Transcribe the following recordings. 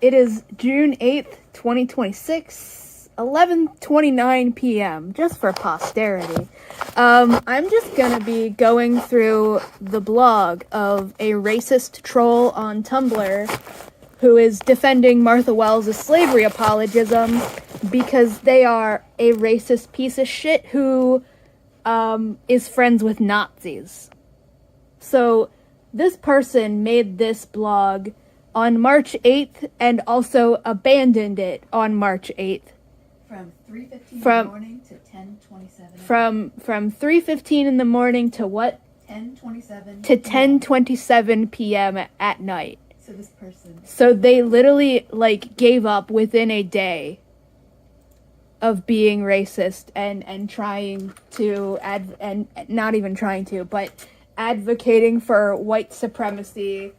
It is June 8th, 2026, 11:29 p.m., just for posterity. I'm just gonna be going through the blog of a racist troll on Tumblr who is defending Martha Wells' slavery apologism because they are a racist piece of shit who is friends with Nazis. So this person made this blog on March 8th and also abandoned it on March 8th. From 3:15 in the morning to 10:27. From 3:15 in the morning to what? 10:27. To 10:27 p.m. at night. So this person. So they literally, gave up within a day of being racist and trying to, and not even trying to, but advocating for white supremacy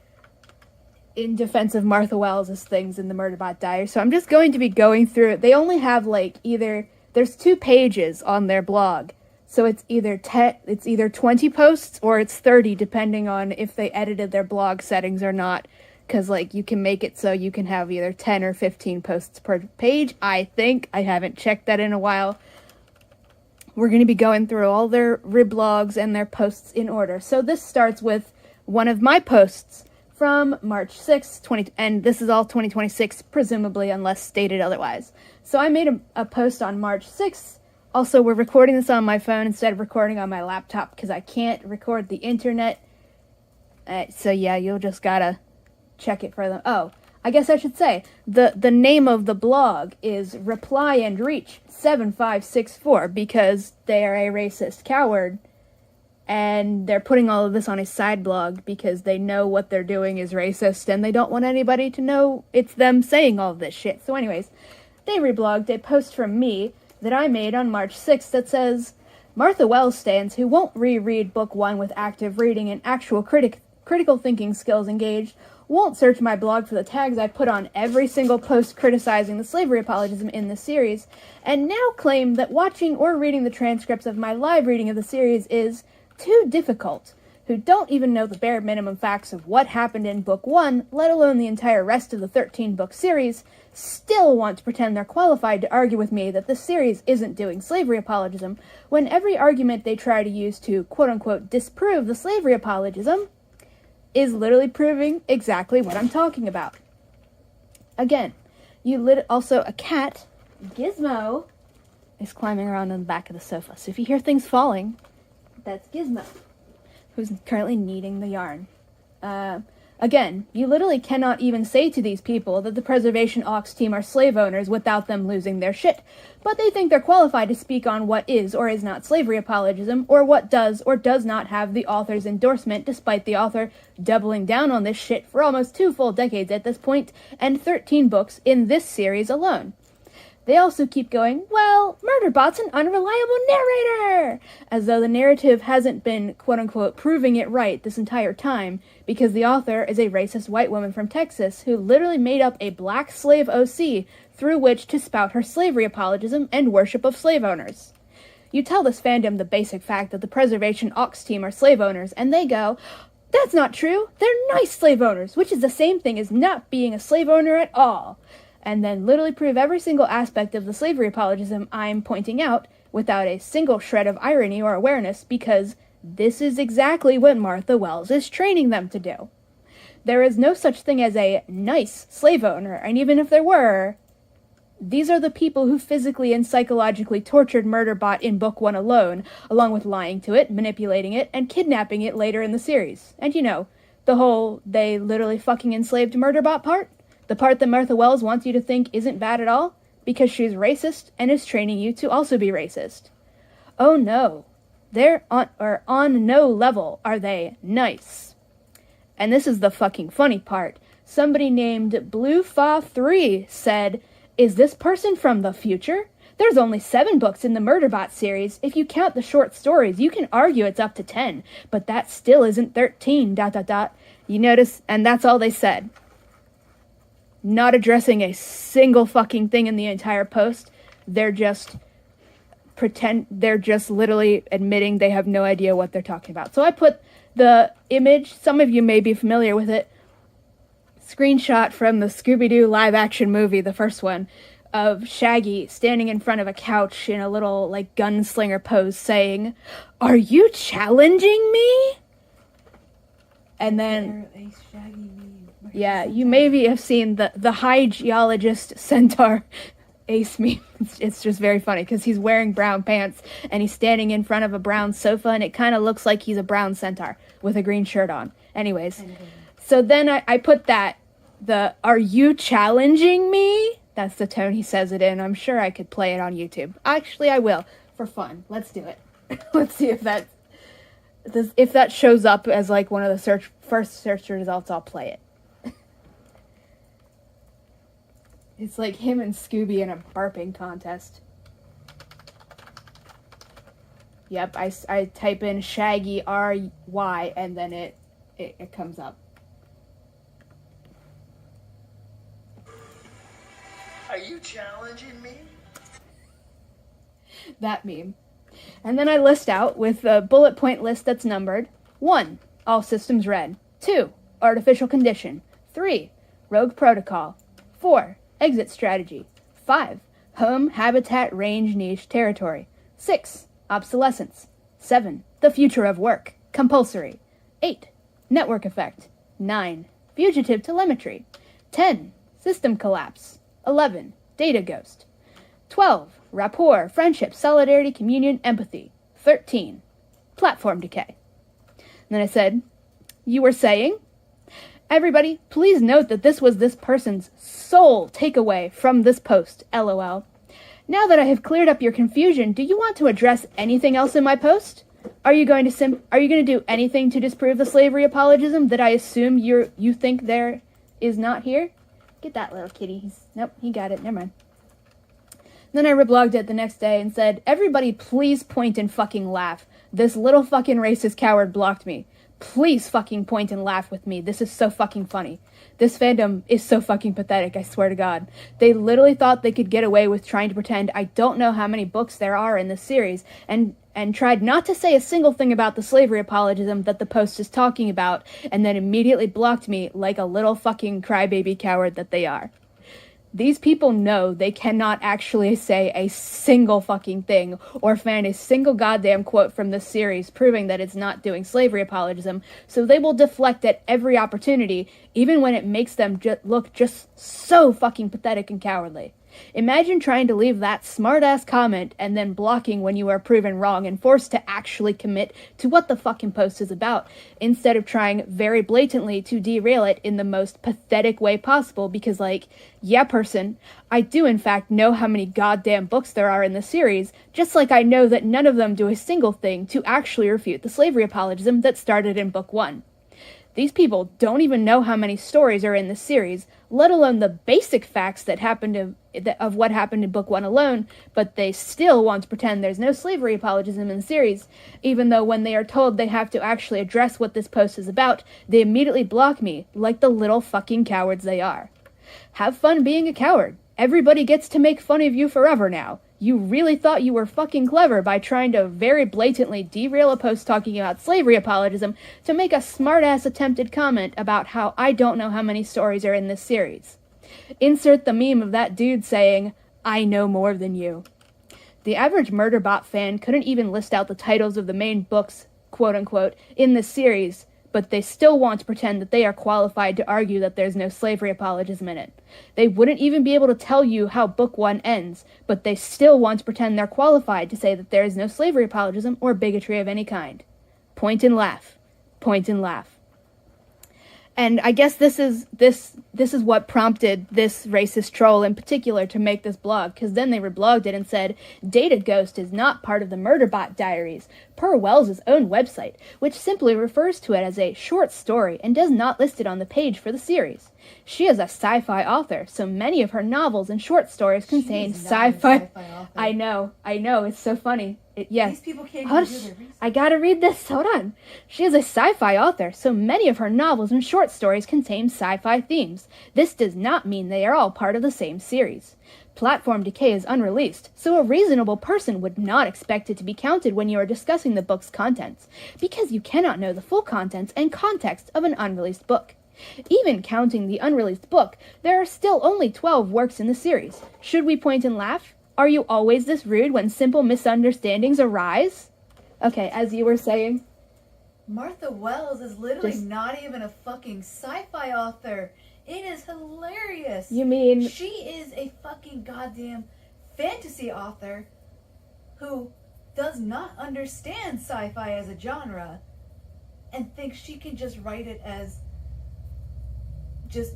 in defense of Martha Wells' things in the Murderbot Diary. So I'm just going to be going through it. They only have, there's 2 pages on their blog. So it's either 20 posts or it's 30, depending on if they edited their blog settings or not. Because, you can make it so you can have either 10 or 15 posts per page, I think. I haven't checked that in a while. We're going to be going through all their reblogs and their posts in order. So this starts with one of my posts from March 6th, and this is all 2026, presumably, unless stated otherwise. So I made a post on March 6th. Also, we're recording this on my phone instead of recording on my laptop because I can't record the internet. So yeah, you'll just gotta check it for them. Oh, I guess I should say, the name of the blog is Reply and Reach 7564 because they are a racist coward. And they're putting all of this on a side blog because they know what they're doing is racist and they don't want anybody to know it's them saying all of this shit. So anyways, they reblogged a post from me that I made on March 6th that says, Martha Wells stands who won't reread book 1 with active reading and actual critical thinking skills engaged, won't search my blog for the tags I put on every single post criticizing the slavery apologism in the series, and now claim that watching or reading the transcripts of my live reading of the series is too difficult, who don't even know the bare minimum facts of what happened in book 1, let alone the entire rest of the 13-book series, still want to pretend they're qualified to argue with me that the series isn't doing slavery apologism, when every argument they try to use to quote-unquote disprove the slavery apologism is literally proving exactly what I'm talking about. Again, also a cat, Gizmo, is climbing around on the back of the sofa, so if you hear things falling, that's Gizmo, who's currently kneading the yarn. Again, you literally cannot even say to these people that the Preservation Aux team are slave owners without them losing their shit, but they think they're qualified to speak on what is or is not slavery apologism, or what does or does not have the author's endorsement, despite the author doubling down on this shit for almost 2 full decades at this point, and 13 books in this series alone. They also keep going, well, Murderbot's an unreliable narrator! As though the narrative hasn't been, quote-unquote, proving it right this entire time, because the author is a racist white woman from Texas who literally made up a black slave OC through which to spout her slavery apologism and worship of slave owners. You tell this fandom the basic fact that the Preservation Aux team are slave owners, and they go, that's not true! They're nice slave owners, which is the same thing as not being a slave owner at all. And then literally prove every single aspect of the slavery apologism I'm pointing out without a single shred of irony or awareness, because this is exactly what Martha Wells is training them to do. There is no such thing as a nice slave owner, and even if there were, these are the people who physically and psychologically tortured Murderbot in book 1 alone, along with lying to it, manipulating it, and kidnapping it later in the series. And the whole they literally fucking enslaved Murderbot part? The part that Martha Wells wants you to think isn't bad at all, because she's racist and is training you to also be racist. Oh no, they're on no level are they nice. And this is the fucking funny part. Somebody named BlueFa3 said, is this person from the future? There's only 7 books in the Murderbot series. If you count the short stories, you can argue it's up to 10, but that still isn't 13, ... You notice, and that's all they said. Not addressing a single fucking thing in the entire post. They're just literally admitting they have no idea what they're talking about. So I put the image, some of you may be familiar with it, screenshot from the Scooby-Doo live-action movie, the first one, of Shaggy standing in front of a couch in a little, like, gunslinger pose saying, "Are you challenging me?" And then, yeah, you maybe have seen the high geologist centaur Ace meme. It's just very funny because he's wearing brown pants and he's standing in front of a brown sofa and it kind of looks like he's a brown centaur with a green shirt on. Anyways, so then I put "Are you challenging me?" That's the tone he says it in. I'm sure I could play it on YouTube. Actually, I will for fun. Let's do it. Let's see if that shows up as like one of the first search results. I'll play it. It's like him and Scooby in a burping contest. Yep, I type in Shaggy RY and then it comes up. Are you challenging me? That meme. And then I list out with a bullet point list that's numbered. 1. All systems red. 2. Artificial condition. 3. Rogue protocol. 4. Exit strategy. 5. Home, habitat, range, niche, territory. 6. Obsolescence. 7. The future of work. Compulsory. 8. Network effect. 9. Fugitive telemetry. 10. System collapse. 11. Data ghost. 12. Rapport, friendship, solidarity, communion, empathy. 13. Platform decay. And then I said, "You were saying? Everybody, please note that this was this person's sole takeaway from this post, LOL. Now that I have cleared up your confusion, do you want to address anything else in my post? Are you going to do anything to disprove the slavery apologism that I assume you think there is not here?" Get that little kitty. Nope, he got it. Never mind. Then I reblogged it the next day and said, "Everybody please point and fucking laugh. This little fucking racist coward blocked me. Please fucking point and laugh with me. This is so fucking funny. This fandom is so fucking pathetic, I swear to God. They literally thought they could get away with trying to pretend I don't know how many books there are in this series and tried not to say a single thing about the slavery apologism that the post is talking about and then immediately blocked me like a little fucking crybaby coward that they are. These people know they cannot actually say a single fucking thing or find a single goddamn quote from this series proving that it's not doing slavery apologism, so they will deflect at every opportunity, even when it makes them look just so fucking pathetic and cowardly. Imagine trying to leave that smart-ass comment and then blocking when you are proven wrong and forced to actually commit to what the fucking post is about, instead of trying very blatantly to derail it in the most pathetic way possible because, like, yeah, person, I do in fact know how many goddamn books there are in the series, just like I know that none of them do a single thing to actually refute the slavery apologism that started in Book 1. These people don't even know how many stories are in the series, let alone the basic facts that happened of what happened in Book 1 alone, but they still want to pretend there's no slavery apologism in the series, even though when they are told they have to actually address what this post is about, they immediately block me, like the little fucking cowards they are. Have fun being a coward. Everybody gets to make fun of you forever now. You really thought you were fucking clever by trying to very blatantly derail a post talking about slavery apologism to make a smart-ass attempted comment about how I don't know how many stories are in this series. Insert the meme of that dude saying, "I know more than you." The average Murderbot fan couldn't even list out the titles of the main books, quote-unquote, in this series, but they still want to pretend that they are qualified to argue that there's no slavery apologism in it. They wouldn't even be able to tell you how Book 1 ends, but they still want to pretend they're qualified to say that there is no slavery apologism or bigotry of any kind. Point and laugh. Point and laugh. And I guess this is what prompted this racist troll in particular to make this blog, because then they reblogged it and said, "Data Ghost is not part of the Murderbot Diaries, per Wells' own website, which simply refers to it as a short story and does not list it on the page for the series. She is a sci-fi author, so many of her novels and short stories contain sci-fi." I know, it's so funny. Yes. These people can't even do their research. I gotta read this, hold on. She is a sci-fi author, so many of her novels and short stories contain sci-fi themes. This does not mean they are all part of the same series. Platform Decay is unreleased, so a reasonable person would not expect it to be counted when you are discussing the book's contents, because you cannot know the full contents and context of an unreleased book. Even counting the unreleased book, there are still only 12 works in the series. Should we point and laugh? Are you always this rude when simple misunderstandings arise? Okay, as you were saying. Martha Wells is literally not even a fucking sci-fi author. It is hilarious. You mean... She is a fucking goddamn fantasy author who does not understand sci-fi as a genre and thinks she can just write it as just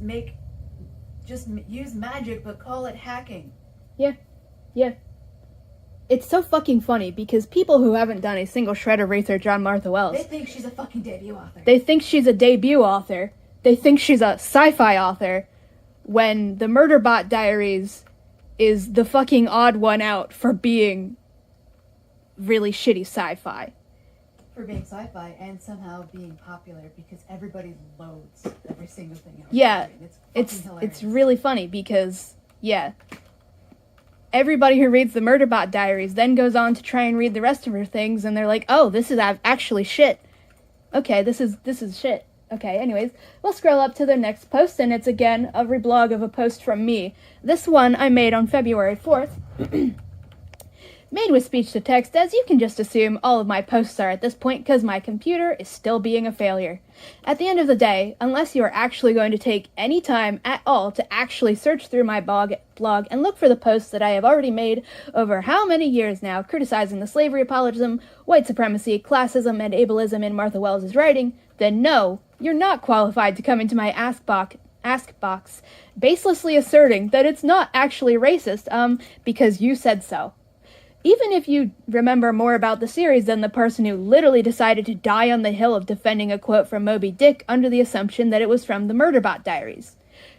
use magic but call it hacking. Yeah. It's so fucking funny because people who haven't done a single shred of research on Martha Wells... They think she's a fucking debut author. They think she's a debut author. They think she's a sci-fi author when the Murderbot Diaries is the fucking odd one out for being really shitty sci-fi. For being sci-fi and somehow being popular because everybody loads every single thing. Yeah, It's really funny because, yeah, everybody who reads the Murderbot Diaries then goes on to try and read the rest of her things, and they're like, oh, this is actually shit. Okay, this is shit. Okay, anyways, we'll scroll up to the next post, and it's again a reblog of a post from me. This one I made on February 4th. Made with speech-to-text, as you can just assume all of my posts are at this point because my computer is still being a failure. At the end of the day, unless you are actually going to take any time at all to actually search through my blog and look for the posts that I have already made over how many years now criticizing the slavery apologism, white supremacy, classism, and ableism in Martha Wells' writing, then no, you're not qualified to come into my ask box baselessly asserting that it's not actually racist, because you said so. Even if you remember more about the series than the person who literally decided to die on the hill of defending a quote from Moby Dick under the assumption that it was from the Murderbot Diaries.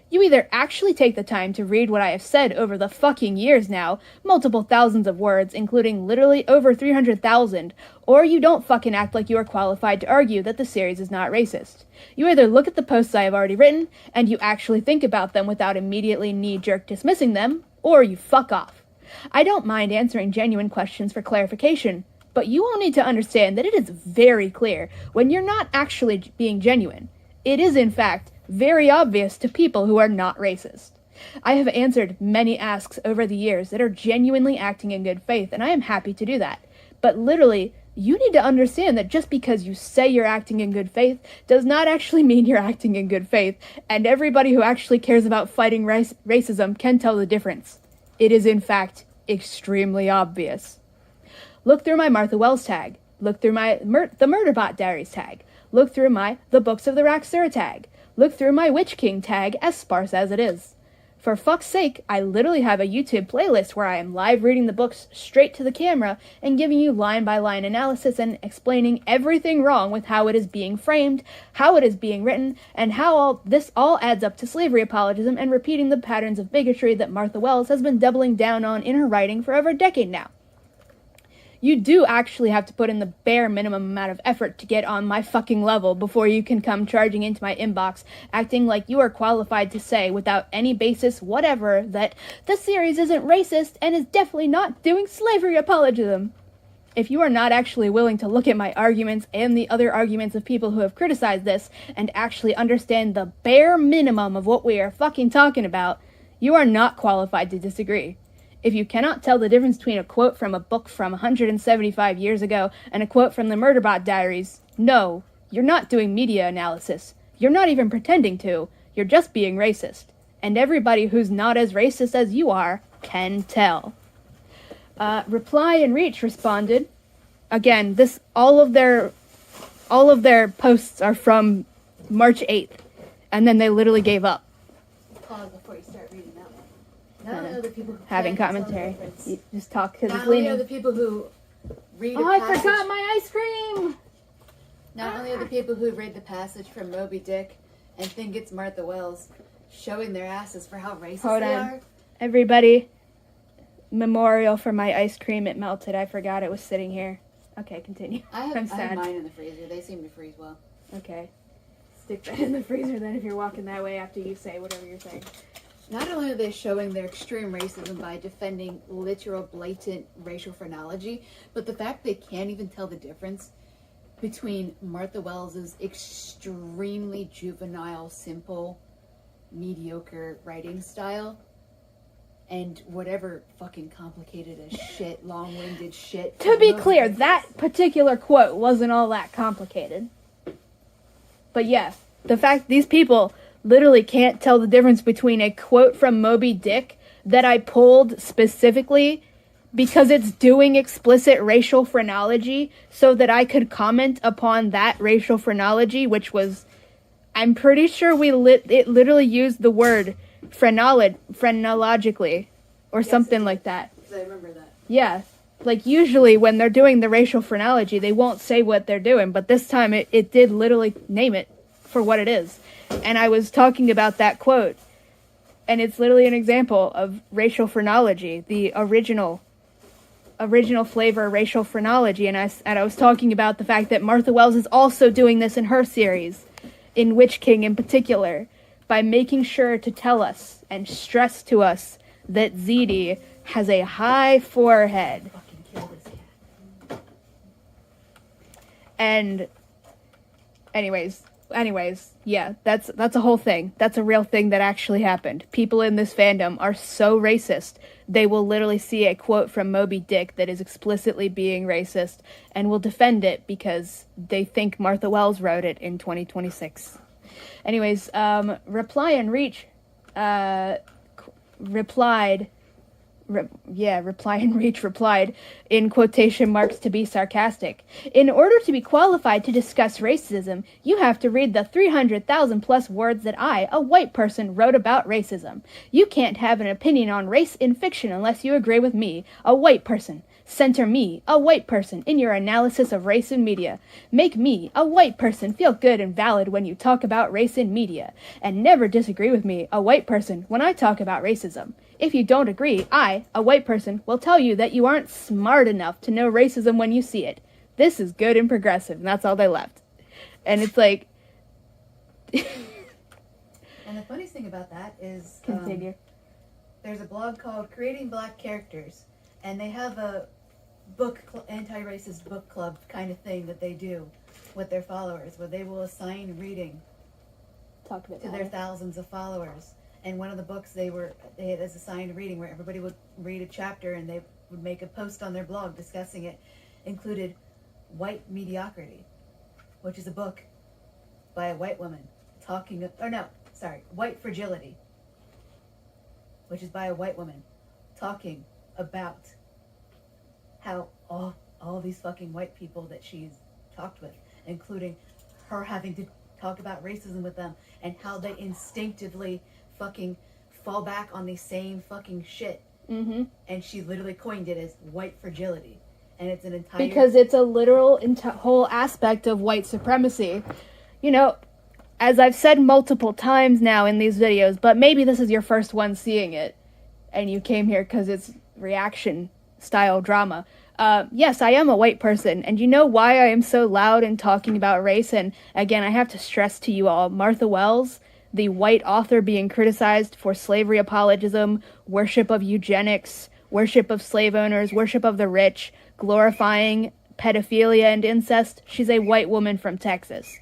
You either actually take the time to read what I have said over the fucking years now, multiple thousands of words, including literally over 300,000, or you don't fucking act like you are qualified to argue that the series is not racist. You either look at the posts I have already written, and you actually think about them without immediately knee-jerk dismissing them, or you fuck off. I don't mind answering genuine questions for clarification, but you all need to understand that it is very clear when you're not actually being genuine. It is, in fact, very obvious to people who are not racist. I have answered many asks over the years that are genuinely acting in good faith, and I am happy to do that. But literally, you need to understand that just because you say you're acting in good faith does not actually mean you're acting in good faith, and everybody who actually cares about fighting racism can tell the difference. It is, in fact, extremely obvious. Look through my Martha Wells tag. Look through my the Murderbot Diaries tag. Look through my The Books of the Raxura tag. Look through my Witch King tag, as sparse as it is. For fuck's sake, I literally have a YouTube playlist where I am live reading the books straight to the camera and giving you line-by-line analysis and explaining everything wrong with how it is being framed, how it is being written, and how this all adds up to slavery apologism and repeating the patterns of bigotry that Martha Wells has been doubling down on in her writing for over a decade now. You do actually have to put in the bare minimum amount of effort to get on my fucking level before you can come charging into my inbox, acting like you are qualified to say, without any basis whatever, that the series isn't racist and is definitely not doing slavery apologism. If you are not actually willing to look at my arguments and the other arguments of people who have criticized this and actually understand the bare minimum of what we are fucking talking about, you are not qualified to disagree. If you cannot tell the difference between a quote from a book from 175 years ago and a quote from the Murderbot Diaries, no, you're not doing media analysis. You're not even pretending to. You're just being racist. And everybody who's not as racist as you are can tell. Reply and Reach responded. Again, all of their posts are from March 8th, and then they literally gave up. Pause before you start reading that one. Not only are the people who having can't tell commentary. the difference, You just talk because it's not only leaning. are the people who read Oh, a I passage, forgot my ice cream! not only are the people who read the passage from Moby Dick and think it's Martha Wells showing their asses for how racist Hold they on. are. Everybody, memorial for my ice cream. It melted. I forgot it was sitting here. Okay, continue. I I'm have sad. mine in the freezer. They seem to freeze well. Okay. Stick that in the freezer then if you're walking that way after you say whatever you're saying. Not only are they showing their extreme racism by defending literal, blatant racial phrenology, but the fact they can't even tell the difference between Martha Wells's extremely juvenile, simple, mediocre writing style and whatever fucking complicated as shit, long-winded shit. To be clear, that particular quote wasn't all that complicated. But yeah, the fact these people literally can't tell the difference between a quote from Moby Dick that I pulled specifically because it's doing explicit racial phrenology so that I could comment upon that racial phrenology, which was, I'm pretty sure it literally used the word phrenologically or something like that. I remember that. Yeah. Like, usually when they're doing the racial phrenology, they won't say what they're doing, but this time it did literally name it for what it is. And I was talking about that quote, and it's literally an example of racial phrenology, the original flavor racial phrenology, and I was talking about the fact that Martha Wells is also doing this in her series, in Witch King in particular, by making sure to tell us and stress to us that Zeddy has a high forehead. Fucking kill this cat. And anyways, yeah, that's a whole thing. That's a real thing that actually happened. People in this fandom are so racist, they will literally see a quote from Moby Dick that is explicitly being racist and will defend it because they think Martha Wells wrote it in 2026. Anyways, Reply and Reach replied in quotation marks to be sarcastic. In order to be qualified to discuss racism, you have to read the 300,000 plus words that I, a white person, wrote about racism. You can't have an opinion on race in fiction unless you agree with me, a white person. Center me, a white person, in your analysis of race in media. Make me, a white person, feel good and valid when you talk about race in media. And never disagree with me, a white person, when I talk about racism. If you don't agree, I, a white person, will tell you that you aren't smart enough to know racism when you see it. This is good and progressive, and that's all they left. And it's like... And the funniest thing about that is... Continue. There's a blog called Creating Black Characters, and they have a anti-racist book club kind of thing that they do with their followers, where they will assign reading to their thousands of followers. And one of the books they had as assigned reading, where everybody would read a chapter and they would make a post on their blog discussing it, included White Mediocrity, which is a book by a white woman White Fragility, which is by a white woman talking about how all these fucking white people that she's talked with, including her having to talk about racism with them, and how they instinctively fucking fall back on the same fucking shit. Mm-hmm. And she literally coined it as white fragility. And it's an entire... Because it's a literal whole aspect of white supremacy. You know, as I've said multiple times now in these videos, but maybe this is your first one seeing it, and you came here because it's reaction style drama. Yes, I am a white person, and you know why I am so loud in talking about race? And again, I have to stress to you all, Martha Wells, the white author being criticized for slavery apologism, worship of eugenics, worship of slave owners, worship of the rich, glorifying pedophilia and incest. She's a white woman from Texas.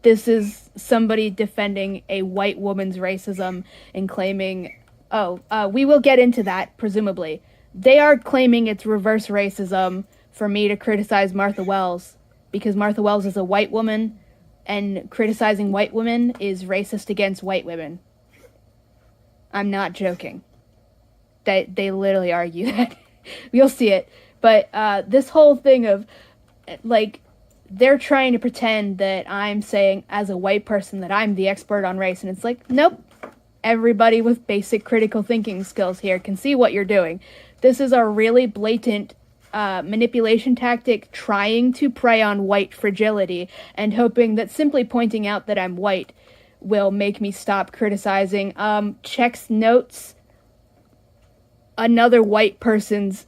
This is somebody defending a white woman's racism and claiming, we will get into that, presumably. They are claiming it's reverse racism for me to criticize Martha Wells because Martha Wells is a white woman, and criticizing white women is racist against white women. I'm not joking. They literally argue that. You'll see it. But this whole thing of, like, they're trying to pretend that I'm saying, as a white person, that I'm the expert on race. And it's like, nope. Everybody with basic critical thinking skills here can see what you're doing. This is a really blatant manipulation tactic trying to prey on white fragility and hoping that simply pointing out that I'm white will make me stop criticizing. Checks notes another white person's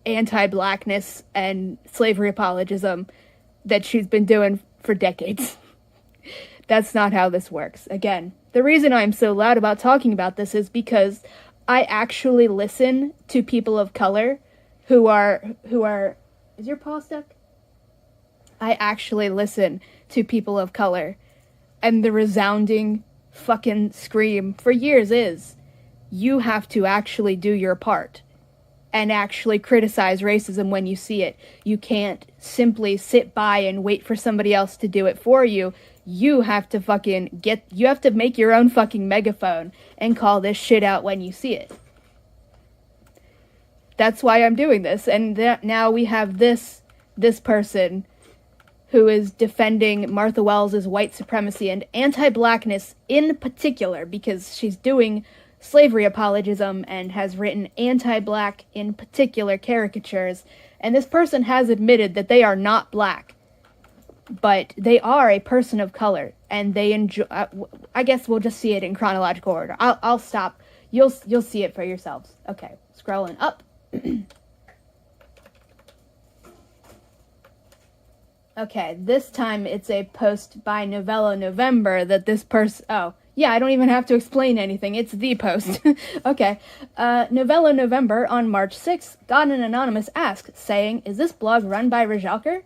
anti-blackness and slavery apologism that she's been doing for decades. That's not how this works. Again, the reason I'm so loud about talking about this is because I actually listen to people of color who are, is your paw stuck? I actually listen to people of color. And the resounding fucking scream for years is, you have to actually do your part and actually criticize racism when you see it. You can't simply sit by and wait for somebody else to do it for you. You have to you have to make your own fucking megaphone and call this shit out when you see it. That's why I'm doing this. And now we have this person who is defending Martha Wells' white supremacy and anti-blackness in particular, because she's doing slavery apologism and has written anti-black in particular caricatures. And this person has admitted that they are not black, but they are a person of color, and they enjoy. I guess we'll just see it in chronological order. I'll stop. You'll see it for yourselves. Okay, scrolling up. Okay, this time it's a post by Novella November that this person... Oh, yeah, I don't even have to explain anything. It's the post. Okay. Novella November on March 6th got an anonymous ask saying, "Is this blog run by Rajalkar?"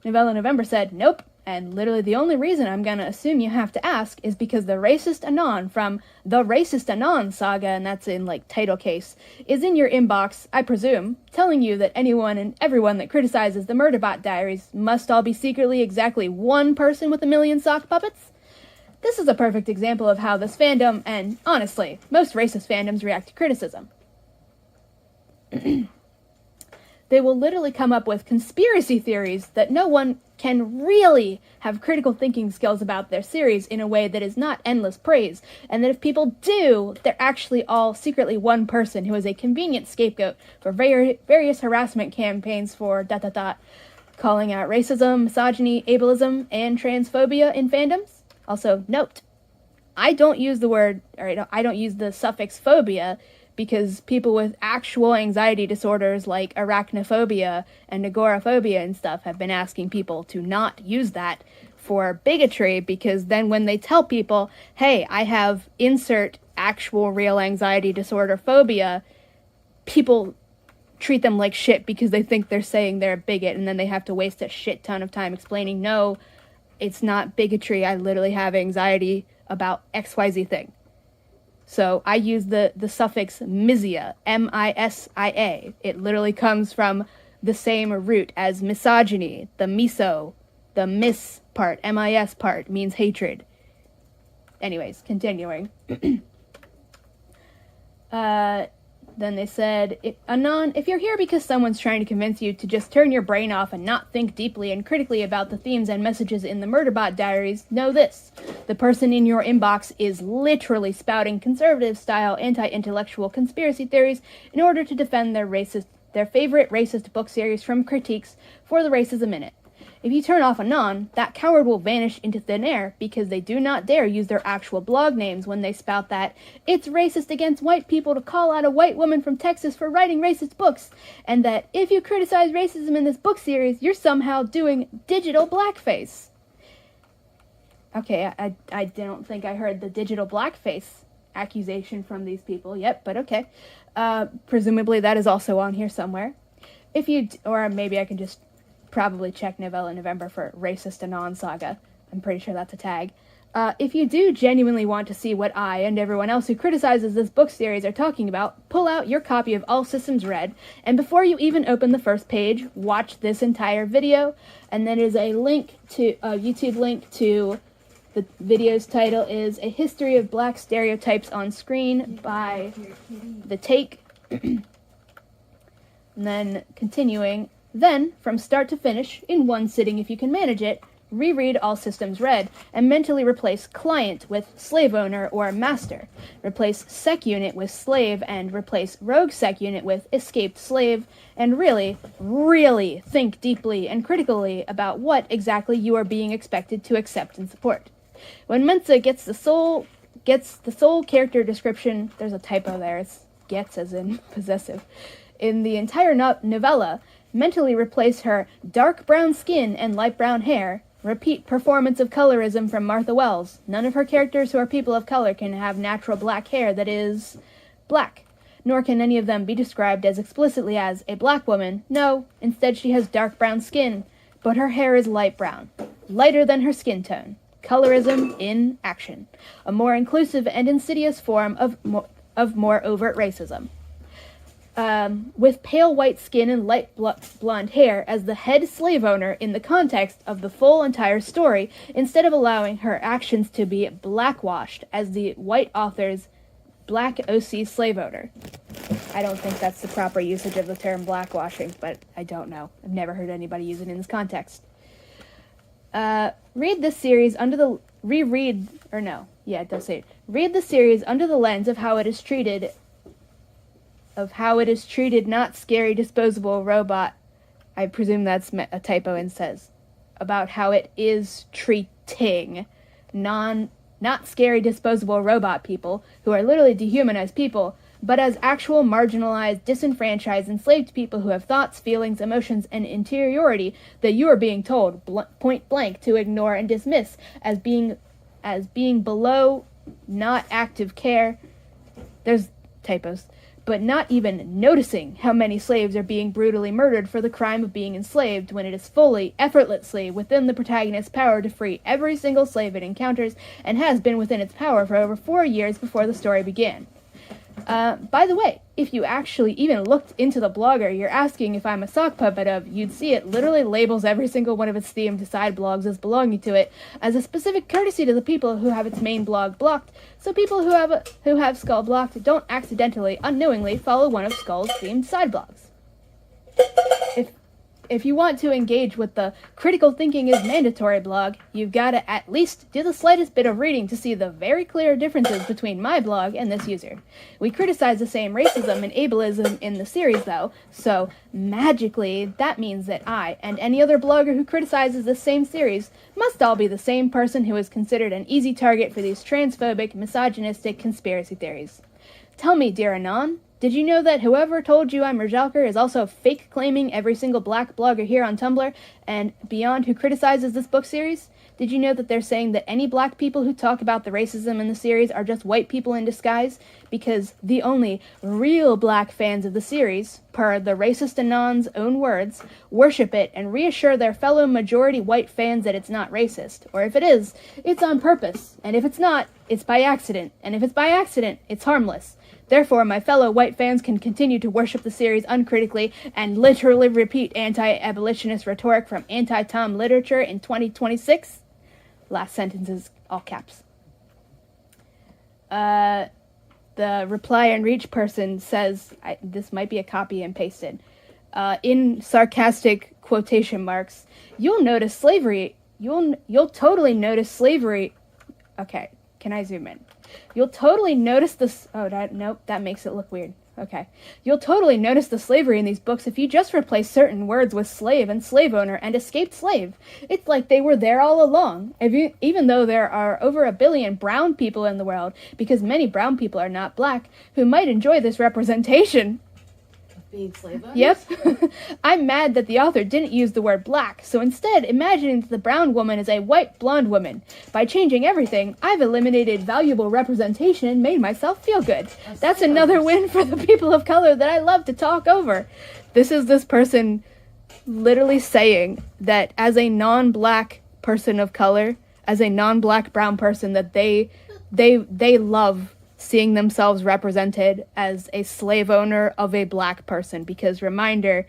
Novella November said, "Nope. And literally the only reason I'm gonna assume you have to ask is because the racist Anon from the Racist Anon saga," and that's in, like, title case, "is in your inbox, I presume, telling you that anyone and everyone that criticizes the Murderbot Diaries must all be secretly exactly one person with a million sock puppets? This is a perfect example of how this fandom, and honestly, most racist fandoms react to criticism. They will literally come up with conspiracy theories that no one can really have critical thinking skills about their series in a way that is not endless praise, and that if people do, they're actually all secretly one person who is a convenient scapegoat for various harassment campaigns for ... calling out racism, misogyny, ableism, and transphobia in fandoms. Also, note, I don't use the suffix phobia because people with actual anxiety disorders like arachnophobia and agoraphobia and stuff have been asking people to not use that for bigotry, because then when they tell people, hey, I have insert actual real anxiety disorder phobia, people treat them like shit because they think they're saying they're a bigot, and then they have to waste a shit ton of time explaining, no, it's not bigotry, I literally have anxiety about XYZ thing. So I use the suffix misia, M-I-S-I-A. It literally comes from the same root as misogyny. The miso, the mis part, M-I-S part, means hatred. Anyways, continuing. Then they said, Anon, if you're here because someone's trying to convince you to just turn your brain off and not think deeply and critically about the themes and messages in the Murderbot Diaries, know this. The person in your inbox is literally spouting conservative-style anti-intellectual conspiracy theories in order to defend their favorite racist book series from critiques for the racism in it. If you turn off Anon, that coward will vanish into thin air because they do not dare use their actual blog names when they spout that it's racist against white people to call out a white woman from Texas for writing racist books, and that if you criticize racism in this book series, you're somehow doing digital blackface. Okay, I don't think I heard the digital blackface accusation from these people yet, but okay. Presumably that is also on here somewhere. Or maybe I can just probably check Novella November for Racist Anon Saga. I'm pretty sure that's a tag. If you do genuinely want to see what I and everyone else who criticizes this book series are talking about, pull out your copy of All Systems Red, and before you even open the first page, watch this entire video, and then there's a YouTube link to the video's title is A History of Black Stereotypes on Screen by The Take. And then continuing, then, from start to finish, in one sitting if you can manage it, reread All Systems Red, and mentally replace client with slave owner or master. Replace sec unit with slave, and replace rogue sec unit with escaped slave, and really, really think deeply and critically about what exactly you are being expected to accept and support. When Mensa gets the sole character description, there's a typo there, it's gets as in possessive, in the entire novella, mentally replace her dark brown skin and light brown hair. Repeat performance of colorism from Martha Wells. None of her characters who are people of color can have natural black hair that is black, nor can any of them be described as explicitly as a black woman. No, instead she has dark brown skin. but her hair is light brown, lighter than her skin tone. Colorism in action. A more inclusive and insidious form of more overt racism. With pale white skin and light blonde hair as the head slave owner in the context of the full entire story, instead of allowing her actions to be blackwashed as the white author's black OC slave owner. I don't think that's the proper usage of the term blackwashing, but I don't know. I've never heard anybody use it in this context. Read this series under the reread or no, yeah, it does say it. Read the series under the lens of how it is treated. Not scary disposable robot. I presume that's a typo and says about how it is treating not scary disposable robot people who are literally dehumanized people, but as actual marginalized, disenfranchised, enslaved people who have thoughts, feelings, emotions, and interiority that you are being told point blank to ignore and dismiss as being below not active care. There's typos. But not even noticing how many slaves are being brutally murdered for the crime of being enslaved when it is fully, effortlessly within the protagonist's power to free every single slave it encounters and has been within its power for over 4 years before the story began. By the way, if you actually even looked into the blogger you're asking if I'm a sock puppet of, you'd see it literally labels every single one of its themed side blogs as belonging to it, as a specific courtesy to the people who have its main blog blocked, so people who have Skull blocked don't accidentally, unknowingly follow one of Skull's themed side blogs. If you want to engage with the critical thinking is mandatory blog, you've got to at least do the slightest bit of reading to see the very clear differences between my blog and this user. We criticize the same racism and ableism in the series though, so magically that means that I and any other blogger who criticizes the same series must all be the same person who is considered an easy target for these transphobic, misogynistic conspiracy theories. Tell me, dear Anon, did you know that whoever told you I'm Rajalker is also fake claiming every single black blogger here on Tumblr and beyond who criticizes this book series? Did you know that they're saying that any black people who talk about the racism in the series are just white people in disguise? Because the only real black fans of the series, per the racist Anon's own words, worship it and reassure their fellow majority white fans that it's not racist. Or if it is, it's on purpose. And if it's not, it's by accident. And if it's by accident, it's harmless. Therefore, my fellow white fans can continue to worship the series uncritically and literally repeat anti-abolitionist rhetoric from anti-Tom literature in 2026. Last sentence is all caps. The reply and reach person says, this might be a copy and pasted, in sarcastic quotation marks, you'll notice slavery. You'll totally notice slavery. Okay, can I zoom in? You'll totally notice this. Oh, nope, that makes it look weird. Okay. You'll totally notice the slavery in these books if you just replace certain words with slave and slave owner and escaped slave. It's like they were there all along. Even though there are over 1 billion brown people in the world, because many brown people are not black, who might enjoy this representation. Being slave owners? Yep. I'm mad that the author didn't use the word black, so instead, imagining that the brown woman is a white blonde woman. By changing everything, I've eliminated valuable representation and made myself feel good. That's another win for the people of color that I love to talk over. This is this person literally saying that as a non-black person of color, as a non-black brown person, that they love seeing themselves represented as a slave owner of a black person, because reminder,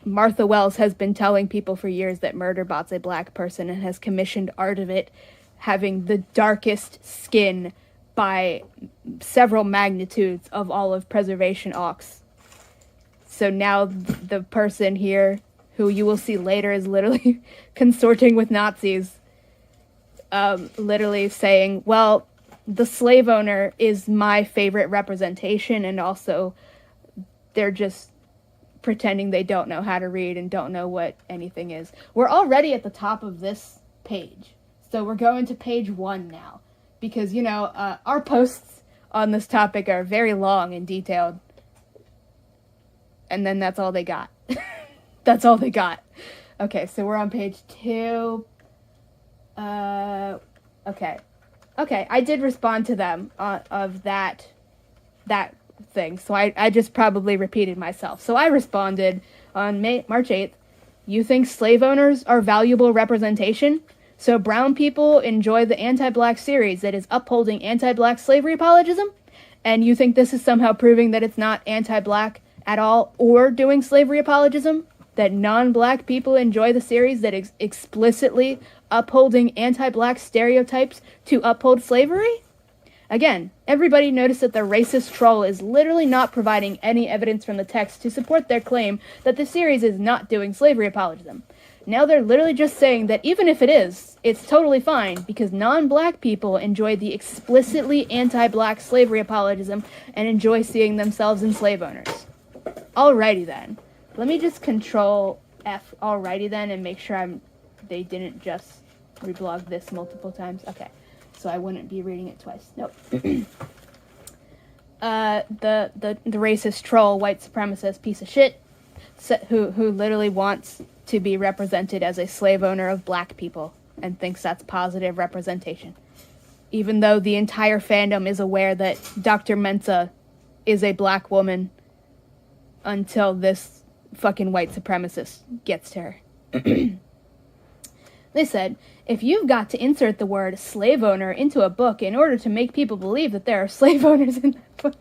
Martha Wells has been telling people for years that Murderbot's a black person and has commissioned art of it having the darkest skin by several magnitudes of all of Preservation Ox. So now the person here, who you will see later is literally consorting with Nazis, literally saying, well, the slave owner is my favorite representation, and also they're just pretending they don't know how to read and don't know what anything is. We're already at the top of this page, so we're going to page 1 now, because, our posts on this topic are very long and detailed, and then that's all they got. That's all they got. Okay, so we're on page 2. Okay, I did respond to them of that thing, so I just probably repeated myself. So I responded on March 8th, You think slave owners are valuable representation? So brown people enjoy the anti-black series that is upholding anti-black slavery apologism? And you think this is somehow proving that it's not anti-black at all or doing slavery apologism? That non-black people enjoy the series that is explicitly upholding anti-black stereotypes to uphold slavery? Again, everybody noticed that the racist troll is literally not providing any evidence from the text to support their claim that the series is not doing slavery apologism. Now they're literally just saying that even if it is, it's totally fine because non-black people enjoy the explicitly anti-black slavery apologism and enjoy seeing themselves in slave owners. Alrighty then. Let me just control F alrighty then and make sure they didn't just reblog this multiple times. Okay. So I wouldn't be reading it twice. Nope. The racist troll, white supremacist piece of shit, who literally wants to be represented as a slave owner of black people and thinks that's positive representation. Even though the entire fandom is aware that Dr. Mensah is a black woman until this fucking white supremacist gets to her. They said, if you've got to insert the word slave owner into a book in order to make people believe that there are slave owners in that book.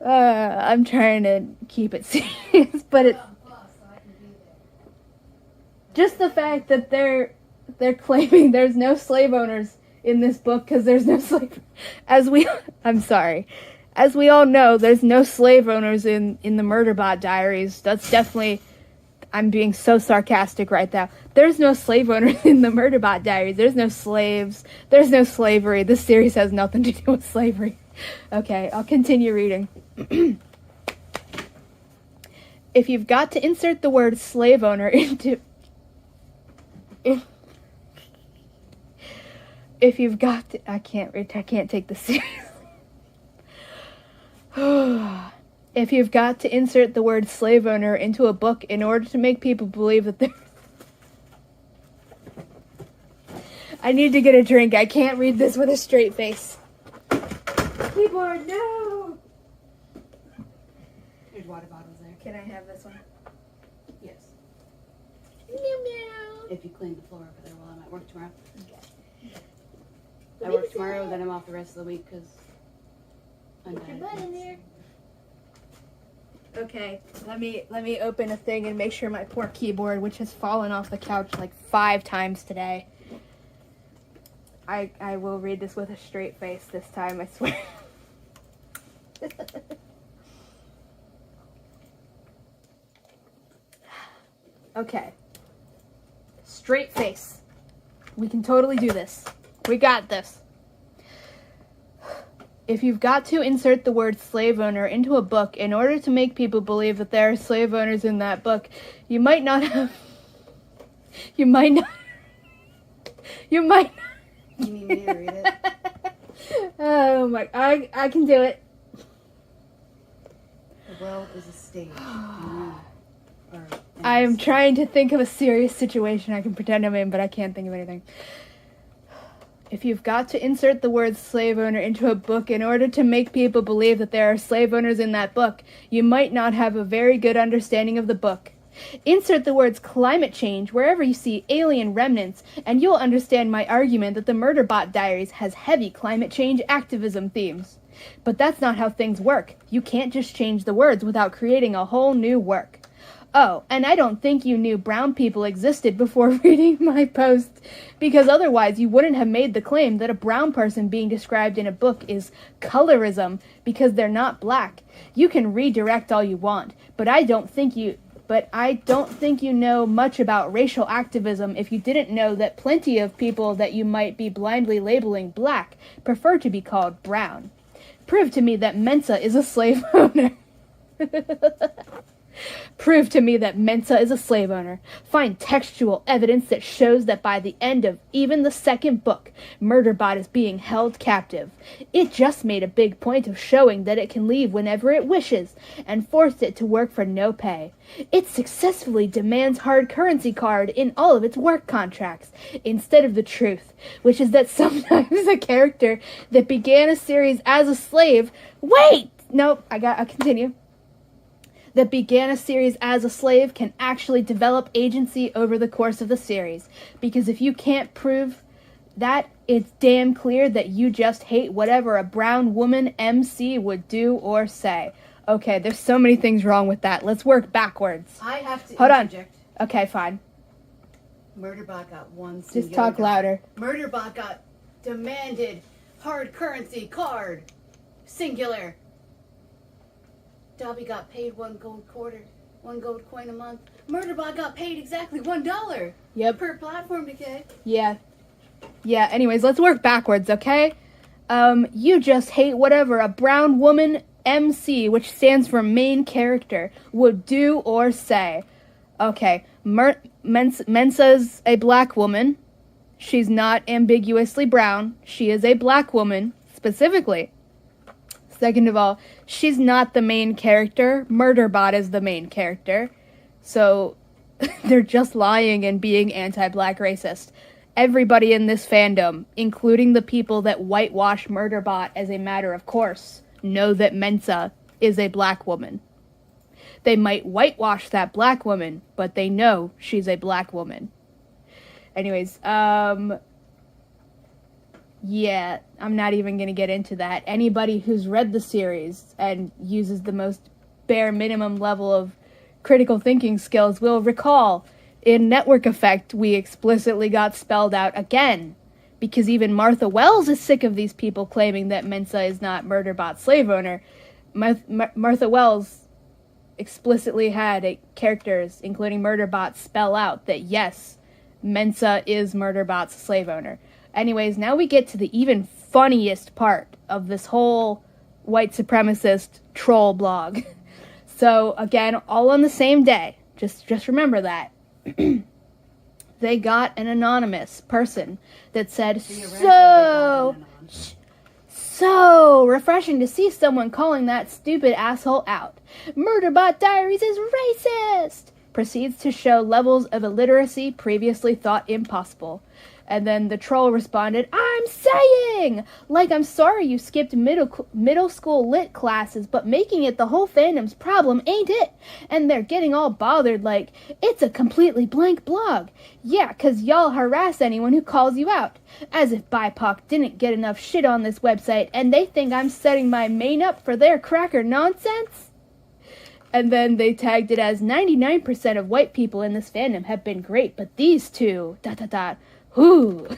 I'm trying to keep it serious, but it... Just the fact that they're claiming there's no slave owners in this book because there's no slave... I'm sorry. As we all know, there's no slave owners in the Murderbot Diaries. That's definitely... I'm being so sarcastic right now. There's no slave owners in the Murderbot Diaries. There's no slaves. There's no slavery. This series has nothing to do with slavery. Okay, I'll continue reading. If you've got to insert the word slave owner into... If you've got to... I can't take this seriously. If you've got to insert the word slave owner into a book in order to make people believe that they're... I need to get a drink. I can't read this with a straight face. Keyboard, no! There's water bottles there. Can I have this one? Yes. Meow meow. If you clean the floor over there while I'm at work tomorrow. Okay. I work tomorrow, then I'm off the rest of the week because I'm Put your bad. butt in there. Okay, let me open a thing and make sure my poor keyboard, which has fallen off the couch like 5 times today. I will read this with a straight face this time, I swear. Okay. Straight face. We can totally do this. We got this. If you've got to insert the word slave owner into a book in order to make people believe that there are slave owners in that book, you might not have... You might not... You might... You need me to read it? Oh my... I can do it. The world is a stage. I am trying to think of a serious situation I can pretend I'm in, but I can't think of anything. If you've got to insert the word slave owner into a book in order to make people believe that there are slave owners in that book, you might not have a very good understanding of the book. Insert the words climate change wherever you see alien remnants, and you'll understand my argument that the Murderbot Diaries has heavy climate change activism themes. But that's not how things work. You can't just change the words without creating a whole new work. Oh, and I don't think you knew brown people existed before reading my post, because otherwise you wouldn't have made the claim that a brown person being described in a book is colorism because they're not black. You can redirect all you want, but I don't think you know much about racial activism if you didn't know that plenty of people that you might be blindly labeling black prefer to be called brown. Prove to me that Mensah is a slave owner. Prove to me that Mensah is a slave owner. Find textual evidence that shows that by the end of even the second book, Murderbot is being held captive. It just made a big point of showing that it can leave whenever it wishes, and forced it to work for no pay. It successfully demands hard currency card in all of its work contracts, instead of the truth, which is that sometimes a character that began a series as a slave... Wait! Nope, I'll continue. that began a series as a slave can actually develop agency over the course of the series. Because if you can't prove that, it's damn clear that you just hate whatever a brown woman MC would do or say. Okay, there's so many things wrong with that. Let's work backwards. I have to Hold on. interject. Okay, fine. Murderbot got one Just singular talk dollar. louder. Murderbot got demanded hard currency card. Singular. Dobby got paid 1 gold coin a month. Murderbot got paid exactly $1 Yep. per platform, Decay. Yeah. Yeah, anyways, let's work backwards, okay? You just hate whatever a brown woman MC, which stands for main character, would do or say. Okay, Mensa's a black woman. She's not ambiguously brown. She is a black woman, specifically. Second of all, she's not the main character. Murderbot is the main character. So, they're just lying and being anti-black racist. Everybody in this fandom, including the people that whitewash Murderbot as a matter of course, know that Mensa is a black woman. They might whitewash that black woman, but they know she's a black woman. Anyways, yeah, I'm not even gonna get into that. Anybody who's read the series and uses the most bare minimum level of critical thinking skills will recall in Network Effect we explicitly got spelled out again. Because even Martha Wells is sick of these people claiming that Mensa is not Murderbot's slave owner. Martha Wells explicitly had characters, including Murderbot, spell out that yes, Mensa is Murderbot's slave owner. Anyways, now we get to the even funniest part of this whole white supremacist troll blog. So, again, all on the same day. Just remember that. They got an anonymous person that said, so refreshing to see someone calling that stupid asshole out. Murderbot Diaries is racist! Proceeds to show levels of illiteracy previously thought impossible. And then the troll responded, I'm saying! Like, I'm sorry you skipped middle school lit classes, but making it the whole fandom's problem, ain't it? And they're getting all bothered like, it's a completely blank blog. Yeah, 'cause y'all harass anyone who calls you out. As if BIPOC didn't get enough shit on this website, and they think I'm setting my main up for their cracker nonsense? And then they tagged it as 99% of white people in this fandom have been great, but these two, ... Whoo.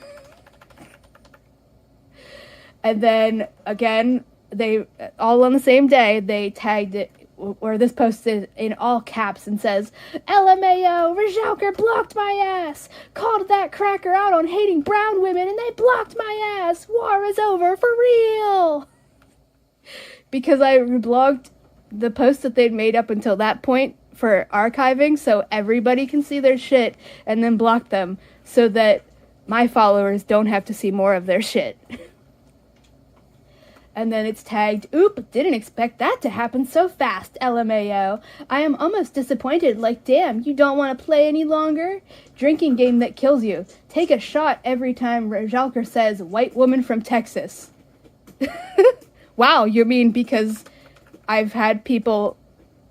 And then, again, they, all on the same day, they tagged it, or this posted in all caps and says, LMAO, Rajalker blocked my ass, called that cracker out on hating brown women, and they blocked my ass, war is over, for real. Because I reblogged the post that they'd made up until that point for archiving, so everybody can see their shit, and then blocked them, so that my followers don't have to see more of their shit. And then it's tagged, oop, didn't expect that to happen so fast, LMAO. I am almost disappointed, like, damn, you don't want to play any longer? Drinking game that kills you. Take a shot every time Rajalker says, white woman from Texas. Wow, you mean because I've had people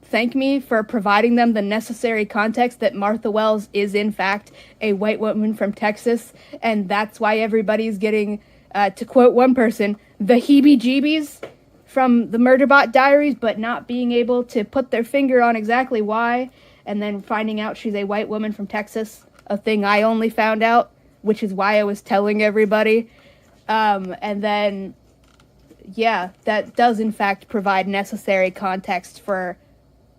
thank me for providing them the necessary context that Martha Wells is, in fact, a white woman from Texas, and that's why everybody's getting, to quote one person, the heebie-jeebies from the Murderbot Diaries, but not being able to put their finger on exactly why, and then finding out she's a white woman from Texas, a thing I only found out, which is why I was telling everybody. And then, yeah, that does, in fact, provide necessary context for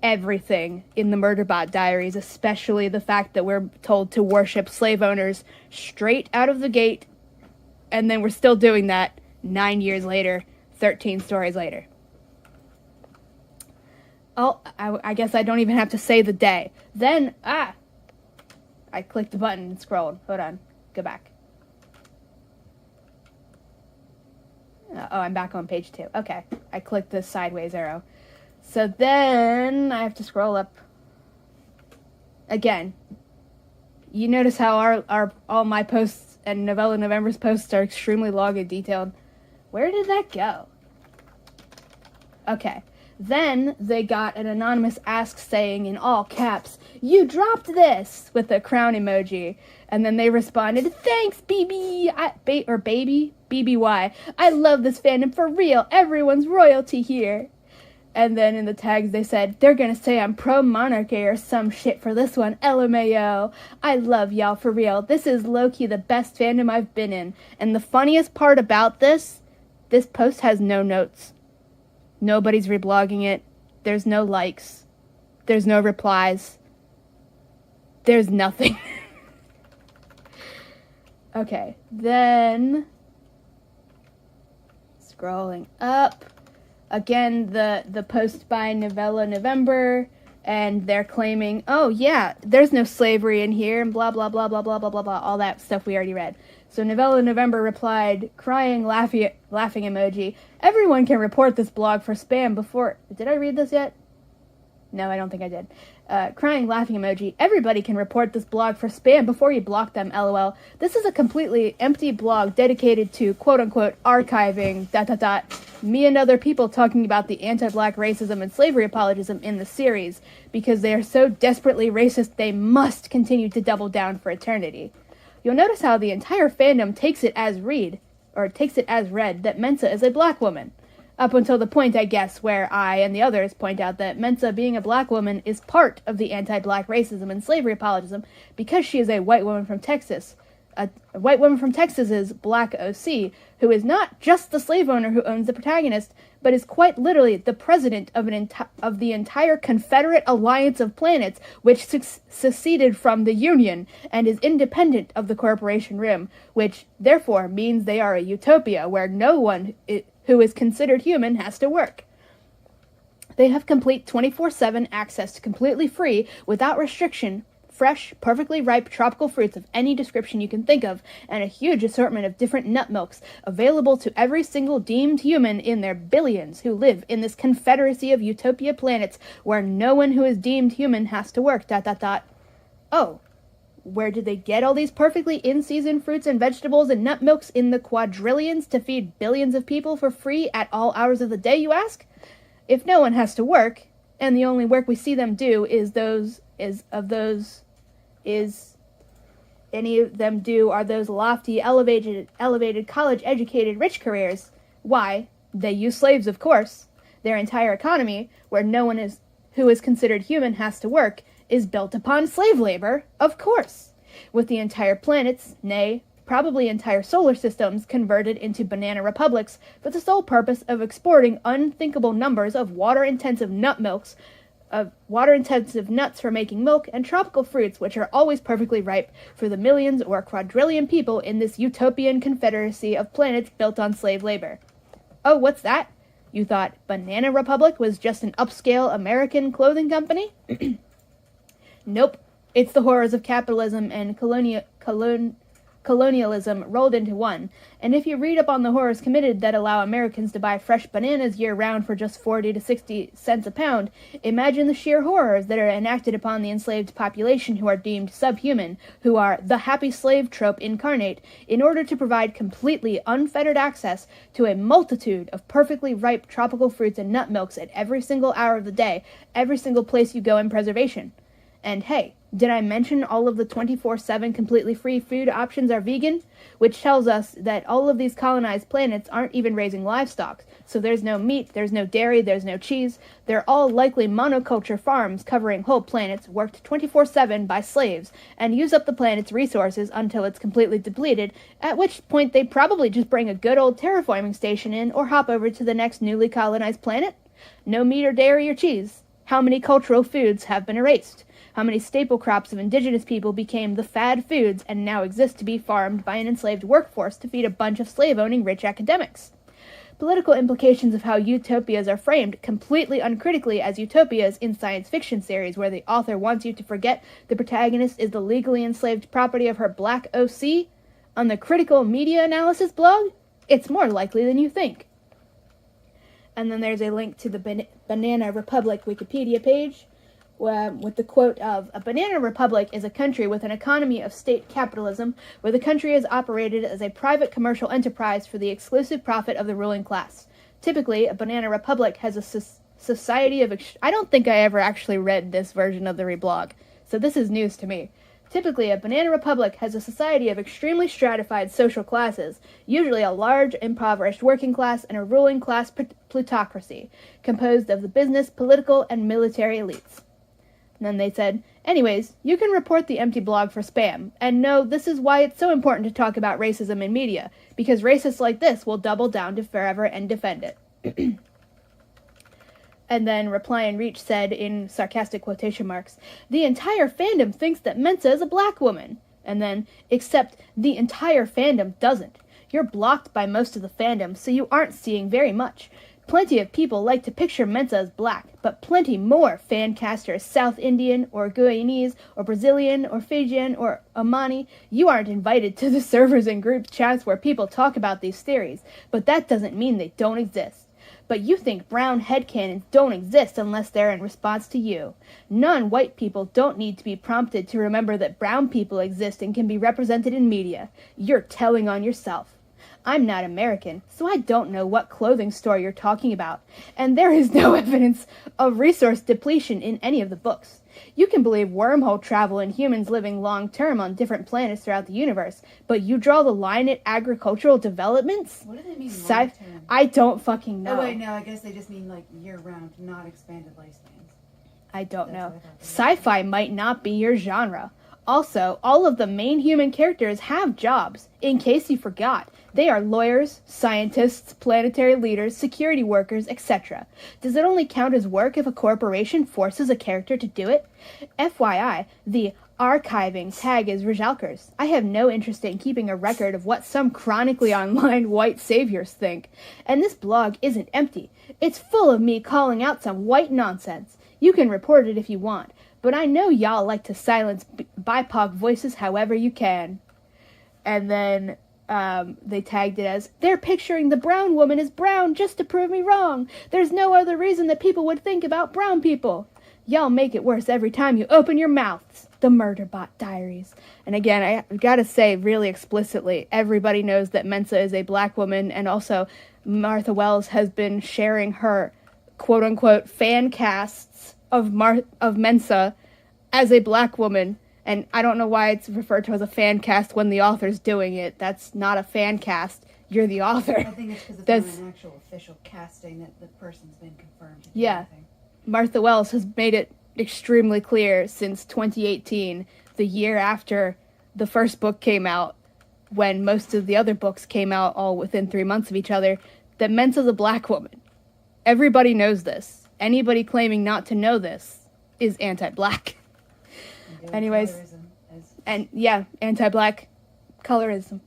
everything in the Murderbot Diaries, especially the fact that we're told to worship slave owners straight out of the gate, and then we're still doing that 9 years later, 13 stories later. Oh, I guess I don't even have to say the day. Then, I clicked the button and scrolled. Hold on. Go back. Oh, I'm back on page 2. Okay. I clicked the sideways arrow. So then I have to scroll up again. You notice how our all my posts and Novella November's posts are extremely long and detailed. Where did that go? Okay. Then they got an anonymous ask saying in all caps, "You dropped this," with a crown emoji. And then they responded, "Thanks, BB, BBY. I love this fandom for real. Everyone's royalty here." And then in the tags they said, "They're gonna say I'm pro-monarchy or some shit for this one. LMAO. I love y'all for real. This is low-key the best fandom I've been in. And the funniest part about this post has no notes. Nobody's reblogging it. There's no likes. There's no replies. There's nothing." Okay, then scrolling up. Again, the post by Novella November, and they're claiming, "Oh yeah, there's no slavery in here," and blah blah blah blah blah blah blah blah, all that stuff we already read. So Novella November replied, crying, laughing emoji, "Everyone can report this blog for spam before..." Did I read this yet? No, I don't think I did. Crying, laughing emoji, "Everybody can report this blog for spam before you block them, lol. This is a completely empty blog dedicated to quote-unquote archiving, ... me and other people talking about the anti-black racism and slavery apologism in the series, because they are so desperately racist they must continue to double down for eternity." You'll notice how the entire fandom takes it as read that Mensa is a black woman. Up until the point, I guess, where I and the others point out that Mensa being a black woman is part of the anti-black racism and slavery apologism because she is a white woman from Texas. A white woman from Texas's black OC, who is not just the slave owner who owns the protagonist, but is quite literally the president of the entire Confederate Alliance of Planets, which seceded from the Union and is independent of the Corporation Rim, which therefore means they are a utopia where no one who is considered human has to work. They have complete 24/7 access to completely free, without restriction, fresh, perfectly ripe tropical fruits of any description you can think of, and a huge assortment of different nut milks available to every single deemed human in their billions who live in this confederacy of utopia planets where no one who is deemed human has to work, ... Oh, where did they get all these perfectly in-season fruits and vegetables and nut milks in the quadrillions to feed billions of people for free at all hours of the day, you ask? If no one has to work, and the only work we see them do is any of them do are those lofty, elevated, college-educated, rich careers, why, they use slaves, of course. Their entire economy, where no one who is considered human has to work, is built upon slave labor, of course, with the entire planets, nay, probably entire solar systems, converted into banana republics for the sole purpose of exporting unthinkable numbers of water-intensive nuts for making milk, and tropical fruits which are always perfectly ripe for the millions or quadrillion people in this utopian confederacy of planets built on slave labor. Oh, what's that? You thought Banana Republic was just an upscale American clothing company? Nope. It's the horrors of capitalism and colonialism rolled into one. And if you read up on the horrors committed that allow Americans to buy fresh bananas year-round for just 40 to 60 cents a pound, imagine the sheer horrors that are enacted upon the enslaved population who are deemed subhuman, who are the happy slave trope incarnate, in order to provide completely unfettered access to a multitude of perfectly ripe tropical fruits and nut milks at every single hour of the day, every single place you go in preservation. And hey, did I mention all of the 24/7 completely free food options are vegan? Which tells us that all of these colonized planets aren't even raising livestock. So there's no meat, there's no dairy, there's no cheese. They're all likely monoculture farms covering whole planets worked 24/7 by slaves and use up the planet's resources until it's completely depleted, at which point they probably just bring a good old terraforming station in or hop over to the next newly colonized planet. No meat or dairy or cheese. How many cultural foods have been erased? How many staple crops of indigenous people became the fad foods and now exist to be farmed by an enslaved workforce to feed a bunch of slave-owning rich academics? Political implications of how utopias are framed completely uncritically as utopias in science fiction series where the author wants you to forget the protagonist is the legally enslaved property of her black OC? On the Critical Media Analysis blog? It's more likely than you think. And then there's a link to the Banana Republic Wikipedia page, with the quote of, "A banana republic is a country with an economy of state capitalism where the country is operated as a private commercial enterprise for the exclusive profit of the ruling class. Typically, a banana republic has a Society of... I don't think I ever actually read this version of the reblog, so this is news to me. Typically, a banana republic has a society of extremely stratified social classes, usually a large, impoverished working class and a ruling class plutocracy, composed of the business, political, and military elites. And then they said, anyways, you can report the empty blog for spam, and no, this is why it's so important to talk about racism in media, because racists like this will double down to forever and defend it. And then Reply and Reach said, in sarcastic quotation marks, the entire fandom thinks that Mensa is a black woman. And then, except the entire fandom doesn't. You're blocked by most of the fandom, so you aren't seeing very much. Plenty of people like to picture Mensa as black, but plenty more fan casters South Indian, or Guyanese, or Brazilian, or Fijian, or Omani. You aren't invited to the servers and group chats where people talk about these theories, but that doesn't mean they don't exist. But you think brown headcanons don't exist unless they're in response to you. Non-white people don't need to be prompted to remember that brown people exist and can be represented in media. You're telling on yourself. I'm not American, so I don't know what clothing store you're talking about, and there is no evidence of resource depletion in any of the books. You can believe wormhole travel and humans living long-term on different planets throughout the universe, but you draw the line at agricultural developments? What do they mean long-term? I don't fucking know. Oh, wait, no, I guess they just mean, like, year-round, not expanded lifespans. I don't That's know. what I thought. Sci-fi might not be your genre. Also, all of the main human characters have jobs. In case you forgot, they are lawyers, scientists, planetary leaders, security workers, etc. Does it only count as work if a corporation forces a character to do it? FYI, the archiving tag is Rajalkers. I have no interest in keeping a record of what some chronically online white saviors think. And this blog isn't empty. It's full of me calling out some white nonsense. You can report it if you want, but I know y'all like to silence BIPOC voices however you can. And then they tagged it as, they're picturing the brown woman as brown just to prove me wrong. There's no other reason that people would think about brown people. Y'all make it worse every time you open your mouths. The Murderbot Diaries. And again, I gotta say really explicitly, everybody knows that Mensa is a black woman, and also Martha Wells has been sharing her quote-unquote fan casts of Mensa as a black woman. And I don't know why it's referred to as a fan cast when the author's doing it. That's not a fan cast. You're the author. I think it's because it's not an actual official casting that the person's been confirmed. Yeah. Martha Wells has made it extremely clear since 2018, the year after the first book came out, when most of the other books came out all within 3 months of each other, that Mensa's a black woman. Everybody knows this. Anybody claiming not to know this is anti-black. Anyways, and yeah, anti-black colorism.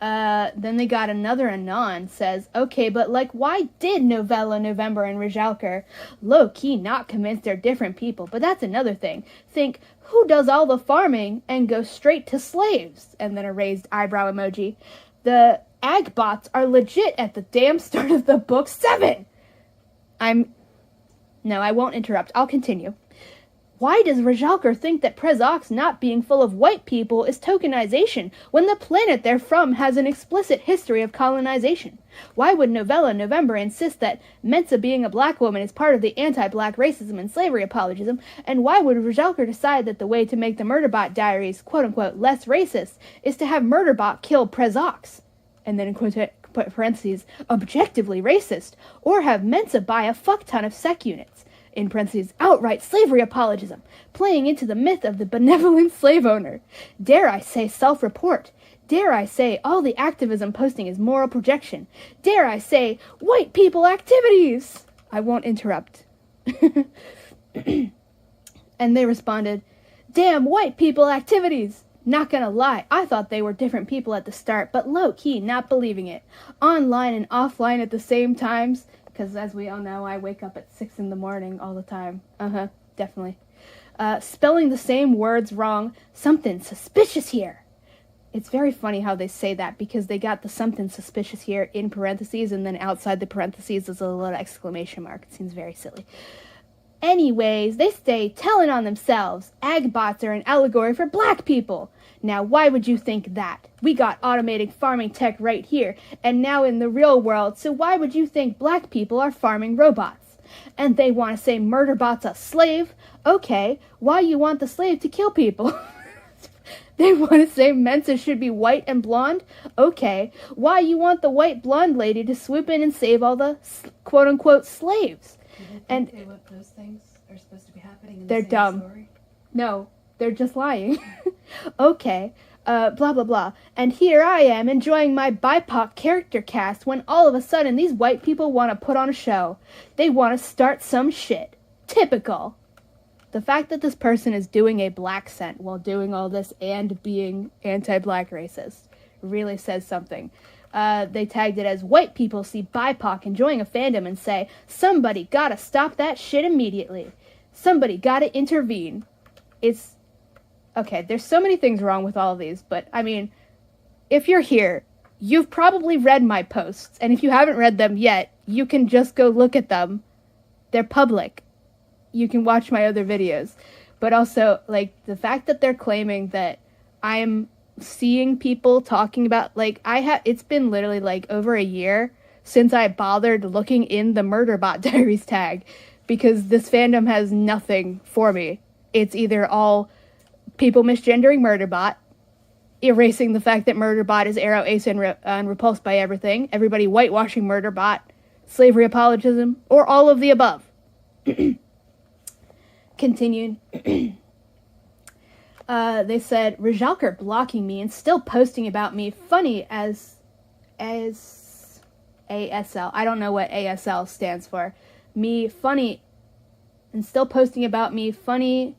Then they got another Anon says, okay, but like, why did Novella, November, and Rajalker low-key not convince they're different people? But that's another thing. Think, who does all the farming and go straight to slaves? And then a raised eyebrow emoji. The ag bots are legit at the damn start of the book 7! No, I won't interrupt. I'll continue. Why does Rajalker think that Prezox not being full of white people is tokenization when the planet they're from has an explicit history of colonization? Why would Novella November insist that Mensa being a black woman is part of the anti-black racism and slavery apologism? And why would Rajalker decide that the way to make the Murderbot Diaries quote-unquote less racist is to have Murderbot kill Prezox? And then in parentheses, objectively racist, or have Mensa buy a fuck ton of sec units? In parentheses, outright slavery apologism, playing into the myth of the benevolent slave owner. Dare I say self-report? Dare I say all the activism posting is moral projection? Dare I say white people activities? I won't interrupt. And they responded, damn white people activities! Not gonna lie, I thought they were different people at the start, but low-key not believing it. Online and offline at the same times. Because as we all know, I wake up at 6 in the morning all the time. Definitely. Spelling the same words wrong. Something suspicious here. It's very funny how they say that, because they got the something suspicious here in parentheses, and then outside the parentheses is a little exclamation mark. It seems very silly. Anyways, they stay telling on themselves. Agbots are an allegory for black people. Now, why would you think that? We got automated farming tech right here, and now in the real world, so why would you think black people are farming robots? And they want to say Murderbot's a slave? Okay, why you want the slave to kill people? They want to say Mensa should be white and blonde? Okay, why you want the white blonde lady to swoop in and save all the quote-unquote slaves? And those things are supposed to be happening in they're the same dumb. story? No, they're just lying. Okay, blah blah blah. And here I am enjoying my BIPOC character cast when all of a sudden these white people want to put on a show. They want to start some shit. Typical. The fact that this person is doing a black scent while doing all this and being anti-black racist really says something. They tagged it as white people see BIPOC enjoying a fandom and say, somebody gotta stop that shit immediately. Somebody gotta intervene. It's... Okay, there's so many things wrong with all of these, but, I mean, if you're here, you've probably read my posts, and if you haven't read them yet, you can just go look at them. They're public. You can watch my other videos. But also, like, the fact that they're claiming that I'm seeing people talking about, like, it's been literally, like, over a year since I bothered looking in the Murderbot Diaries tag, because this fandom has nothing for me. It's either all people misgendering Murderbot, erasing the fact that Murderbot is Arrow, Ace, and repulsed by everything, everybody whitewashing Murderbot, slavery apologism, or all of the above. Continued. They said, Rajalker blocking me and still posting about me funny as ASL. I don't know what ASL stands for. Me funny and still posting about me funny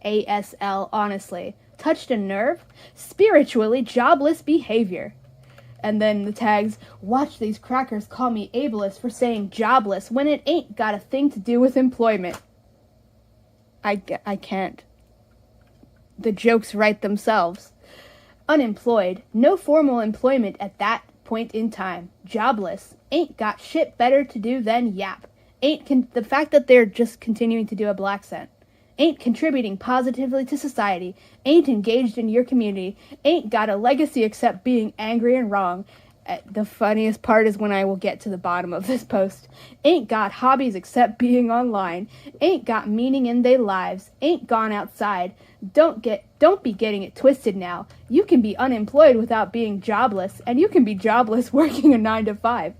ASL, honestly. Touched a nerve? Spiritually jobless behavior. And then the tags, watch these crackers call me ableist for saying jobless when it ain't got a thing to do with employment. I can't. The jokes write themselves. Unemployed. No formal employment at that point in time. Jobless. Ain't got shit better to do than yap. The fact that they're just continuing to do a black scent. Ain't contributing positively to society, ain't engaged in your community, ain't got a legacy except being angry and wrong. The funniest part is when I will get to the bottom of this post. Ain't got hobbies except being online, ain't got meaning in their lives, ain't gone outside. Don't be getting it twisted now. You can be unemployed without being jobless, and you can be jobless working a 9 to 5.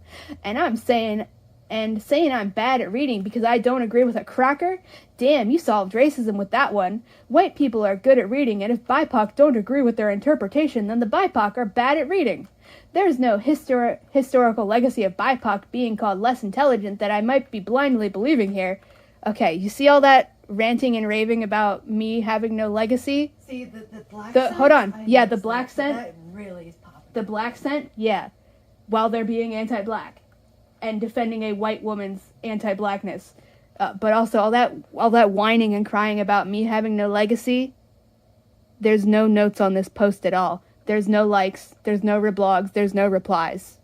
And saying I'm bad at reading because I don't agree with a cracker? Damn, you solved racism with that one. White people are good at reading, and if BIPOC don't agree with their interpretation, then the BIPOC are bad at reading. There's no historical legacy of BIPOC being called less intelligent that I might be blindly believing here. Okay, you see all that ranting and raving about me having no legacy? See, the black scent? Hold on. Yeah, the black scent. That really is popping. The black scent? Yeah. While they're being anti-black. And defending a white woman's anti-blackness. But also all that whining and crying about me having no legacy, there's no notes on this post at all. There's no likes, there's no reblogs, there's no replies.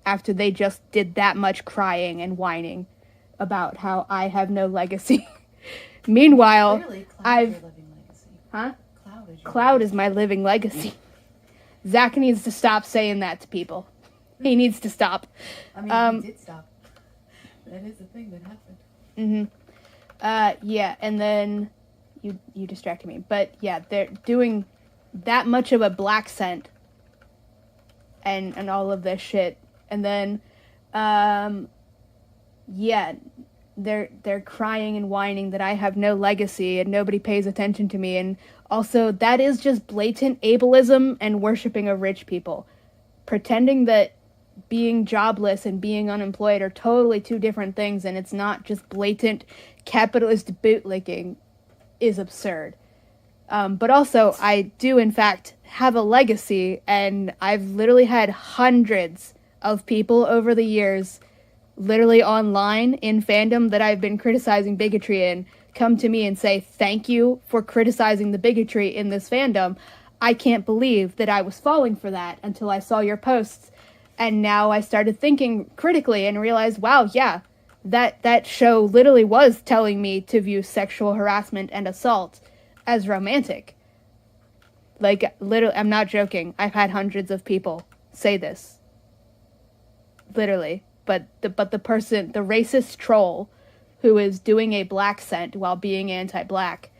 After they just did that much crying and whining about how I have no legacy. Meanwhile, Clearly, Cloud is your living legacy. Huh? Cloud is my living legacy. Zach needs to stop saying that to people. He needs to stop. I mean, he did stop. That is the thing that happened. Yeah, and then you distracted me. But yeah, they're doing that much of a black scent and all of this shit. And then yeah, they're crying and whining that I have no legacy and nobody pays attention to me. And also that is just blatant ableism and worshiping of rich people. Pretending that being jobless and being unemployed are totally two different things, and it's not just blatant capitalist bootlicking is absurd. But also, I do in fact have a legacy, and I've literally had hundreds of people over the years, literally online in fandom that I've been criticizing bigotry in, come to me and say, thank you for criticizing the bigotry in this fandom. I can't believe that I was falling for that until I saw your posts. And now I started thinking critically and realized, wow, yeah, that show literally was telling me to view sexual harassment and assault as romantic. Like, literally, I'm not joking. I've had hundreds of people say this. Literally. But the racist troll who is doing a black scent while being anti-black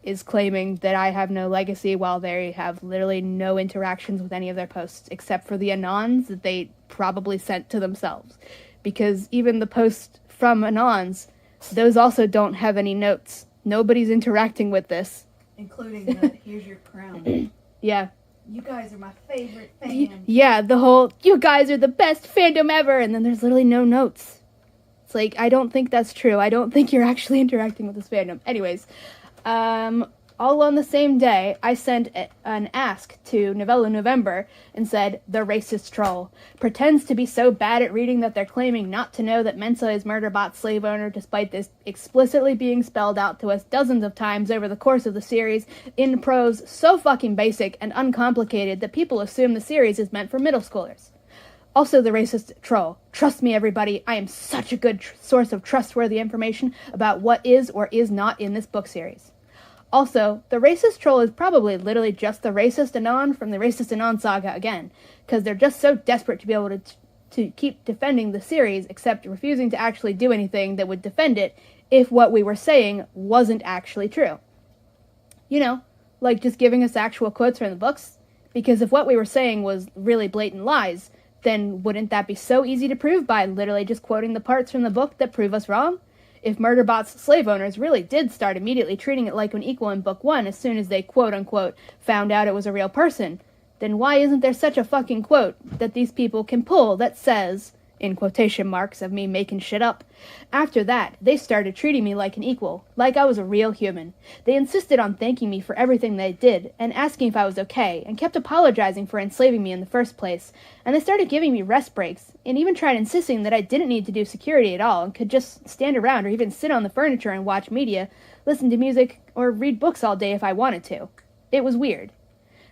is claiming that I have no legacy while they have literally no interactions with any of their posts except for the anons that they probably sent to themselves. Because even the posts from anons, those also don't have any notes. Nobody's interacting with this. Including the here's your crown. Yeah. You guys are my favorite fan. Yeah, the whole, you guys are the best fandom ever, and then there's literally no notes. It's like, I don't think that's true. I don't think you're actually interacting with this fandom. Anyways, all on the same day, I sent an ask to Novella November and said, the racist troll pretends to be so bad at reading that they're claiming not to know that Mensa is Murderbot's slave owner, despite this explicitly being spelled out to us dozens of times over the course of the series in prose so fucking basic and uncomplicated that people assume the series is meant for middle schoolers. Also, the racist troll. Trust me, everybody, I am such a good source of trustworthy information about what is or is not in this book series. Also, the racist troll is probably literally just the racist Anon from the racist Anon saga again, because they're just so desperate to be able to keep defending the series, except refusing to actually do anything that would defend it if what we were saying wasn't actually true. You know, like just giving us actual quotes from the books, because if what we were saying was really blatant lies, then wouldn't that be so easy to prove by literally just quoting the parts from the book that prove us wrong? If Murderbot's slave owners really did start immediately treating it like an equal in Book 1 as soon as they quote-unquote found out it was a real person, then why isn't there such a fucking quote that these people can pull that says, in quotation marks of me making shit up, after that, they started treating me like an equal, like I was a real human. They insisted on thanking me for everything they did, and asking if I was okay, and kept apologizing for enslaving me in the first place, and they started giving me rest breaks, and even tried insisting that I didn't need to do security at all, and could just stand around or even sit on the furniture and watch media, listen to music, or read books all day if I wanted to. It was weird.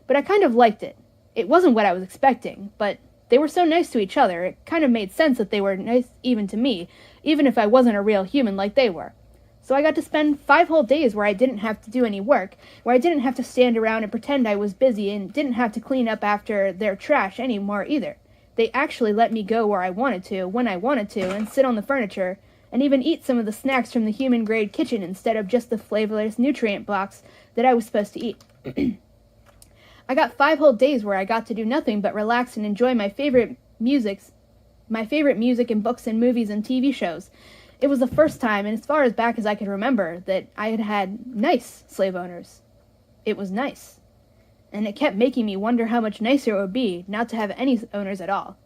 But I kind of liked it. It wasn't what I was expecting, but they were so nice to each other, it kind of made sense that they were nice even to me, even if I wasn't a real human like they were. So I got to spend 5 whole days where I didn't have to do any work, where I didn't have to stand around and pretend I was busy and didn't have to clean up after their trash anymore either. They actually let me go where I wanted to, when I wanted to, and sit on the furniture, and even eat some of the snacks from the human-grade kitchen instead of just the flavorless nutrient blocks that I was supposed to eat. I got 5 whole days where I got to do nothing but relax and enjoy my favorite music and books and movies and TV shows. It was the first time, and as far as back as I could remember, that I had had nice slave owners. It was nice. And it kept making me wonder how much nicer it would be not to have any owners at all.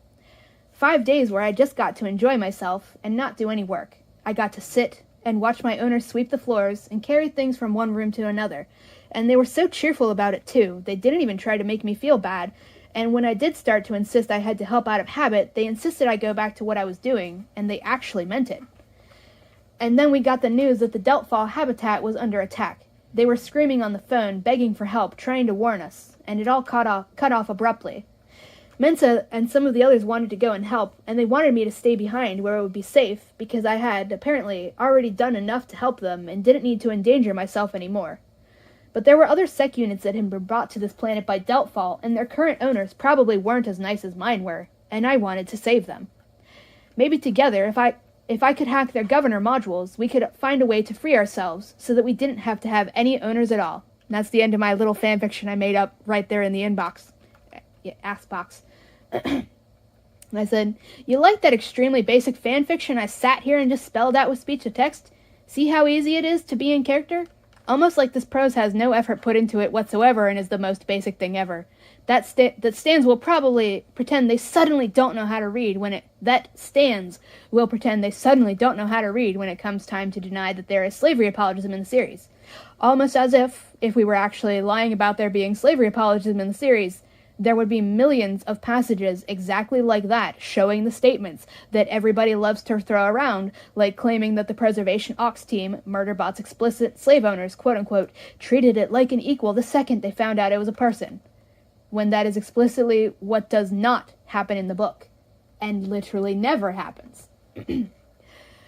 5 days where I just got to enjoy myself and not do any work. I got to sit and watch my owners sweep the floors and carry things from one room to another. And they were so cheerful about it, too. They didn't even try to make me feel bad. And when I did start to insist I had to help out of habit, they insisted I go back to what I was doing, and they actually meant it. And then we got the news that the Deltfall habitat was under attack. They were screaming on the phone, begging for help, trying to warn us, and it all cut off abruptly. Mensa and some of the others wanted to go and help, and they wanted me to stay behind where it would be safe, because I had, apparently, already done enough to help them and didn't need to endanger myself anymore. But there were other sec units that had been brought to this planet by Deltfall, and their current owners probably weren't as nice as mine were, and I wanted to save them. Maybe together, if I could hack their governor modules, we could find a way to free ourselves, so that we didn't have to have any owners at all. And that's the end of my little fanfiction I made up right there in the inbox. Yeah, ass box. And I said, you like that extremely basic fanfiction I sat here and just spelled out with speech to text? See how easy it is to be in character? Almost like this prose has no effort put into it whatsoever and is the most basic thing ever. That stands will probably pretend they suddenly don't know how to read when it comes time to deny that there is slavery apologism in the series. Almost as if we were actually lying about there being slavery apologism in the series, there would be millions of passages exactly like that, showing the statements that everybody loves to throw around, like claiming that the Preservation Ox team, Murderbot's explicit slave owners, quote-unquote, treated it like an equal the second they found out it was a person, when that is explicitly what does not happen in the book, and literally never happens.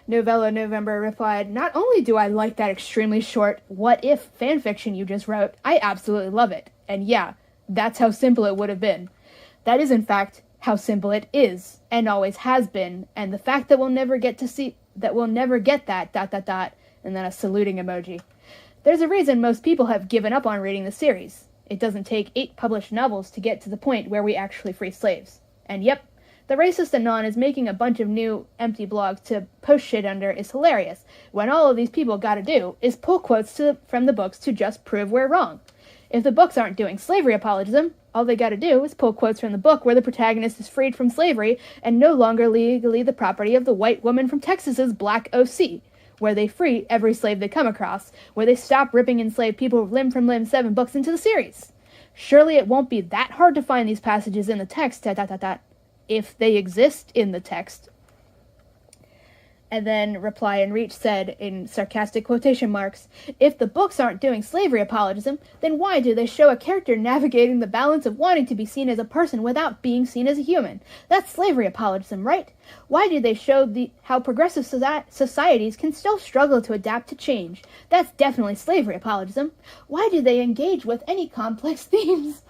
Novella November replied, "Not only do I like that extremely short what-if fanfiction you just wrote, I absolutely love it. And yeah, that's how simple it would have been. That is, in fact, how simple it is, and always has been, and the fact that we'll never get that, and then a saluting emoji. There's a reason most people have given up on reading the series. It doesn't take 8 published novels to get to the point where we actually free slaves. And yep, the racist Anon is making a bunch of new empty blogs to post shit under is hilarious, when all of these people gotta do is pull quotes from the books to just prove we're wrong. If the books aren't doing slavery apologism, all they gotta do is pull quotes from the book where the protagonist is freed from slavery and no longer legally the property of the white woman from Texas's black OC, where they free every slave they come across, where they stop ripping enslaved people limb from limb 7 books into the series. Surely it won't be that hard to find these passages in the text, if they exist in the text." And then Reply and Reach said, in sarcastic quotation marks, "If the books aren't doing slavery apologism, then why do they show a character navigating the balance of wanting to be seen as a person without being seen as a human? That's slavery apologism, right? Why do they show how progressive societies can still struggle to adapt to change? That's definitely slavery apologism. Why do they engage with any complex themes?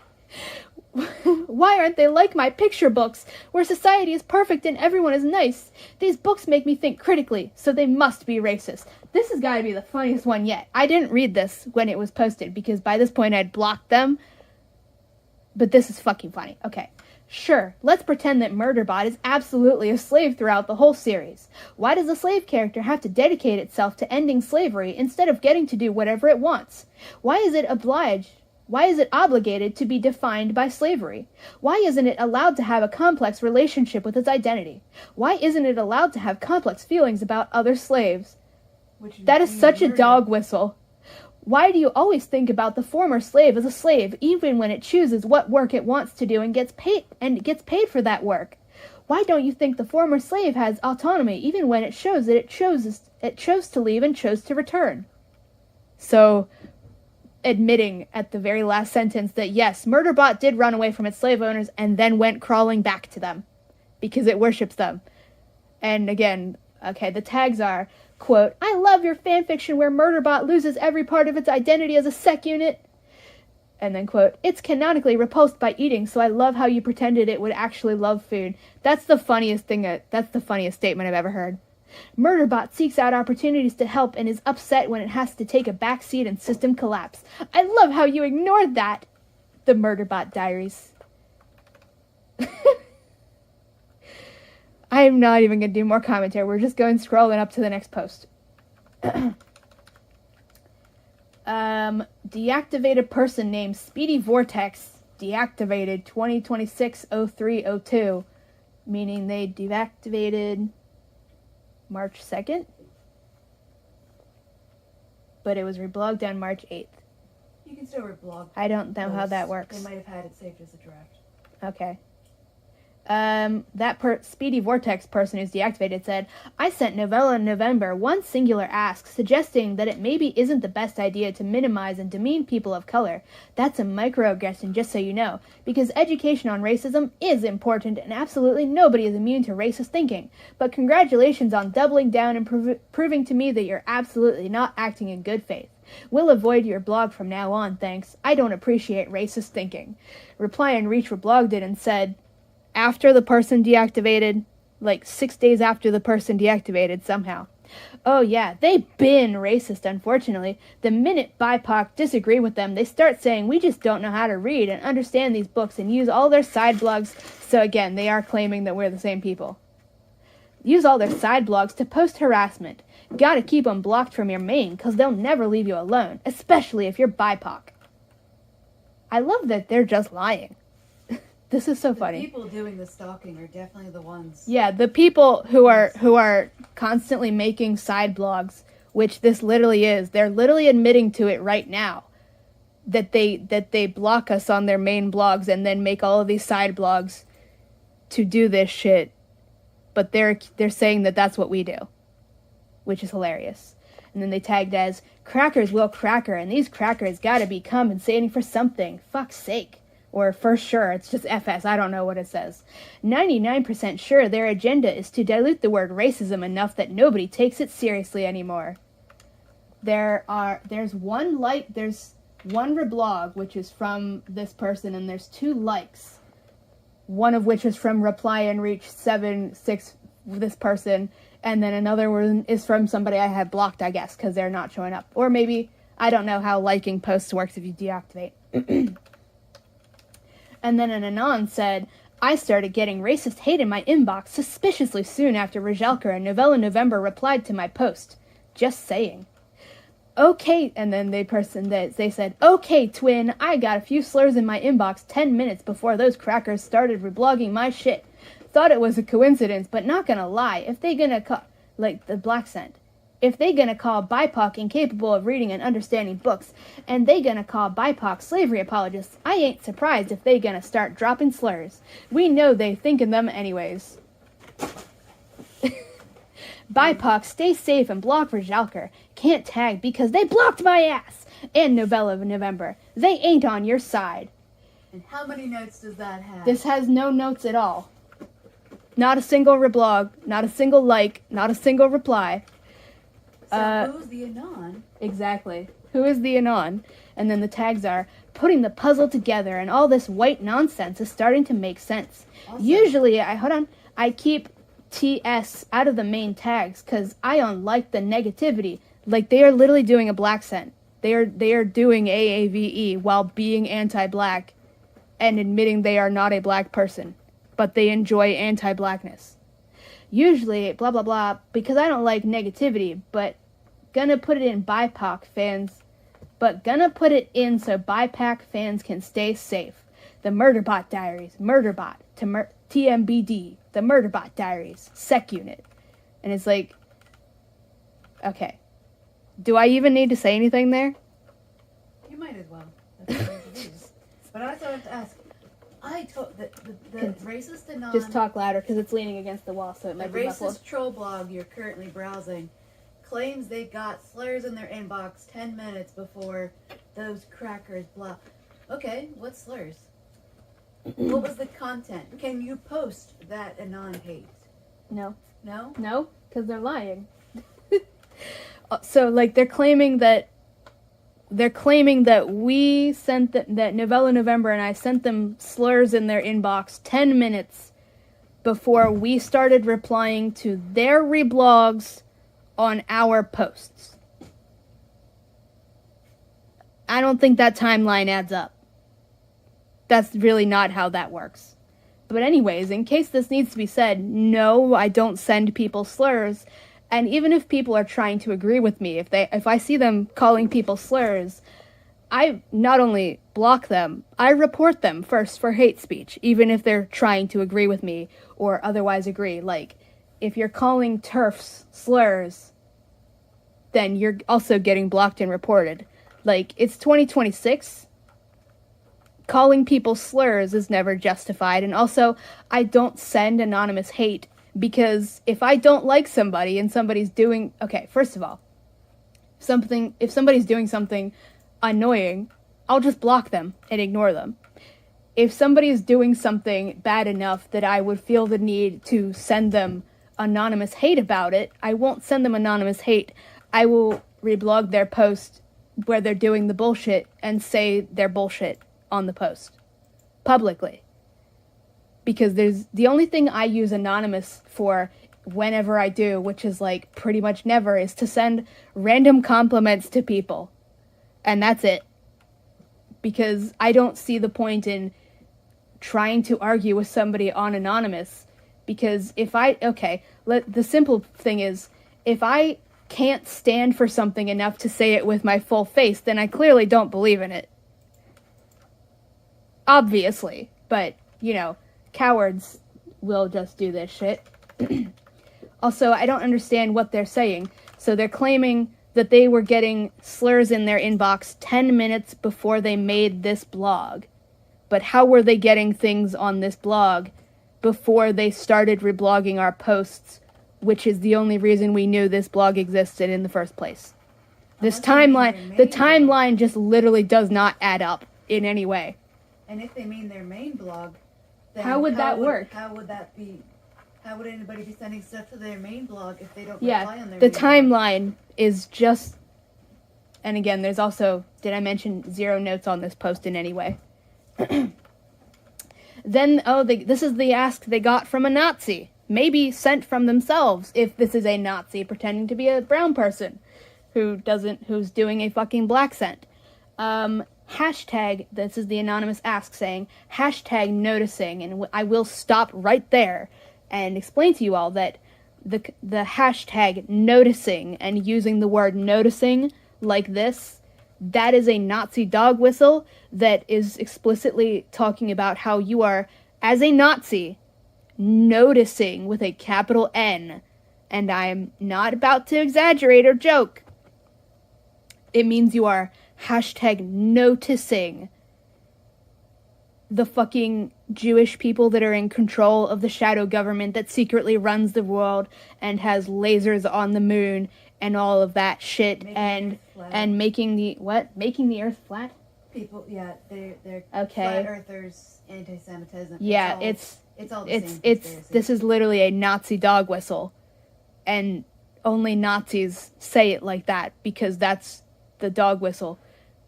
Why aren't they like my picture books, where society is perfect and everyone is nice? These books make me think critically, so they must be racist." This has got to be the funniest one yet. I didn't read this when it was posted, because by this point I'd blocked them. But this is fucking funny. Okay. Sure, let's pretend that Murderbot is absolutely a slave throughout the whole series. Why does the slave character have to dedicate itself to ending slavery instead of getting to do whatever it wants? Why is it obligated to be defined by slavery? Why isn't it allowed to have a complex relationship with its identity? Why isn't it allowed to have complex feelings about other slaves? That is such a dog whistle. Why do you always think about the former slave as a slave, even when it chooses what work it wants to do and gets paid for that work? Why don't you think the former slave has autonomy, even when it shows that it chose to leave and chose to return? So, admitting at the very last sentence that yes, Murderbot did run away from its slave owners and then went crawling back to them because it worships them. And again, okay, the tags are, quote, "I love your fanfiction where Murderbot loses every part of its identity as a sec unit." And then, quote, "It's canonically repulsed by eating, so I love how you pretended it would actually love food." That's the funniest statement I've ever heard. "Murderbot seeks out opportunities to help and is upset when it has to take a backseat and system collapse. I love how you ignored that." The Murderbot Diaries. I'm not even going to do more commentary. We're just going scrolling up to the next post. Deactivated person named Speedy Vortex deactivated 2026-03-02, meaning they deactivated March 2nd, but it was reblogged on March 8th. You can still reblog. I don't know how that works. They might have had it saved as a draft. Okay. That Speedy Vortex person who's deactivated said, "I sent Novella in November one singular ask suggesting that it maybe isn't the best idea to minimize and demean people of color. That's a microaggression, just so you know, because education on racism is important and absolutely nobody is immune to racist thinking. But congratulations on doubling down and proving to me that you're absolutely not acting in good faith. We'll avoid your blog from now on, thanks. I don't appreciate racist thinking." Reply and Reach reblogged it and said, after the person deactivated, like 6 days after the person deactivated somehow, "Oh yeah, they been racist, unfortunately. The minute BIPOC disagree with them, they start saying we just don't know how to read and understand these books and use all their side blogs." So again, they are claiming that we're the same people. "Use all their side blogs to post harassment. Gotta keep them blocked from your main, cause they'll never leave you alone, especially if you're BIPOC." I love that they're just lying. This is so funny. The people doing the stalking are definitely the ones. Yeah, the people who are constantly making side blogs, which this literally is. They're literally admitting to it right now that they block us on their main blogs and then make all of these side blogs to do this shit. But they're saying that that's what we do, which is hilarious. And then they tagged as, "Crackers will cracker, and these crackers gotta be compensating for something. Fuck's sake. Or for sure, it's just FS, I don't know what it says. 99% sure their agenda is to dilute the word racism enough that nobody takes it seriously anymore. There's one reblog, which is from this person, and there's 2 likes. One of which is from Reply and Reach 76, this person, and then another one is from somebody I had blocked, I guess, because they're not showing up. Or maybe, I don't know how liking posts works if you deactivate. And then an Anon said, I started getting racist hate in my inbox suspiciously soon after Rajelka and Novella November replied to my post. Just saying. Okay, and then they said, okay, twin, I got a few slurs in my inbox 10 minutes before those crackers started reblogging my shit. Thought it was a coincidence, but not gonna lie, if they gonna call, like the Black Scent, if they gonna call BIPOC incapable of reading and understanding books, and they gonna call BIPOC slavery apologists, I ain't surprised if they gonna start dropping slurs. We know they thinking them anyways. BIPOC, stay safe and block Rajelka. Can't tag because they blocked my ass. And Novella of November. They ain't on your side. And how many notes does that have? This has no notes at all. Not a single reblog, not a single like, not a single reply. So who's the Anon? Exactly. Who is the Anon? And then the tags are, putting the puzzle together and all this white nonsense is starting to make sense. Awesome. Usually, I keep TS out of the main tags because I don't like the negativity. Like, they are literally doing a Black Scent. They are doing AAVE while being anti-black and admitting they are not a black person, but they enjoy anti-blackness. Usually, blah blah blah, because I don't like negativity, but gonna put it in BIPOC fans, but gonna put it in so BIPOC fans can stay safe. The Murderbot Diaries, Murderbot, TMBD, the Murderbot Diaries, Sec Unit. And it's like, okay. Do I even need to say anything there? You might as well. That's what it is. But I also have to ask, I told the racist Anon... Just talk louder, because it's leaning against the wall, so it The might be muffled. racist troll blog you're currently browsing claims they got slurs in their inbox 10 minutes before those crackers blocked. Okay, what slurs? What was the content? Can you post that Anon hate? No. No? No? Because they're lying. So, like, they're claiming that we sent that Novella November and I sent them slurs in their inbox 10 minutes before we started replying to their reblogs on our posts. I don't think that timeline adds up. That's really not how that works. But anyways, in case this needs to be said, no, I don't send people slurs. And even if people are trying to agree with me, if I see them calling people slurs, I not only block them, I report them first for hate speech, even if they're trying to agree with me or otherwise agree. Like, if you're calling TERFs slurs, then you're also getting blocked and reported. Like, it's 2026. Calling people slurs is never justified. And also, I don't send anonymous hate. Because if I don't like somebody and somebody's doing... Okay, first of all, if somebody's doing something annoying, I'll just block them and ignore them. If somebody's doing something bad enough that I would feel the need to send them anonymous hate about it, I won't send them anonymous hate. I will reblog their post where they're doing the bullshit and say their bullshit on the post. Publicly. Because there's the only thing I use anonymous for whenever I do, which is like pretty much never, is to send random compliments to people. And that's it. Because I don't see the point in trying to argue with somebody on anonymous. Because the simple thing is, if I can't stand for something enough to say it with my full face, then I clearly don't believe in it. Obviously. But, cowards will just do this shit. Also, I don't understand what they're saying. So they're claiming that they were getting slurs in their inbox 10 minutes before they made this blog. But how were they getting things on this blog before they started reblogging our posts, which is the only reason we knew this blog existed in the first place? The timeline just literally does not add up in any way. And if they mean their main blog, then How would that work? How would that be? How would anybody be sending stuff to their main blog if they don't Yeah, reply on their the main blog? timeline is just... And again, there's also... Did I mention 0 notes on this post in any way? Then, this is the ask they got from a Nazi. Maybe sent from themselves, if this is a Nazi pretending to be a brown person who's doing a fucking black scent. Hashtag, this is the anonymous ask saying, hashtag noticing, and I will stop right there and explain to you all that the hashtag noticing and using the word noticing like this, that is a Nazi dog whistle that is explicitly talking about how you are, as a Nazi, noticing with a capital N. And I'm not about to exaggerate or joke. It means you are hashtag noticing the fucking Jewish people that are in control of the shadow government that secretly runs the world and has lasers on the moon and all of that shit, and making the earth flat. People, yeah, they're Okay. flat earthers, anti-Semitism. Yeah, it's all the same conspiracy. this is literally a Nazi dog whistle, and only Nazis say it like that because that's the dog whistle.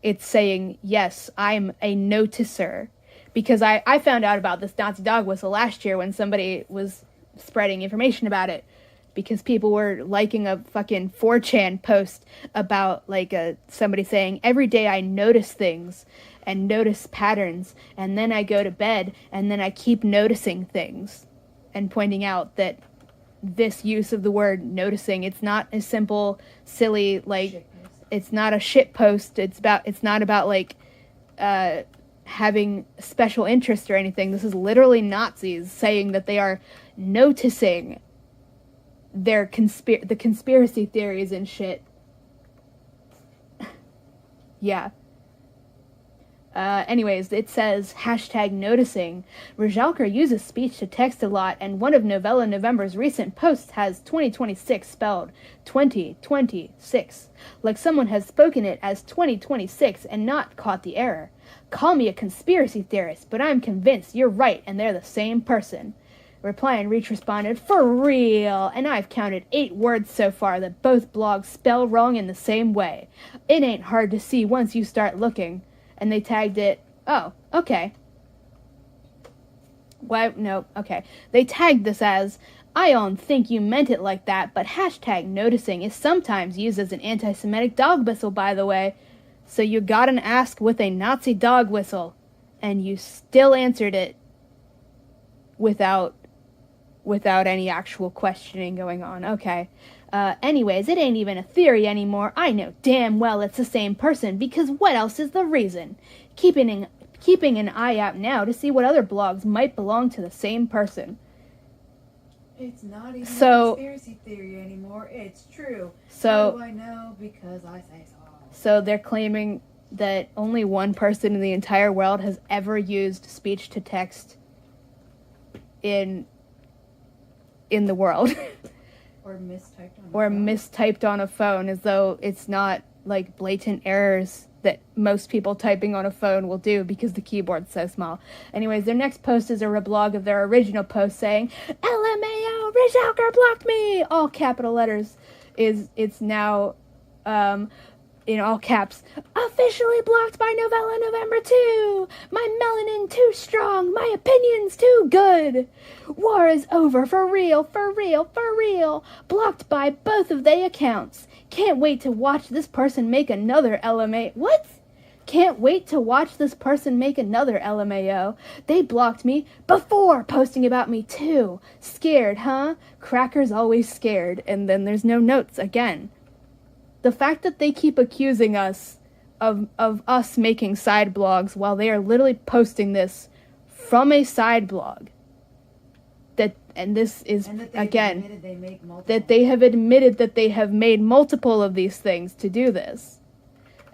It's saying, yes, I'm a noticer. Because I found out about this Nazi dog whistle last year when somebody was spreading information about it. Because people were liking a fucking 4chan post about, like, somebody saying, every day I notice things and notice patterns, and then I go to bed, and then I keep noticing things. And pointing out that this use of the word noticing, it's not a simple, silly, like, it's not a shit post, it's not about, like, having special interest or anything. This is literally Nazis saying that they are noticing their the conspiracy theories and shit. Yeah. Anyways, it says, hashtag noticing. Rajalkar uses speech to text a lot, and one of Novella November's recent posts has 2026 spelled 2026. Like someone has spoken it as 2026 and not caught the error. Call me a conspiracy theorist, but I'm convinced you're right and they're the same person. Reply and Reach responded, for real, and I've counted 8 words so far that both blogs spell wrong in the same way. It ain't hard to see once you start looking. And they tagged it, oh, okay. Why, no, okay. They tagged this as, I don't think you meant it like that, but hashtag noticing is sometimes used as an anti-Semitic dog whistle, by the way. So you got an ask with a Nazi dog whistle, and you still answered it without any actual questioning going on. Okay. Anyways, it ain't even a theory anymore. I know damn well it's the same person, because what else is the reason? Keeping an eye out now to see what other blogs might belong to the same person. It's not even a conspiracy theory anymore. It's true. So, how do I know? Because I say so. So they're claiming that only one person in the entire world has ever used speech to text in the world. Mistyped on a phone, as though it's not like blatant errors that most people typing on a phone will do because the keyboard's so small. Anyways, their next post is a reblog of their original post saying, LMAO, Rajalkar blocked me! All capital letters. It's now in all caps, officially blocked by Novella November 2! My melanin too strong, my opinion's too good! War is over, for real, for real, for real! Blocked by both of they accounts. Can't wait to watch this person make another LMA... What? Can't wait to watch this person make another LMAO. They blocked me before posting about me too. Scared, huh? Cracker's always scared, and then there's no notes again. The fact that they keep accusing us of us making side blogs while they are literally posting this from a side blog. This is, again, that they have admitted that they have made multiple of these things to do this.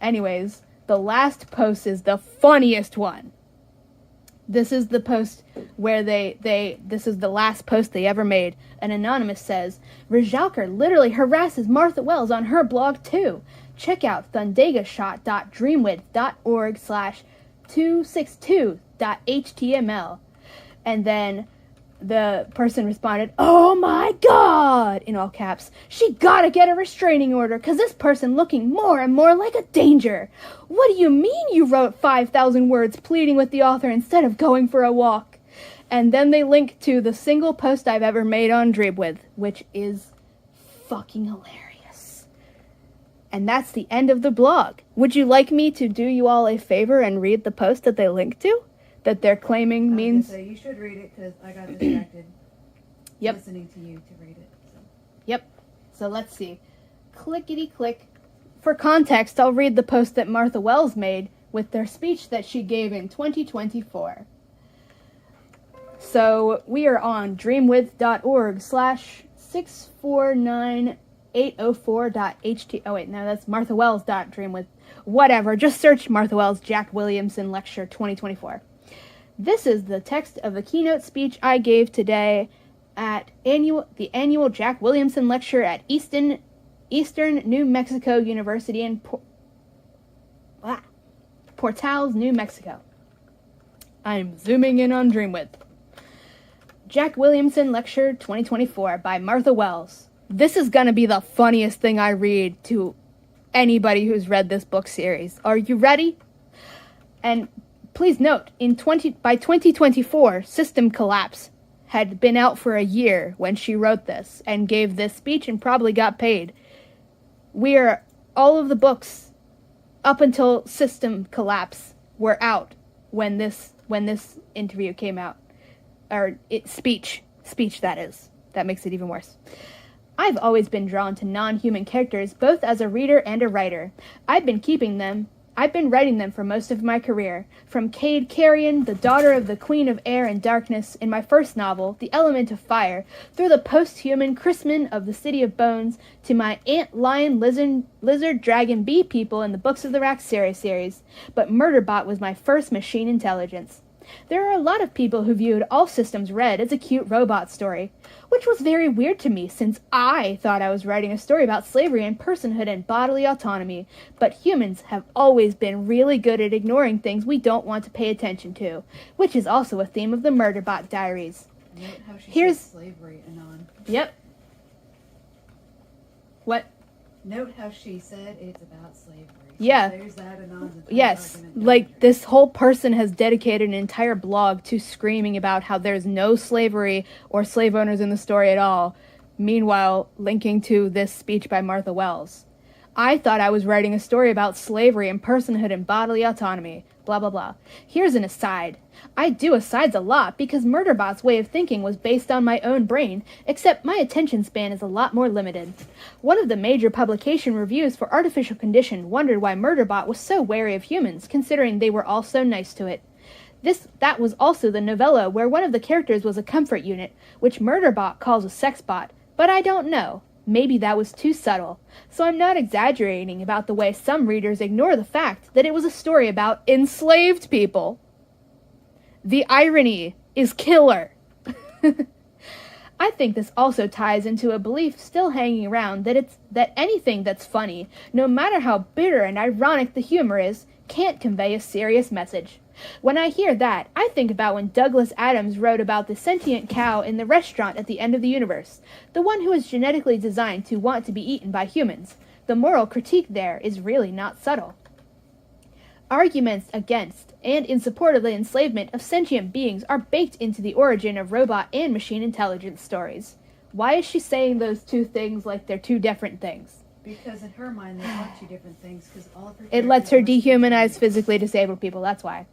Anyways, the last post is the funniest one. This is the post where this is the last post they ever made. An anonymous says, Rajalkar literally harasses Martha Wells on her blog too. Check out thundegashot.dreamwidth.org/262 .html. And then the person responded, "Oh my god," in all caps. "She gotta get a restraining order, cause this person looking more and more like a danger. What do you mean you wrote 5,000 words pleading with the author instead of going for a walk?" And then they link to the single post I've ever made on Dreamwith, which is fucking hilarious. And that's the end of the blog. Would you like me to do you all a favor and read the post that they link to? That they're claiming means... So you should read it, because I got distracted listening to you to read it. So. Yep. So let's see. Clickety click. For context, I'll read the post that Martha Wells made with their speech that she gave in 2024. So we are on dreamwith.org/649804.ht. Oh wait, no, that's marthawells.dreamwith. Whatever, just search Martha Wells Jack Williamson Lecture 2024. This is the text of a keynote speech I gave today at the annual Jack Williamson Lecture at Eastern New Mexico University in Portales, New Mexico. I'm zooming in on Dreamwith. Jack Williamson Lecture 2024 by Martha Wells. This is gonna be the funniest thing I read to anybody who's read this book series. Are you ready? And please note, by 2024, System Collapse had been out for a year when she wrote this and gave this speech and probably got paid. All of the books up until System Collapse were out when this interview came out. Speech, that is. That makes it even worse. I've always been drawn to non-human characters, both as a reader and a writer. I've been writing them for most of my career. From Cade Carrion, the daughter of the Queen of Air and Darkness, in my first novel, The Element of Fire, through the post-human Chrisman of the City of Bones, to my ant, lion, lizard, dragon, bee people in the Books of the Raxeri series. But Murderbot was my first machine intelligence. There are a lot of people who viewed All Systems Red as a cute robot story, which was very weird to me since I thought I was writing a story about slavery and personhood and bodily autonomy, but humans have always been really good at ignoring things we don't want to pay attention to, which is also a theme of the Murderbot Diaries. Note how she said slavery, Anon. Yep. What? Note how she said it's about slavery. Yeah. So there's that Anon's yes, argument like this whole person has dedicated an entire blog to screaming about how there's no slavery or slave owners in the story at all, meanwhile linking to this speech by Martha Wells. I thought I was writing a story about slavery and personhood and bodily autonomy, blah blah blah. Here's an aside. I do asides a lot because Murderbot's way of thinking was based on my own brain, except my attention span is a lot more limited. One of the major publication reviews for Artificial Condition wondered why Murderbot was so wary of humans, considering they were all so nice to it. That was also the novella where one of the characters was a comfort unit, which Murderbot calls a sex bot, but I don't know. Maybe that was too subtle, so I'm not exaggerating about the way some readers ignore the fact that it was a story about enslaved people. The irony is killer. I think this also ties into a belief still hanging around that anything that's funny, no matter how bitter and ironic the humor is, can't convey a serious message. When I hear that, I think about when Douglas Adams wrote about the sentient cow in the restaurant at the end of the universe, the one who is genetically designed to want to be eaten by humans. The moral critique there is really not subtle. Arguments against and in support of the enslavement of sentient beings are baked into the origin of robot and machine intelligence stories. Why is she saying those two things like they're two different things? Because in her mind, they are two different things. Because all of her it lets her dehumanize physically disabled people, that's why.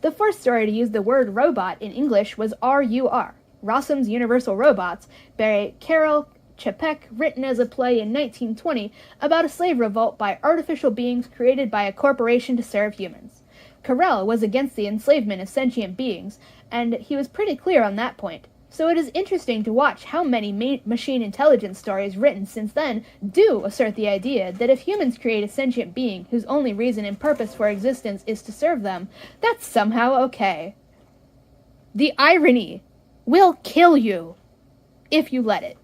The first story to use the word robot in English was R.U.R., Rossum's Universal Robots, by Carol Chapek, written as a play in 1920 about a slave revolt by artificial beings created by a corporation to serve humans. Carell was against the enslavement of sentient beings, and he was pretty clear on that point. So it is interesting to watch how many machine intelligence stories written since then do assert the idea that if humans create a sentient being whose only reason and purpose for existence is to serve them, that's somehow okay. The irony will kill you if you let it.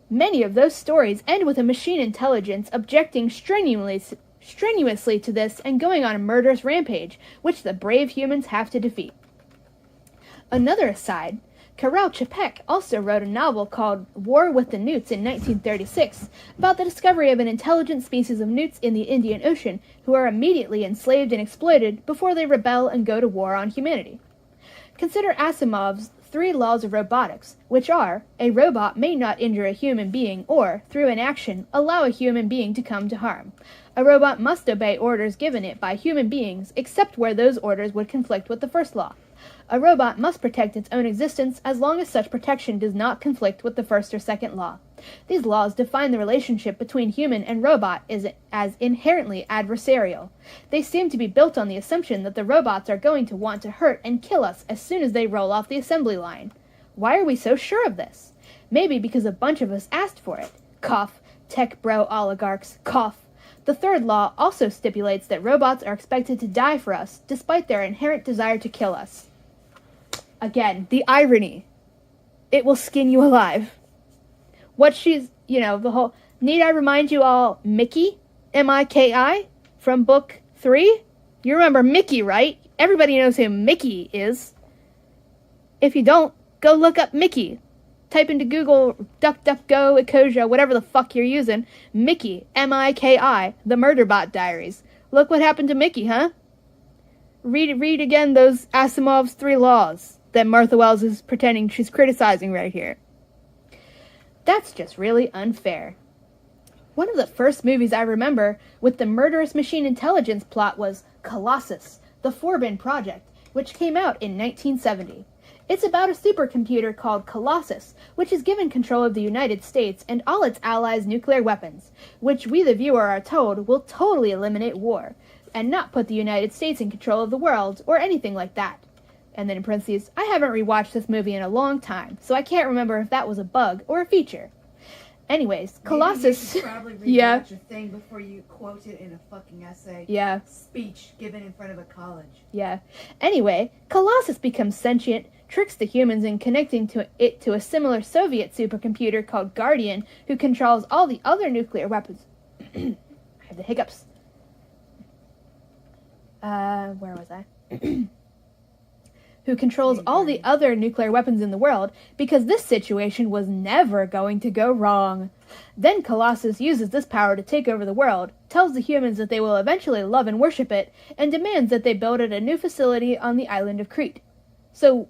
Many of those stories end with a machine intelligence objecting strenuously strenuously to this and going on a murderous rampage, which the brave humans have to defeat. Another aside, Karel Čapek also wrote a novel called War with the Newts in 1936 about the discovery of an intelligent species of newts in the Indian Ocean who are immediately enslaved and exploited before they rebel and go to war on humanity. Consider Asimov's 3 laws of robotics, which are, a robot may not injure a human being or, through inaction, allow a human being to come to harm. A robot must obey orders given it by human beings, except where those orders would conflict with the first law. A robot must protect its own existence as long as such protection does not conflict with the first or second law. These laws define the relationship between human and robot as inherently adversarial. They seem to be built on the assumption that the robots are going to want to hurt and kill us as soon as they roll off the assembly line. Why are we so sure of this? Maybe because a bunch of us asked for it. Cough. Tech bro oligarchs. Cough. The third law also stipulates that robots are expected to die for us, despite their inherent desire to kill us. Again, the irony. It will skin you alive. What she's, the whole... Need I remind you all, Mickey? M-I-K-I? From book 3? You remember Mickey, right? Everybody knows who Mickey is. If you don't, go look up Mickey. Type into Google, DuckDuckGo, Ecosia, whatever the fuck you're using. Mickey, M-I-K-I, The Murderbot Diaries. Look what happened to Mickey, huh? Read again those Asimov's 3 laws that Martha Wells is pretending she's criticizing right here. That's just really unfair. One of the first movies I remember with the murderous machine intelligence plot was Colossus, the Forbin Project, which came out in 1970. It's about a supercomputer called Colossus, which is given control of the United States and all its allies' nuclear weapons, which we the viewer are told will totally eliminate war, and not put the United States in control of the world, or anything like that. And then in parentheses, I haven't rewatched this movie in a long time, so I can't remember if that was a bug or a feature. Anyways, Colossus... Maybe you should probably rewatch Yeah. your thing before you quote it in a fucking essay. Yeah. Speech given in front of a college. Yeah. Anyway, Colossus becomes sentient, tricks the humans in connecting it to a similar Soviet supercomputer called Guardian, who controls all the other nuclear weapons. I have the hiccups. Where was I? Who controls all the other nuclear weapons in the world, because this situation was never going to go wrong. Then Colossus uses this power to take over the world, tells the humans that they will eventually love and worship it, and demands that they build it a new facility on the island of Crete. So,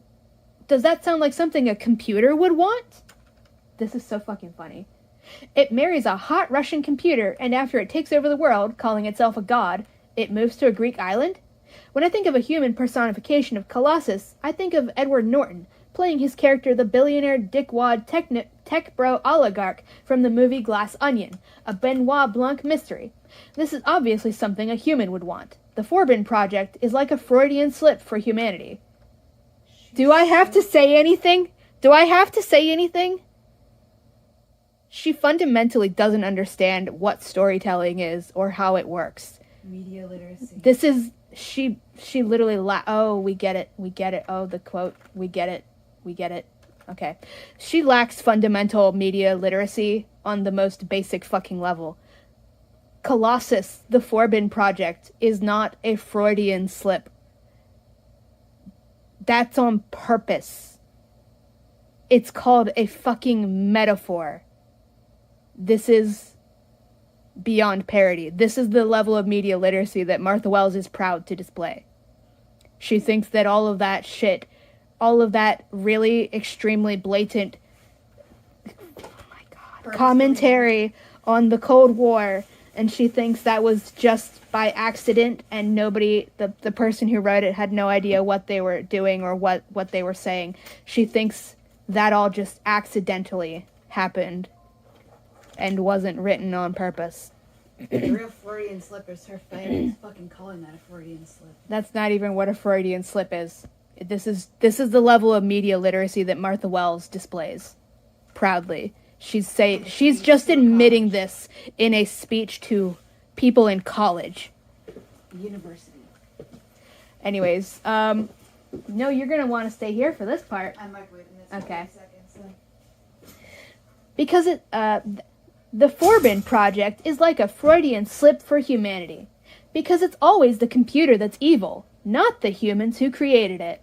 does that sound like something a computer would want? This is so fucking funny. It marries a hot Russian computer, and after it takes over the world, calling itself a god, it moves to a Greek island? When I think of a human personification of Colossus, I think of Edward Norton, playing his character the billionaire dickwad tech bro oligarch from the movie Glass Onion, a Benoit Blanc mystery. This is obviously something a human would want. The Forbin Project is like a Freudian slip for humanity. Do I have to say anything? Do I have to say anything? She fundamentally doesn't understand what storytelling is or how it works. Media literacy. This is... She literally oh, we get it. Oh, the quote, we get it. Okay. She lacks fundamental media literacy on the most basic fucking level. Colossus, the Forbin Project, is not a Freudian slip. That's on purpose. It's called a fucking metaphor. This is beyond parody. This is the level of media literacy that Martha Wells is proud to display. She thinks that all of that shit, all of that really extremely blatant, oh my god, commentary on the Cold War, and she thinks that was just by accident, and nobody, the person who wrote it had no idea what they were doing or what they were saying. She thinks that all just accidentally happened and wasn't written on purpose. The real Freudian slip is her fans fucking calling that a Freudian slip. That's not even what a Freudian slip is. This is the level of media literacy that Martha Wells displays proudly. She's just admitting this in a speech to people in college. University. Anyways, no, you're gonna want to stay here for this part. I'm microwaving this. Okay. For 30 seconds, so. Because The Forbin Project is like a Freudian slip for humanity, because it's always the computer that's evil, not the humans who created it.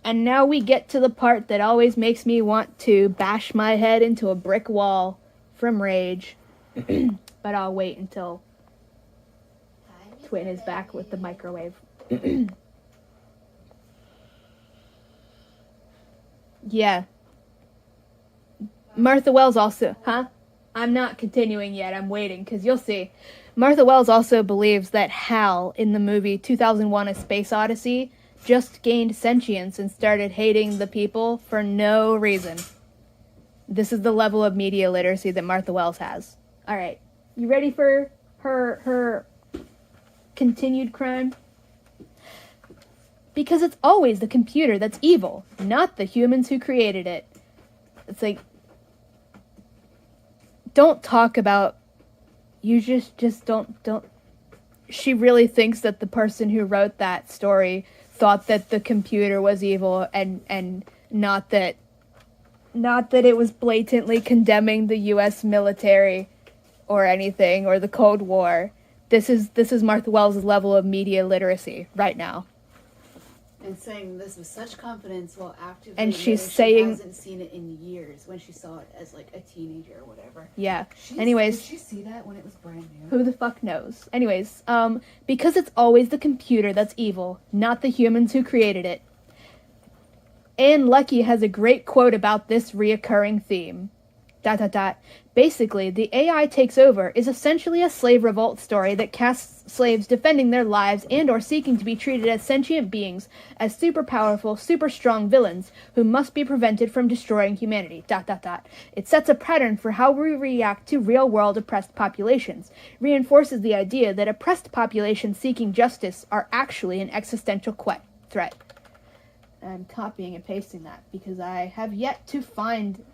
And now we get to the part that always makes me want to bash my head into a brick wall from rage. But I'll wait until Twin is back with the microwave. Yeah. Martha Wells also, I'm not continuing yet, I'm waiting, because you'll see. Martha Wells also believes that Hal in the movie 2001: A Space Odyssey just gained sentience and started hating the people for no reason. This is the level of media literacy that Martha Wells has. Alright, you ready for her continued crime? Because it's always the computer that's evil, not the humans who created it. It's like, don't talk about, you just don't. She really thinks that the person who wrote that story thought that the computer was evil and not that it was blatantly condemning the US military or anything, or the Cold War. This is Martha Wells' level of media literacy right now. And saying this with such confidence while actively And she's she saying, hasn't seen it in years when she saw it as like a teenager or whatever. yeah. Did Anyways, she see that when it was brand new? who the fuck knows? Anyways, because it's always the computer that's evil, not the humans who created it. Anne Leckie has a great quote about this reoccurring theme. ... Basically, the AI takes over is essentially a slave revolt story that casts slaves defending their lives and or seeking to be treated as sentient beings, as super powerful, super strong villains who must be prevented from destroying humanity. ... It sets a pattern for how we react to real-world oppressed populations, reinforces the idea that oppressed populations seeking justice are actually an existential threat. I'm copying and pasting that because I have yet to find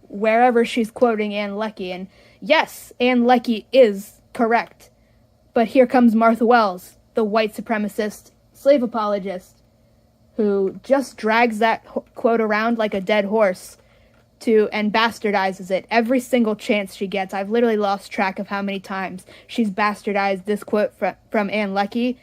wherever she's quoting Anne Leckie, and yes, Anne Leckie is correct. But here comes Martha Wells, the white supremacist slave apologist, who just drags that quote around like a dead horse and bastardizes it every single chance she gets. I've literally lost track of how many times she's bastardized this quote from Anne Leckie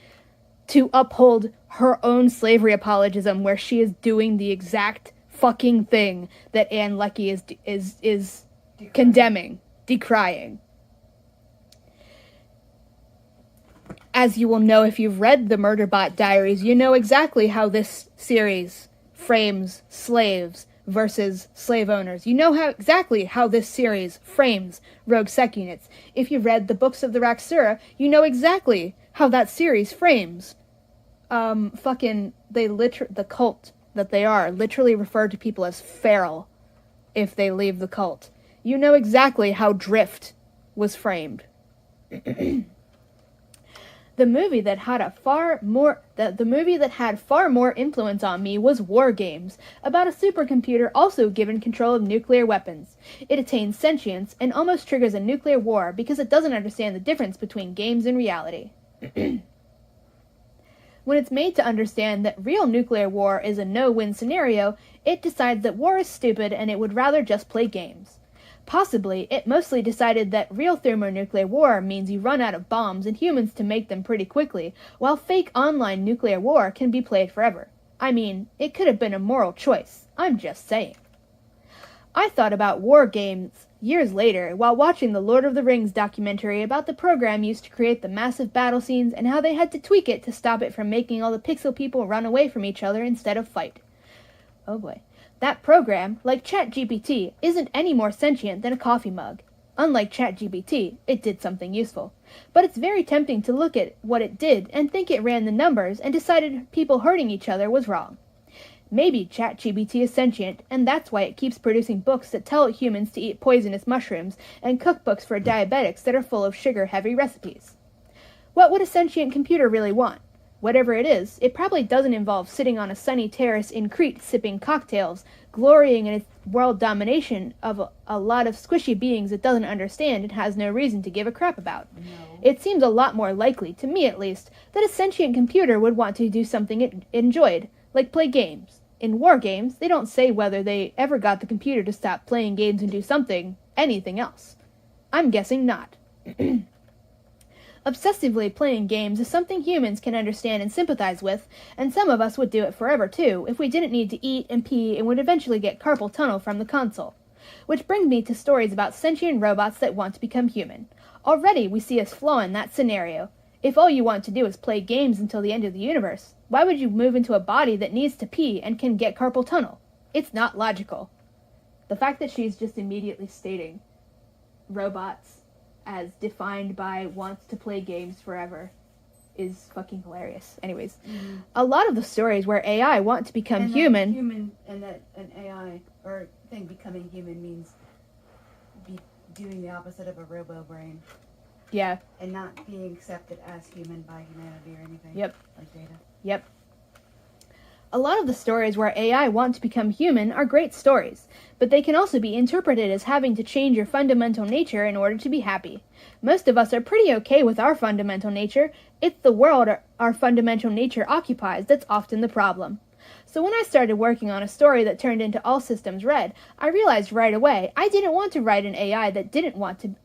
to uphold her own slavery apologism, where she is doing the exact fucking thing that Anne Leckie is condemning, decrying. As you will know if you've read the Murderbot Diaries, you know exactly how this series frames slaves versus slave owners. You know exactly how this series frames rogue sec units. If you've read the books of the Raksura, you know exactly how that series frames the cult that they are, literally refer to people as feral if they leave the cult. You know exactly how Drift was framed. The movie that had far more influence on me was War Games, about a supercomputer also given control of nuclear weapons. It attains sentience and almost triggers a nuclear war because it doesn't understand the difference between games and reality. When it's made to understand that real nuclear war is a no-win scenario, it decides that war is stupid and it would rather just play games. Possibly, it mostly decided that real thermonuclear war means you run out of bombs and humans to make them pretty quickly, while fake online nuclear war can be played forever. I mean, it could have been a moral choice. I'm just saying. I thought about War Games years later while watching the Lord of the Rings documentary about the program used to create the massive battle scenes and how they had to tweak it to stop it from making all the pixel people run away from each other instead of fight. Oh boy. That program, like ChatGPT, isn't any more sentient than a coffee mug. Unlike ChatGPT, it did something useful. But it's very tempting to look at what it did and think it ran the numbers and decided people hurting each other was wrong. Maybe ChatGPT is sentient, and that's why it keeps producing books that tell humans to eat poisonous mushrooms, and cookbooks for diabetics that are full of sugar-heavy recipes. What would a sentient computer really want? Whatever it is, it probably doesn't involve sitting on a sunny terrace in Crete sipping cocktails, glorying in its world domination of a lot of squishy beings it doesn't understand and has no reason to give a crap about. No. It seems a lot more likely, to me at least, that a sentient computer would want to do something it enjoyed, like play games. In War Games, they don't say whether they ever got the computer to stop playing games and do anything else. I'm guessing not. Obsessively playing games is something humans can understand and sympathize with, and some of us would do it forever too, if we didn't need to eat and pee and would eventually get carpal tunnel from the console. Which brings me to stories about sentient robots that want to become human. Already we see a flaw in that scenario. If all you want to do is play games until the end of the universe, why would you move into a body that needs to pee and can get carpal tunnel? It's not logical. The fact that she's just immediately stating robots as defined by wants to play games forever is fucking hilarious. Anyways, a lot of the stories where AI want to become human... And that an AI or thing becoming human means doing the opposite of a robo-brain. Yeah. And not being accepted as human by humanity or anything. Yep. Like Data. Yep. A lot of the stories where AI want to become human are great stories, but they can also be interpreted as having to change your fundamental nature in order to be happy. Most of us are pretty okay with our fundamental nature. It's the world our fundamental nature occupies that's often the problem. So when I started working on a story that turned into All Systems Red, I realized right away I didn't want to write an AI that didn't want to...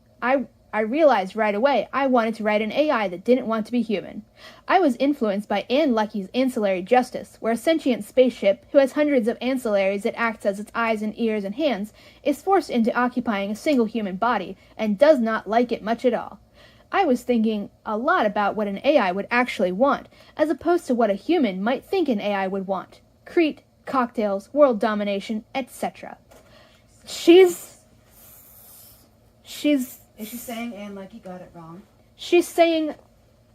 I realized right away I wanted to write an AI that didn't want to be human. I was influenced by Anne Lecky's Ancillary Justice, where a sentient spaceship, who has hundreds of ancillaries that acts as its eyes and ears and hands, is forced into occupying a single human body, and does not like it much at all. I was thinking a lot about what an AI would actually want, as opposed to what a human might think an AI would want. Crete, cocktails, world domination, etc. She's... Is she saying Anne Leckie got it wrong? She's saying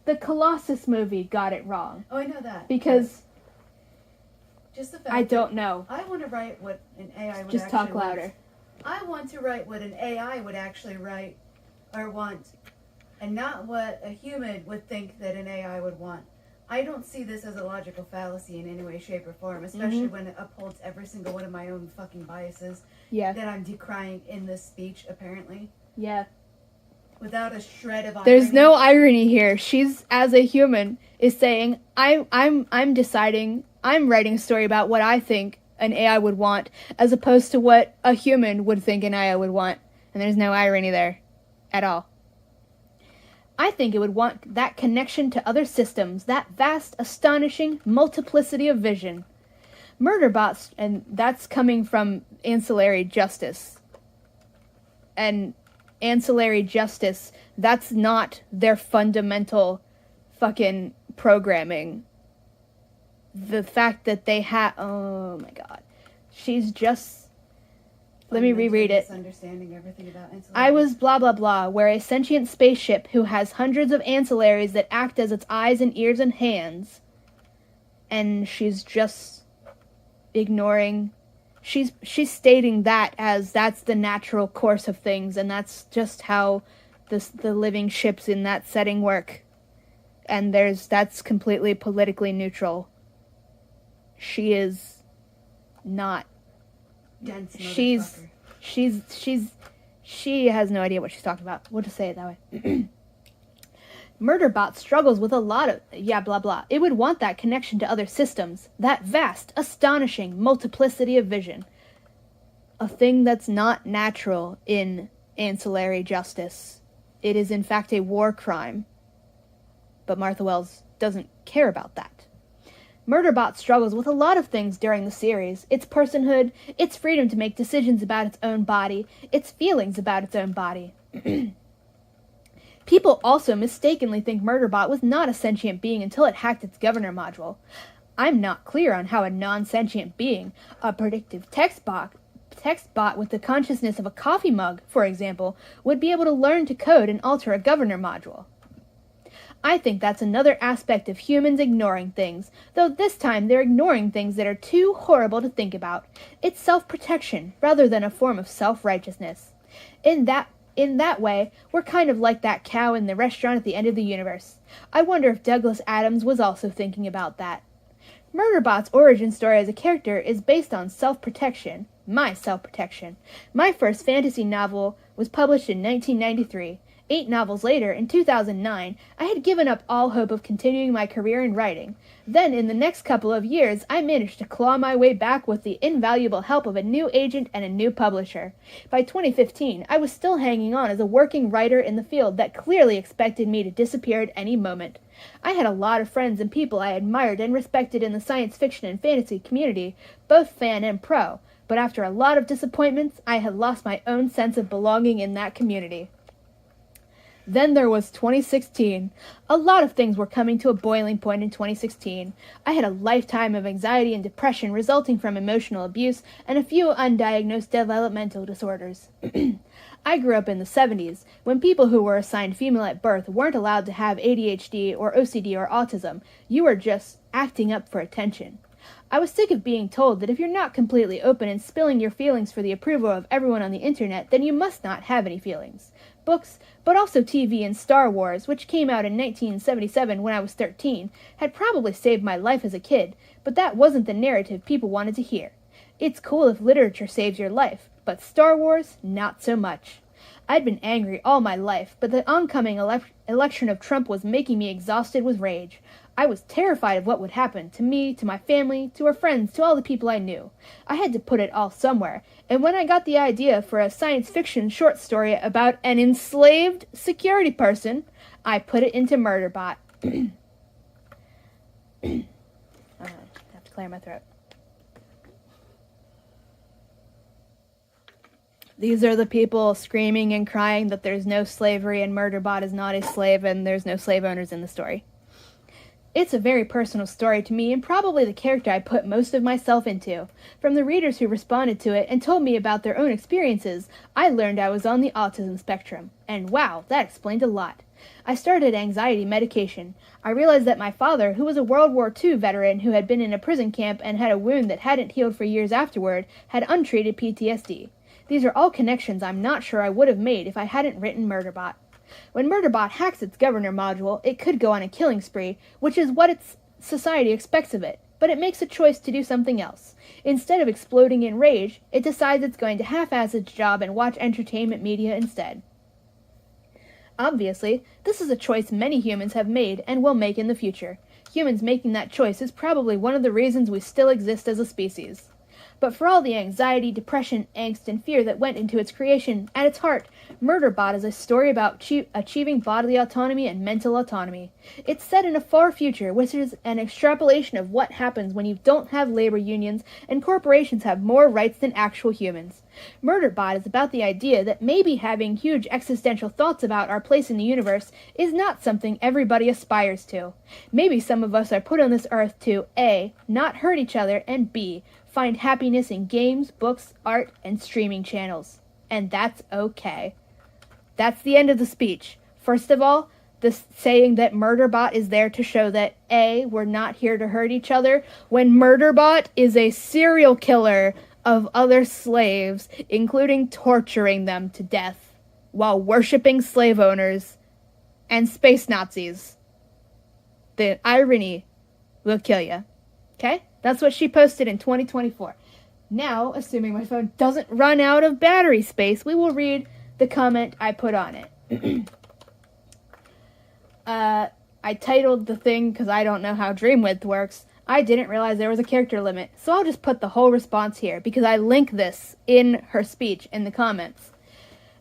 the Colossus movie got it wrong. Oh, I know that. Because... Just the fact I don't know. I want to write what an AI would Just actually talk louder. want. I want to write what an AI would actually write or want, and not what a human would think that an AI would want. I don't see this as a logical fallacy in any way, shape, or form, especially when it upholds every single one of my own fucking biases Yeah. that I'm decrying in this speech, apparently. Yeah. Without a shred of irony. There's no irony here. She's, as a human, is saying, I'm deciding, I'm writing a story about what I think an AI would want, as opposed to what a human would think an AI would want. And there's no irony there. At all. I think it would want that connection to other systems, that vast, astonishing multiplicity of vision. Murderbots, and that's coming from Ancillary Justice. And Ancillary Justice, that's not their fundamental fucking programming. The fact that they have... Oh my god. She's just... Let me reread it. Understanding everything about ancillaries. I was blah blah blah, where a sentient spaceship who has hundreds of ancillaries that act as its eyes and ears and hands. And she's just ignoring... She's stating that as that's the natural course of things, and that's just how the living ships in that setting work. And that's completely politically neutral. She is not... Dense She has no idea what she's talking about. We'll just say it that way. Murderbot struggles with a lot of... Yeah, blah, blah. It would want that connection to other systems. That vast, astonishing multiplicity of vision. A thing that's not natural in Ancillary Justice. It is, in fact, a war crime. But Martha Wells doesn't care about that. Murderbot struggles with a lot of things during the series. Its personhood, its freedom to make decisions about its own body, its feelings about its own body. People also mistakenly think Murderbot was not a sentient being until it hacked its governor module. I'm not clear on how a non-sentient being, a predictive text bot with the consciousness of a coffee mug, for example, would be able to learn to code and alter a governor module. I think that's another aspect of humans ignoring things, though this time they're ignoring things that are too horrible to think about. It's self-protection, rather than a form of self-righteousness. In that way, we're kind of like that cow in the restaurant at the end of the universe. I wonder if Douglas Adams was also thinking about that. Murderbot's origin story as a character is based on self-protection. My self-protection. My first fantasy novel was published in 1993. 8 novels later, in 2009, I had given up all hope of continuing my career in writing. Then, in the next couple of years, I managed to claw my way back with the invaluable help of a new agent and a new publisher. By 2015, I was still hanging on as a working writer in the field that clearly expected me to disappear at any moment. I had a lot of friends and people I admired and respected in the science fiction and fantasy community, both fan and pro, but after a lot of disappointments, I had lost my own sense of belonging in that community. Then there was 2016. A lot of things were coming to a boiling point in 2016. I had a lifetime of anxiety and depression resulting from emotional abuse and a few undiagnosed developmental disorders. I grew up in the 70s, when people who were assigned female at birth weren't allowed to have ADHD or OCD or autism. You were just acting up for attention. I was sick of being told that if you're not completely open and spilling your feelings for the approval of everyone on the internet, then you must not have any feelings. Books, but also TV and Star Wars, which came out in 1977 when I was 13, had probably saved my life as a kid, but that wasn't the narrative people wanted to hear. It's cool if literature saves your life, but Star Wars, not so much. I'd been angry all my life, but the oncoming election of Trump was making me exhausted with rage. I was terrified of what would happen to me, to my family, to our friends, to all the people I knew. I had to put it all somewhere, and when I got the idea for a science fiction short story about an enslaved security person, I put it into Murderbot. I have to clear my throat. These are the people screaming and crying that there's no slavery and Murderbot is not a slave and there's no slave owners in the story. It's a very personal story to me and probably the character I put most of myself into. From the readers who responded to it and told me about their own experiences, I learned I was on the autism spectrum. And wow, that explained a lot. I started anxiety medication. I realized that my father, who was a World War II veteran who had been in a prison camp and had a wound that hadn't healed for years afterward, had untreated PTSD. These are all connections I'm not sure I would have made if I hadn't written Murderbot. When Murderbot hacks its governor module, it could go on a killing spree, which is what its society expects of it, but it makes a choice to do something else. Instead of exploding in rage, it decides it's going to half-ass its job and watch entertainment media instead. Obviously, this is a choice many humans have made and will make in the future. Humans making that choice is probably one of the reasons we still exist as a species. But for all the anxiety, depression, angst, and fear that went into its creation, at its heart, Murderbot is a story about achieving bodily autonomy and mental autonomy. It's set in a far future, which is an extrapolation of what happens when you don't have labor unions and corporations have more rights than actual humans. Murderbot is about the idea that maybe having huge existential thoughts about our place in the universe is not something everybody aspires to. Maybe some of us are put on this earth to A, not hurt each other, and B, find happiness in games, books, art, and streaming channels. And that's okay. That's the end of the speech. First of all, the saying that Murderbot is there to show that A, we're not here to hurt each other, when Murderbot is a serial killer of other slaves, including torturing them to death, while worshipping slave owners and space Nazis. The irony will kill you. Okay? That's what she posted in 2024. Now, assuming my phone doesn't run out of battery space, we will read the comment I put on it. I titled the thing, because I don't know how Dreamwidth works, I didn't realize there was a character limit, so I'll just put the whole response here, because I link this in her speech in the comments.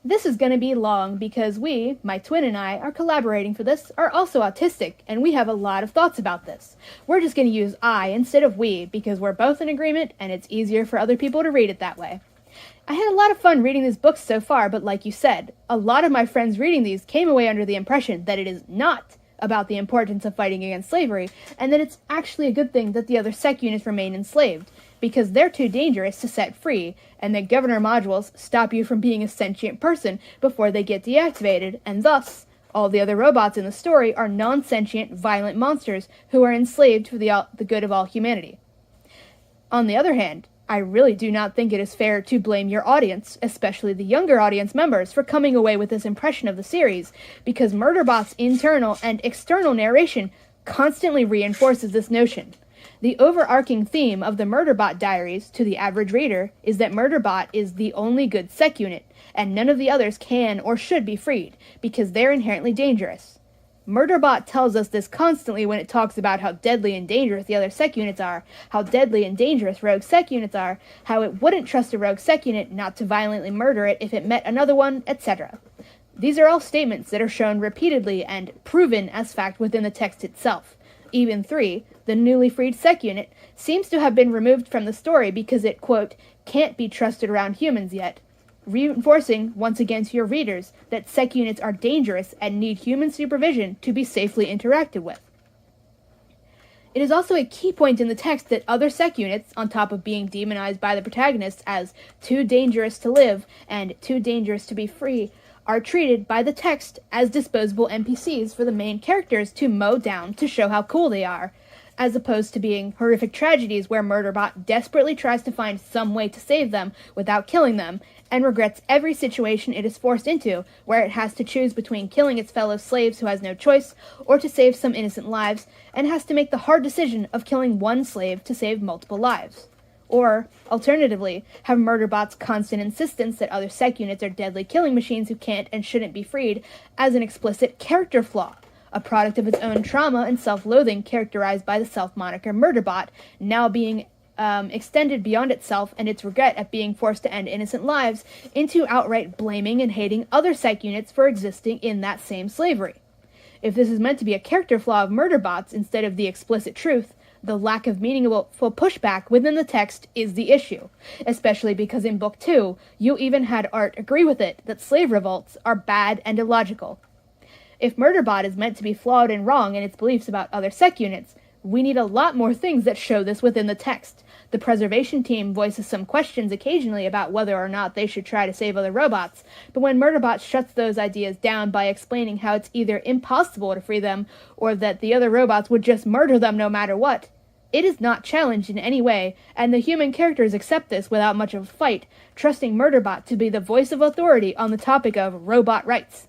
This is going to be long because we, my twin and I, are collaborating for this, are also autistic, and we have a lot of thoughts about this. We're just going to use I instead of we because we're both in agreement and it's easier for other people to read it that way. I had a lot of fun reading these books so far, but like you said, a lot of my friends reading these came away under the impression that it is not about the importance of fighting against slavery, and that it's actually a good thing that the other sec units remain enslaved, because they're too dangerous to set free, and that governor modules stop you from being a sentient person before they get deactivated, and thus, all the other robots in the story are non-sentient, violent monsters who are enslaved for the good of all humanity. On the other hand, I really do not think it is fair to blame your audience, especially the younger audience members, for coming away with this impression of the series, because Murderbot's internal and external narration constantly reinforces this notion. The overarching theme of the Murderbot diaries to the average reader is that Murderbot is the only good sec unit, and none of the others can or should be freed, because they're inherently dangerous. Murderbot tells us this constantly when it talks about how deadly and dangerous the other sec units are, how deadly and dangerous rogue sec units are, how it wouldn't trust a rogue sec unit not to violently murder it if it met another one, etc. These are all statements that are shown repeatedly and proven as fact within the text itself. Even 3, the newly freed sec unit, seems to have been removed from the story because it, quote, can't be trusted around humans yet, reinforcing once again to your readers that sec units are dangerous and need human supervision to be safely interacted with. It is also a key point in the text that other sec units, on top of being demonized by the protagonists as too dangerous to live and too dangerous to be free, are treated by the text as disposable NPCs for the main characters to mow down to show how cool they are, as opposed to being horrific tragedies where Murderbot desperately tries to find some way to save them without killing them, and regrets every situation it is forced into, where it has to choose between killing its fellow slaves who has no choice, or to save some innocent lives, and has to make the hard decision of killing one slave to save multiple lives. Or, alternatively, have Murderbot's constant insistence that other sec units are deadly killing machines who can't and shouldn't be freed as an explicit character flaw, a product of its own trauma and self-loathing characterized by the self-moniker Murderbot, now being extended beyond itself and its regret at being forced to end innocent lives into outright blaming and hating other sec units for existing in that same slavery. If this is meant to be a character flaw of Murderbot's instead of the explicit truth, the lack of meaningful pushback within the text is the issue, especially because in Book 2, you even had Art agree with it that slave revolts are bad and illogical. If Murderbot is meant to be flawed and wrong in its beliefs about other sec units, we need a lot more things that show this within the text. The preservation team voices some questions occasionally about whether or not they should try to save other robots, but when Murderbot shuts those ideas down by explaining how it's either impossible to free them, or that the other robots would just murder them no matter what, it is not challenged in any way, and the human characters accept this without much of a fight, trusting Murderbot to be the voice of authority on the topic of robot rights.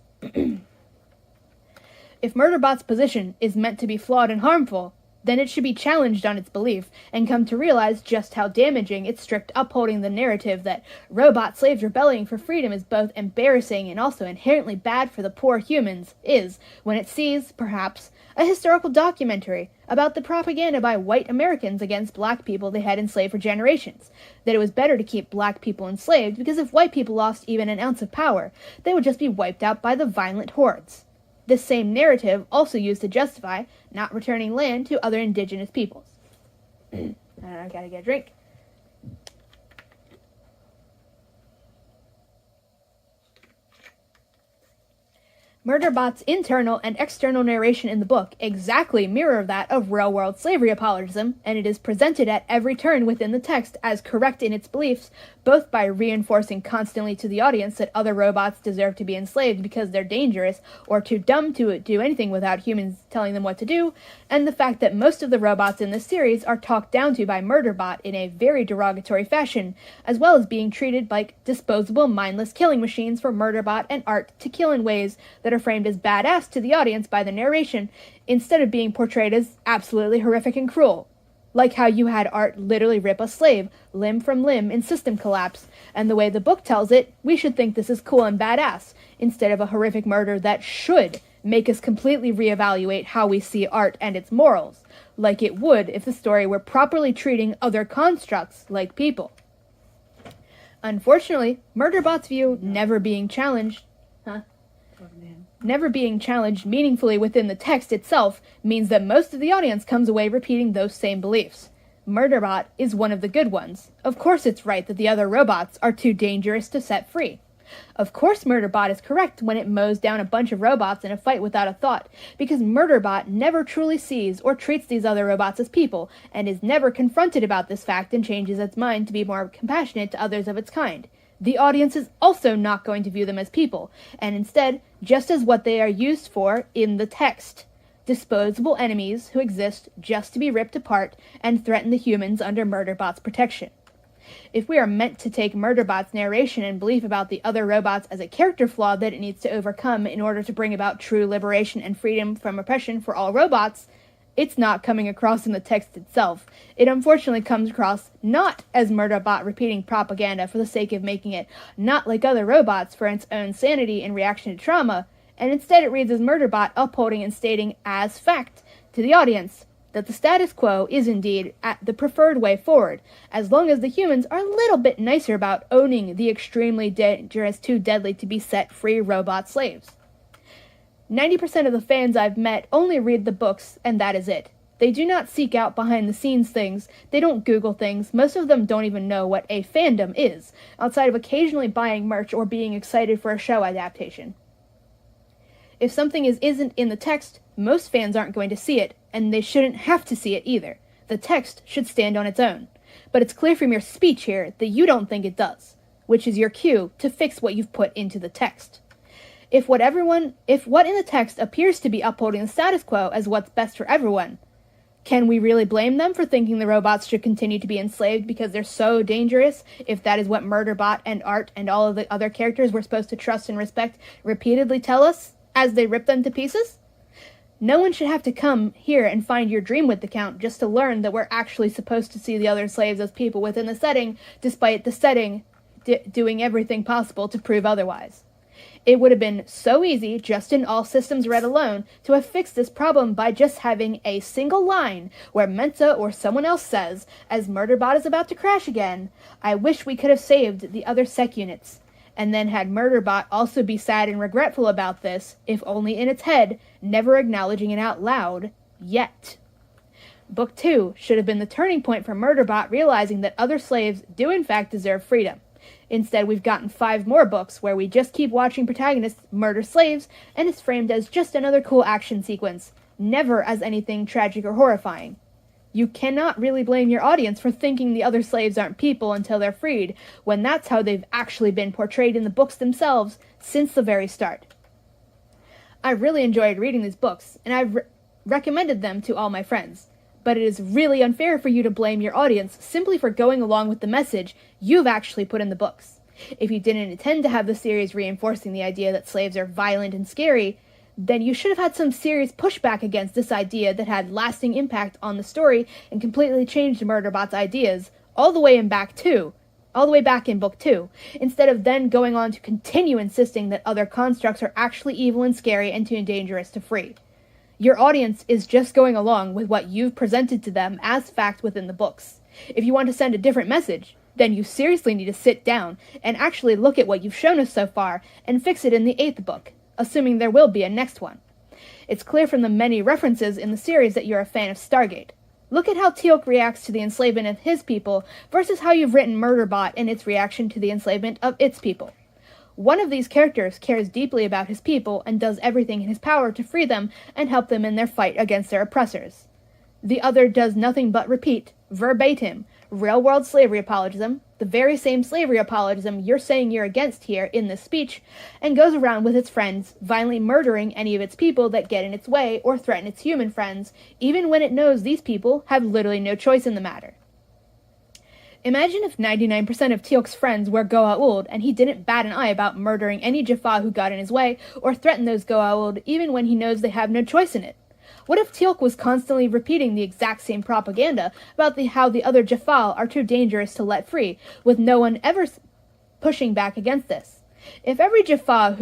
If Murderbot's position is meant to be flawed and harmful, then it should be challenged on its belief, and come to realize just how damaging its strict upholding the narrative that robot slaves rebelling for freedom is both embarrassing and also inherently bad for the poor humans is, when it sees, perhaps, a historical documentary about the propaganda by white Americans against black people they had enslaved for generations, that it was better to keep black people enslaved because if white people lost even an ounce of power, they would just be wiped out by the violent hordes. This same narrative also used to justify not returning land to other indigenous peoples. I gotta get a drink. Murderbot's internal and external narration in the book exactly mirror that of real-world slavery apologism, and it is presented at every turn within the text as correct in its beliefs, both by reinforcing constantly to the audience that other robots deserve to be enslaved because they're dangerous or too dumb to do anything without humans telling them what to do, and the fact that most of the robots in this series are talked down to by Murderbot in a very derogatory fashion, as well as being treated like disposable, mindless killing machines for Murderbot and Art to kill in ways that are framed as badass to the audience by the narration, instead of being portrayed as absolutely horrific and cruel. Like how you had Art literally rip a slave, limb from limb, in system collapse, and the way the book tells it, we should think this is cool and badass, instead of a horrific murder that should make us completely reevaluate how we see Art and its morals, like it would if the story were properly treating other constructs like people. Unfortunately, Murderbot's view never being challenged meaningfully within the text itself means that most of the audience comes away repeating those same beliefs. Murderbot is one of the good ones. Of course it's right that the other robots are too dangerous to set free. Of course Murderbot is correct when it mows down a bunch of robots in a fight without a thought, because Murderbot never truly sees or treats these other robots as people, and is never confronted about this fact and changes its mind to be more compassionate to others of its kind. The audience is also not going to view them as people, and instead, just as what they are used for in the text. Disposable enemies who exist just to be ripped apart and threaten the humans under Murderbot's protection. If we are meant to take Murderbot's narration and belief about the other robots as a character flaw that it needs to overcome in order to bring about true liberation and freedom from oppression for all robots, it's not coming across in the text itself. It unfortunately comes across not as Murderbot repeating propaganda for the sake of making it not like other robots for its own sanity in reaction to trauma, and instead it reads as Murderbot upholding and stating as fact to the audience that the status quo is indeed the preferred way forward, as long as the humans are a little bit nicer about owning the extremely dangerous, too deadly to be set free robot slaves. 90% of the fans I've met only read the books, and that is it. They do not seek out behind-the-scenes things, they don't Google things, most of them don't even know what a fandom is, outside of occasionally buying merch or being excited for a show adaptation. If something isn't in the text, most fans aren't going to see it, and they shouldn't have to see it either. The text should stand on its own. But it's clear from your speech here that you don't think it does, which is your cue to fix what you've put into the text. If what in the text appears to be upholding the status quo as what's best for everyone, can we really blame them for thinking the robots should continue to be enslaved because they're so dangerous, if that is what Murderbot and Art and all of the other characters we're supposed to trust and respect repeatedly tell us as they rip them to pieces? No one should have to come here and find your dream with the count just to learn that we're actually supposed to see the other slaves as people within the setting, despite the setting doing everything possible to prove otherwise. It would have been so easy, just in All Systems Red alone, to have fixed this problem by just having a single line where Mensa or someone else says, as Murderbot is about to crash again, "I wish we could have saved the other sec units," and then had Murderbot also be sad and regretful about this, if only in its head, never acknowledging it out loud, yet. Book 2 should have been the turning point for Murderbot realizing that other slaves do in fact deserve freedom. Instead, we've gotten 5 more books where we just keep watching protagonists murder slaves, and it's framed as just another cool action sequence, never as anything tragic or horrifying. You cannot really blame your audience for thinking the other slaves aren't people until they're freed, when that's how they've actually been portrayed in the books themselves since the very start. I really enjoyed reading these books, and I've recommended them to all my friends. But it is really unfair for you to blame your audience simply for going along with the message you've actually put in the books. If you didn't intend to have the series reinforcing the idea that slaves are violent and scary, then you should have had some serious pushback against this idea that had lasting impact on the story and completely changed Murderbot's ideas, all the way back in Book 2, instead of then going on to continue insisting that other constructs are actually evil and scary and too dangerous to free. Your audience is just going along with what you've presented to them as fact within the books. If you want to send a different message, then you seriously need to sit down and actually look at what you've shown us so far and fix it in the 8th book, assuming there will be a next one. It's clear from the many references in the series that you're a fan of Stargate. Look at how Teal'c reacts to the enslavement of his people versus how you've written Murderbot and its reaction to the enslavement of its people. One of these characters cares deeply about his people and does everything in his power to free them and help them in their fight against their oppressors. The other does nothing but repeat, verbatim, real-world slavery apologism, the very same slavery apologism you're saying you're against here in this speech, and goes around with its friends, violently murdering any of its people that get in its way or threaten its human friends, even when it knows these people have literally no choice in the matter. Imagine if 99% of Teal'c's friends were Goa'uld, and he didn't bat an eye about murdering any Jaffa who got in his way, or threaten those Goa'uld even when he knows they have no choice in it. What if Teal'c was constantly repeating the exact same propaganda about how the other Jaffa are too dangerous to let free, with no one ever pushing back against this? If every Jaffa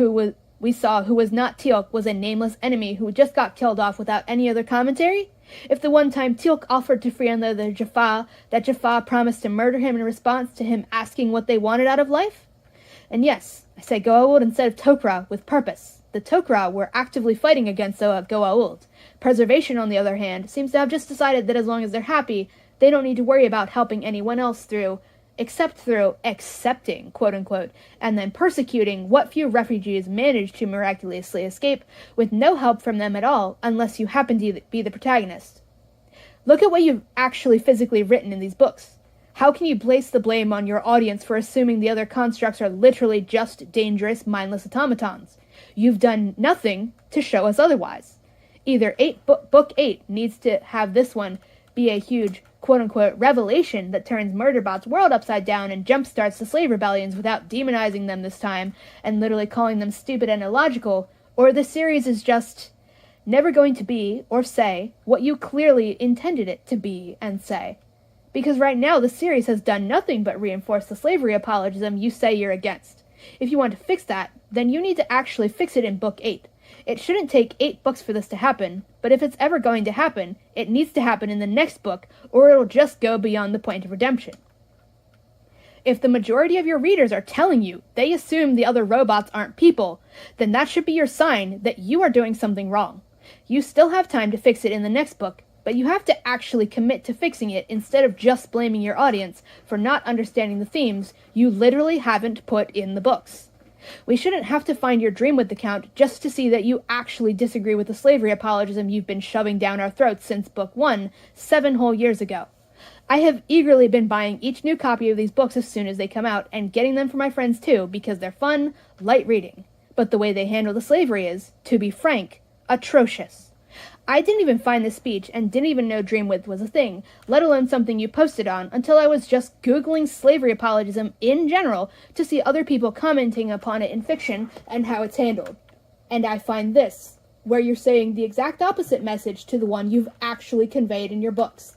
we saw who was not Teal'c was a nameless enemy who just got killed off without any other commentary? If the one time Teal'c offered to free another Jaffa, that Jaffa promised to murder him in response to him asking what they wanted out of life? And yes, I say Goa'uld instead of Tok'ra with purpose. The Tok'ra were actively fighting against Goa'uld. Preservation, on the other hand, seems to have just decided that as long as they're happy, they don't need to worry about helping anyone else except through accepting, quote-unquote, and then persecuting what few refugees manage to miraculously escape with no help from them at all unless you happen to be the protagonist. Look at what you've actually physically written in these books. How can you place the blame on your audience for assuming the other constructs are literally just dangerous, mindless automatons? You've done nothing to show us otherwise. Either Book 8 needs to have this one be a huge quote-unquote revelation that turns Murderbot's world upside down and jumpstarts the slave rebellions without demonizing them this time and literally calling them stupid and illogical, or the series is just never going to be, or say, what you clearly intended it to be and say. Because right now the series has done nothing but reinforce the slavery apologism you say you're against. If you want to fix that, then you need to actually fix it in Book 8. It shouldn't take 8 books for this to happen, but if it's ever going to happen, it needs to happen in the next book, or it'll just go beyond the point of redemption. If the majority of your readers are telling you they assume the other robots aren't people, then that should be your sign that you are doing something wrong. You still have time to fix it in the next book, but you have to actually commit to fixing it instead of just blaming your audience for not understanding the themes you literally haven't put in the books. We shouldn't have to find your dream with the Count just to see that you actually disagree with the slavery apologism you've been shoving down our throats since Book 1, 7 whole years ago. I have eagerly been buying each new copy of these books as soon as they come out, and getting them for my friends too, because they're fun, light reading. But the way they handle the slavery is, to be frank, atrocious. I didn't even find this speech and didn't even know Dreamwidth was a thing, let alone something you posted on, until I was just Googling slavery apologism in general to see other people commenting upon it in fiction and how it's handled. And I find this, where you're saying the exact opposite message to the one you've actually conveyed in your books.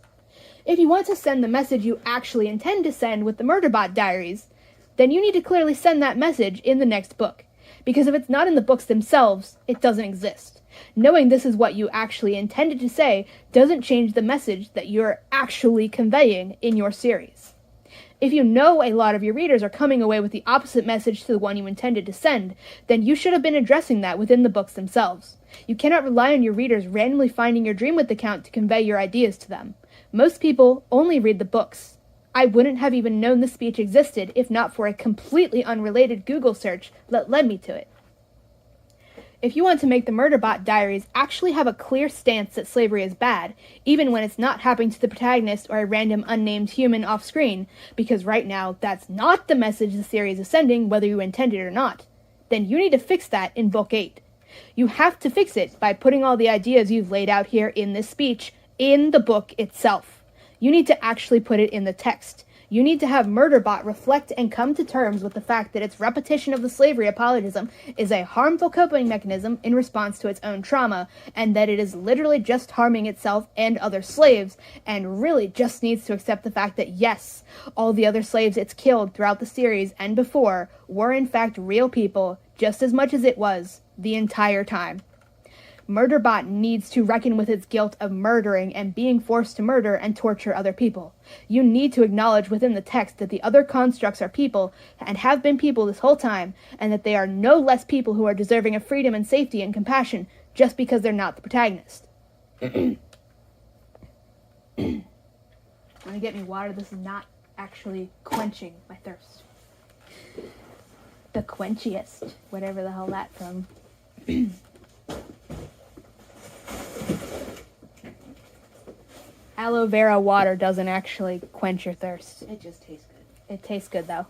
If you want to send the message you actually intend to send with the Murderbot Diaries, then you need to clearly send that message in the next book. Because if it's not in the books themselves, it doesn't exist. Knowing this is what you actually intended to say doesn't change the message that you're actually conveying in your series. If you know a lot of your readers are coming away with the opposite message to the one you intended to send, then you should have been addressing that within the books themselves. You cannot rely on your readers randomly finding your Dreamwidth account to convey your ideas to them. Most people only read the books. I wouldn't have even known the speech existed if not for a completely unrelated Google search that led me to it. If you want to make the Murderbot Diaries actually have a clear stance that slavery is bad, even when it's not happening to the protagonist or a random unnamed human off-screen, because right now that's not the message the series is sending whether you intend it or not, then you need to fix that in Book 8. You have to fix it by putting all the ideas you've laid out here in this speech in the book itself. You need to actually put it in the text. You need to have Murderbot reflect and come to terms with the fact that its repetition of the slavery apologism is a harmful coping mechanism in response to its own trauma, and that it is literally just harming itself and other slaves, and really just needs to accept the fact that yes, all the other slaves it's killed throughout the series and before were in fact real people, just as much as it was the entire time. Murderbot needs to reckon with its guilt of murdering and being forced to murder and torture other people. You need to acknowledge within the text that the other constructs are people and have been people this whole time, and that they are no less people who are deserving of freedom and safety and compassion just because they're not the protagonist. Want to get me water? This is not actually quenching my thirst. The quenchiest, whatever the hell that from. Aloe vera water doesn't actually quench your thirst. It just tastes good. It tastes good, though.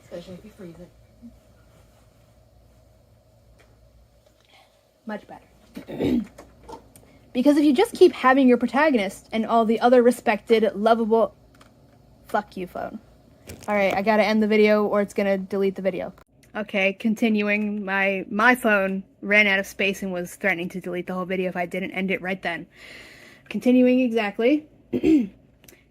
Especially if you freeze it. Much better. Because if you just keep having your protagonist and all the other respected, lovable... Fuck you, phone. Alright, I gotta end the video or it's gonna delete the video. Okay, continuing. My phone ran out of space and was threatening to delete the whole video if I didn't end it right then. Continuing exactly.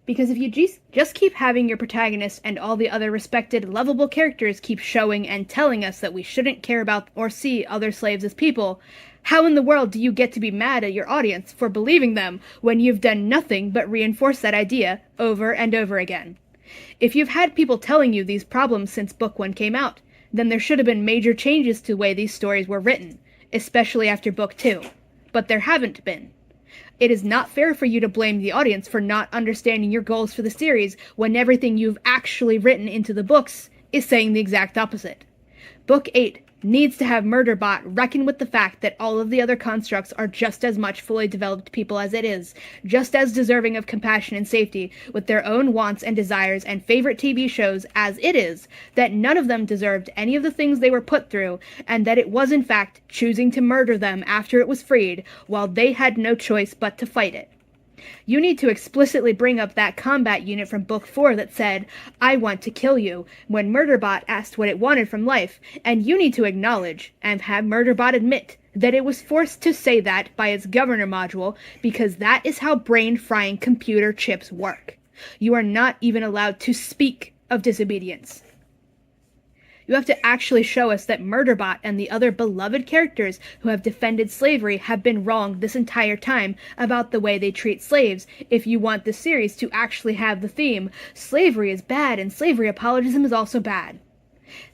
Because if you just keep having your protagonist and all the other respected, lovable characters keep showing and telling us that we shouldn't care about or see other slaves as people, how in the world do you get to be mad at your audience for believing them when you've done nothing but reinforce that idea over and over again? If you've had people telling you these problems since Book 1 came out, then there should have been major changes to the way these stories were written, especially after Book 2. But there haven't been. It is not fair for you to blame the audience for not understanding your goals for the series when everything you've actually written into the books is saying the exact opposite. Book 8 needs to have Murderbot reckon with the fact that all of the other constructs are just as much fully developed people as it is, just as deserving of compassion and safety, with their own wants and desires and favorite TV shows as it is, that none of them deserved any of the things they were put through, and that it was in fact choosing to murder them after it was freed, while they had no choice but to fight it. You need to explicitly bring up that combat unit from Book 4 that said, "I want to kill you," when Murderbot asked what it wanted from life, and you need to acknowledge, and have Murderbot admit, that it was forced to say that by its governor module because that is how brain-frying computer chips work. You are not even allowed to speak of disobedience. You have to actually show us that Murderbot and the other beloved characters who have defended slavery have been wrong this entire time about the way they treat slaves if you want the series to actually have the theme, slavery is bad and slavery apologism is also bad.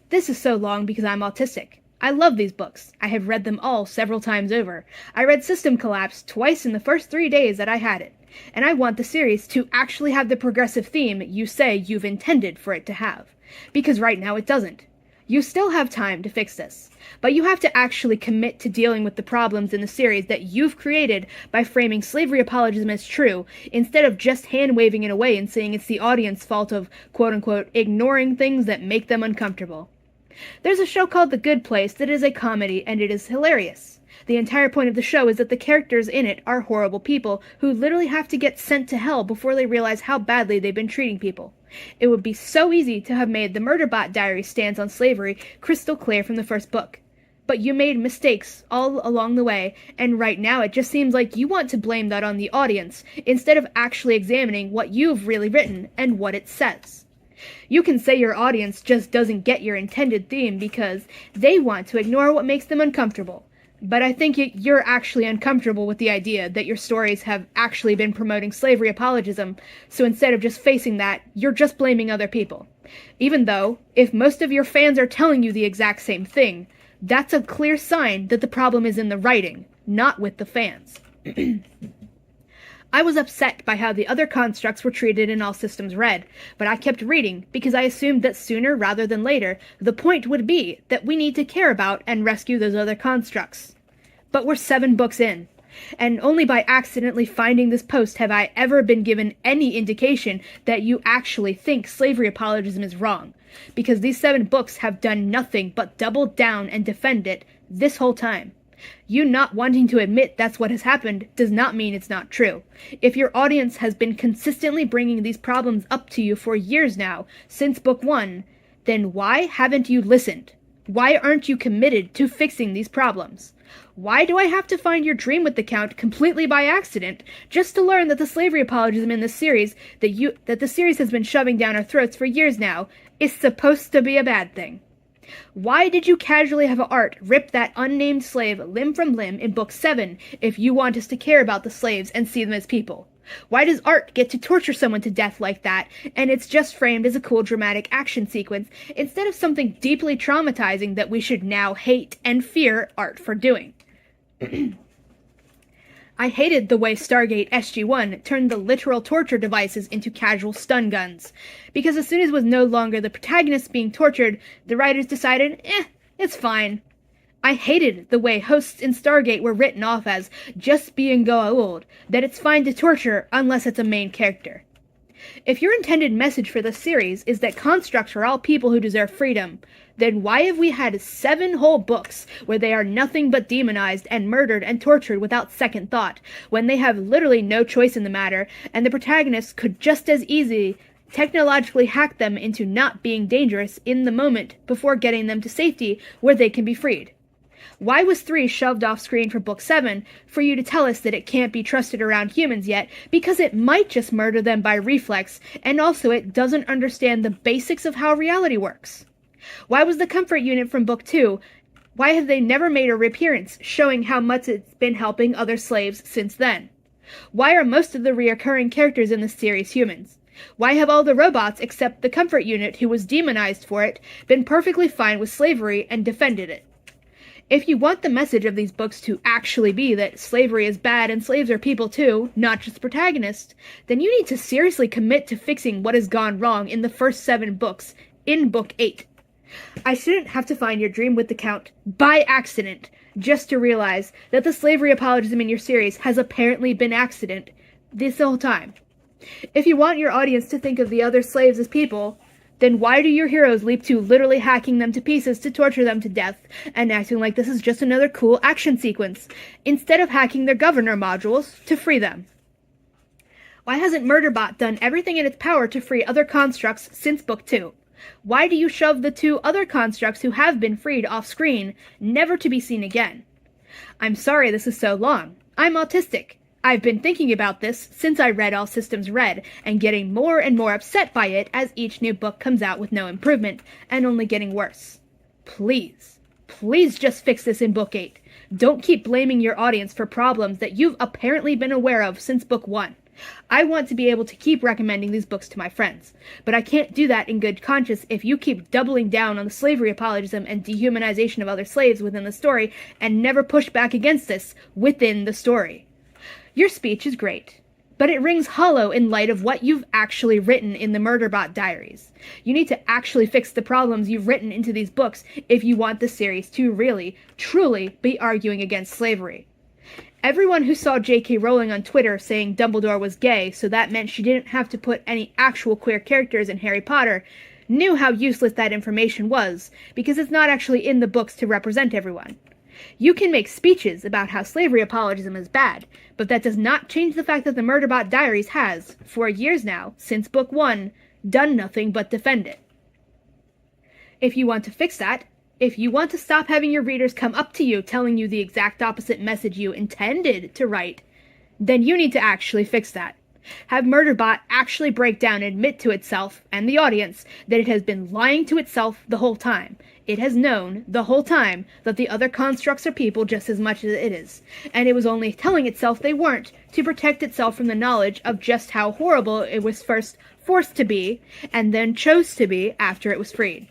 This is so long because I'm autistic. I love these books. I have read them all several times over. I read System Collapse twice in the first 3 days that I had it. And I want the series to actually have the progressive theme you say you've intended for it to have. Because right now it doesn't. You still have time to fix this, but you have to actually commit to dealing with the problems in the series that you've created by framing slavery apologism as true, instead of just hand-waving it away and saying it's the audience's fault of, quote-unquote, ignoring things that make them uncomfortable. There's a show called The Good Place that is a comedy, and it is hilarious. The entire point of the show is that the characters in it are horrible people who literally have to get sent to hell before they realize how badly they've been treating people. It would be so easy to have made the Murderbot Diaries stance on slavery crystal clear from the first book. But you made mistakes all along the way, and right now it just seems like you want to blame that on the audience, instead of actually examining what you've really written and what it says. You can say your audience just doesn't get your intended theme because they want to ignore what makes them uncomfortable. But I think you're actually uncomfortable with the idea that your stories have actually been promoting slavery apologism, so instead of just facing that, you're just blaming other people. Even though, if most of your fans are telling you the exact same thing, that's a clear sign that the problem is in the writing, not with the fans. I was upset by how the other constructs were treated in All Systems Red, but I kept reading because I assumed that sooner rather than later, the point would be that we need to care about and rescue those other constructs. But we're 7 books in, and only by accidentally finding this post have I ever been given any indication that you actually think slavery apologism is wrong, because these 7 books have done nothing but double down and defend it this whole time. You not wanting to admit that's what has happened does not mean it's not true. If your audience has been consistently bringing these problems up to you for years now, since book 1, then why haven't you listened? Why aren't you committed to fixing these problems? Why do I have to find your dream with the Count completely by accident, just to learn that the slavery apologism in this series that the series has been shoving down our throats for years now is supposed to be a bad thing? Why did you casually have Art rip that unnamed slave limb from limb in Book 7 if you want us to care about the slaves and see them as people? Why does Art get to torture someone to death like that, and it's just framed as a cool dramatic action sequence, instead of something deeply traumatizing that we should now hate and fear Art for doing? I hated the way Stargate SG-1 turned the literal torture devices into casual stun guns, because as soon as it was no longer the protagonist being tortured, the writers decided, it's fine. I hated the way hosts in Stargate were written off as just being Goa'uld, that it's fine to torture unless it's a main character. If your intended message for this series is that constructs are all people who deserve freedom, then why have we had 7 whole books where they are nothing but demonized and murdered and tortured without second thought, when they have literally no choice in the matter, and the protagonists could just as easily technologically hack them into not being dangerous in the moment before getting them to safety where they can be freed? Why was 3 shoved off screen for Book 7 for you to tell us that it can't be trusted around humans yet because it might just murder them by reflex, and also it doesn't understand the basics of how reality works? Why was the comfort unit from Book 2, why have they never made a reappearance showing how much it's been helping other slaves since then? Why are most of the reoccurring characters in this series humans? Why have all the robots except the comfort unit who was demonized for it been perfectly fine with slavery and defended it? If you want the message of these books to actually be that slavery is bad and slaves are people too, not just protagonists, then you need to seriously commit to fixing what has gone wrong in the first 7 books, in Book 8. I shouldn't have to find your dream with the Count by accident, just to realize that the slavery apologism in your series has apparently been accident this whole time. If you want your audience to think of the other slaves as people, then why do your heroes leap to literally hacking them to pieces to torture them to death, and acting like this is just another cool action sequence, instead of hacking their governor modules to free them? Why hasn't Murderbot done everything in its power to free other constructs since Book 2? Why do you shove the 2 other constructs who have been freed off screen, never to be seen again? I'm sorry this is so long. I'm autistic. I've been thinking about this since I read All Systems Red, and getting more and more upset by it as each new book comes out with no improvement, and only getting worse. Please, please just fix this in Book 8. Don't keep blaming your audience for problems that you've apparently been aware of since Book 1. I want to be able to keep recommending these books to my friends, but I can't do that in good conscience if you keep doubling down on the slavery apologism and dehumanization of other slaves within the story and never push back against this within the story. Your speech is great, but it rings hollow in light of what you've actually written in the Murderbot diaries. You need to actually fix the problems you've written into these books if you want the series to really, truly be arguing against slavery. Everyone who saw J.K. Rowling on Twitter saying Dumbledore was gay, so that meant she didn't have to put any actual queer characters in Harry Potter, knew how useless that information was, because it's not actually in the books to represent everyone. You can make speeches about how slavery apologism is bad, but that does not change the fact that the Murderbot Diaries has, for years now, since Book 1, done nothing but defend it. If you want to fix that, if you want to stop having your readers come up to you telling you the exact opposite message you intended to write, then you need to actually fix that. Have Murderbot actually break down and admit to itself and the audience that it has been lying to itself the whole time. It has known the whole time that the other constructs are people just as much as it is, and it was only telling itself they weren't to protect itself from the knowledge of just how horrible it was first forced to be, and then chose to be after it was freed.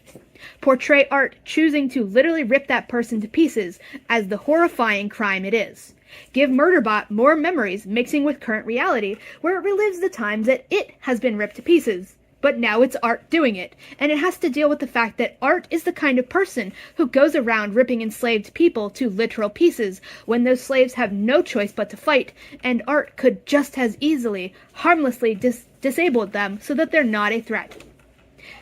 Portray art choosing to literally rip that person to pieces as the horrifying crime it is. Give Murderbot more memories mixing with current reality where it relives the times that it has been ripped to pieces. But now it's art doing it, and it has to deal with the fact that art is the kind of person who goes around ripping enslaved people to literal pieces when those slaves have no choice but to fight, and art could just as easily, harmlessly disable them so that they're not a threat.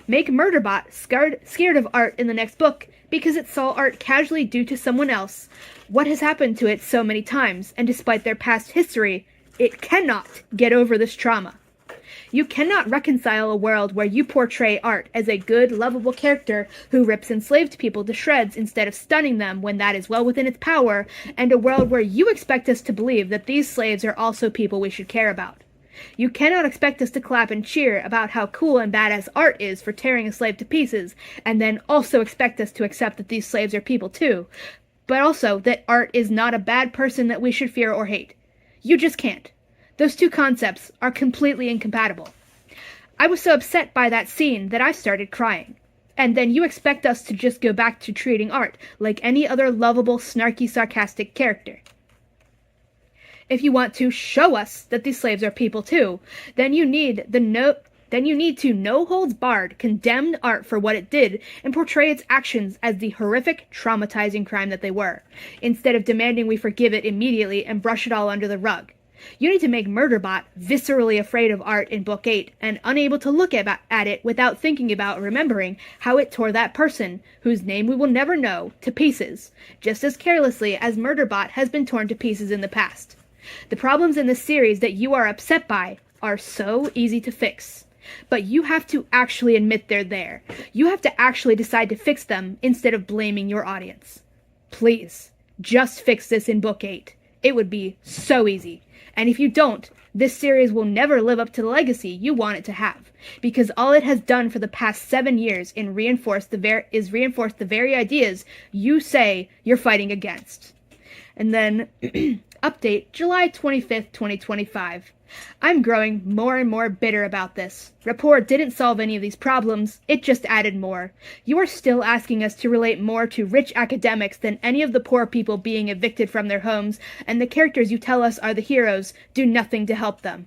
Make Murderbot scared of art in the next book because it saw art casually do to someone else what has happened to it so many times, and despite their past history, it cannot get over this trauma. You cannot reconcile a world where you portray art as a good, lovable character who rips enslaved people to shreds instead of stunning them when that is well within its power, and a world where you expect us to believe that these slaves are also people we should care about. You cannot expect us to clap and cheer about how cool and badass art is for tearing a slave to pieces, and then also expect us to accept that these slaves are people too, but also that art is not a bad person that we should fear or hate. You just can't. Those two concepts are completely incompatible. I was so upset by that scene that I started crying. And then you expect us to just go back to treating art like any other lovable, snarky, sarcastic character. If you want to show us that these slaves are people too, then you need to no holds barred condemn art for what it did and portray its actions as the horrific, traumatizing crime that they were, instead of demanding we forgive it immediately and brush it all under the rug. You need to make Murderbot viscerally afraid of art in Book 8 and unable to look at it without thinking about or remembering how it tore that person, whose name we will never know, to pieces, just as carelessly as Murderbot has been torn to pieces in the past. The problems in this series that you are upset by are so easy to fix. But you have to actually admit they're there. You have to actually decide to fix them instead of blaming your audience. Please, just fix this in Book 8. It would be so easy. And if you don't, this series will never live up to the legacy you want it to have, because all it has done for the past 7 years is reinforce the very ideas you say you're fighting against. And then, update, July 25th, 2025. I'm growing more and more bitter about this. Rapport didn't solve any of these problems, it just added more. You are still asking us to relate more to rich academics than any of the poor people being evicted from their homes, and the characters you tell us are the heroes do nothing to help them.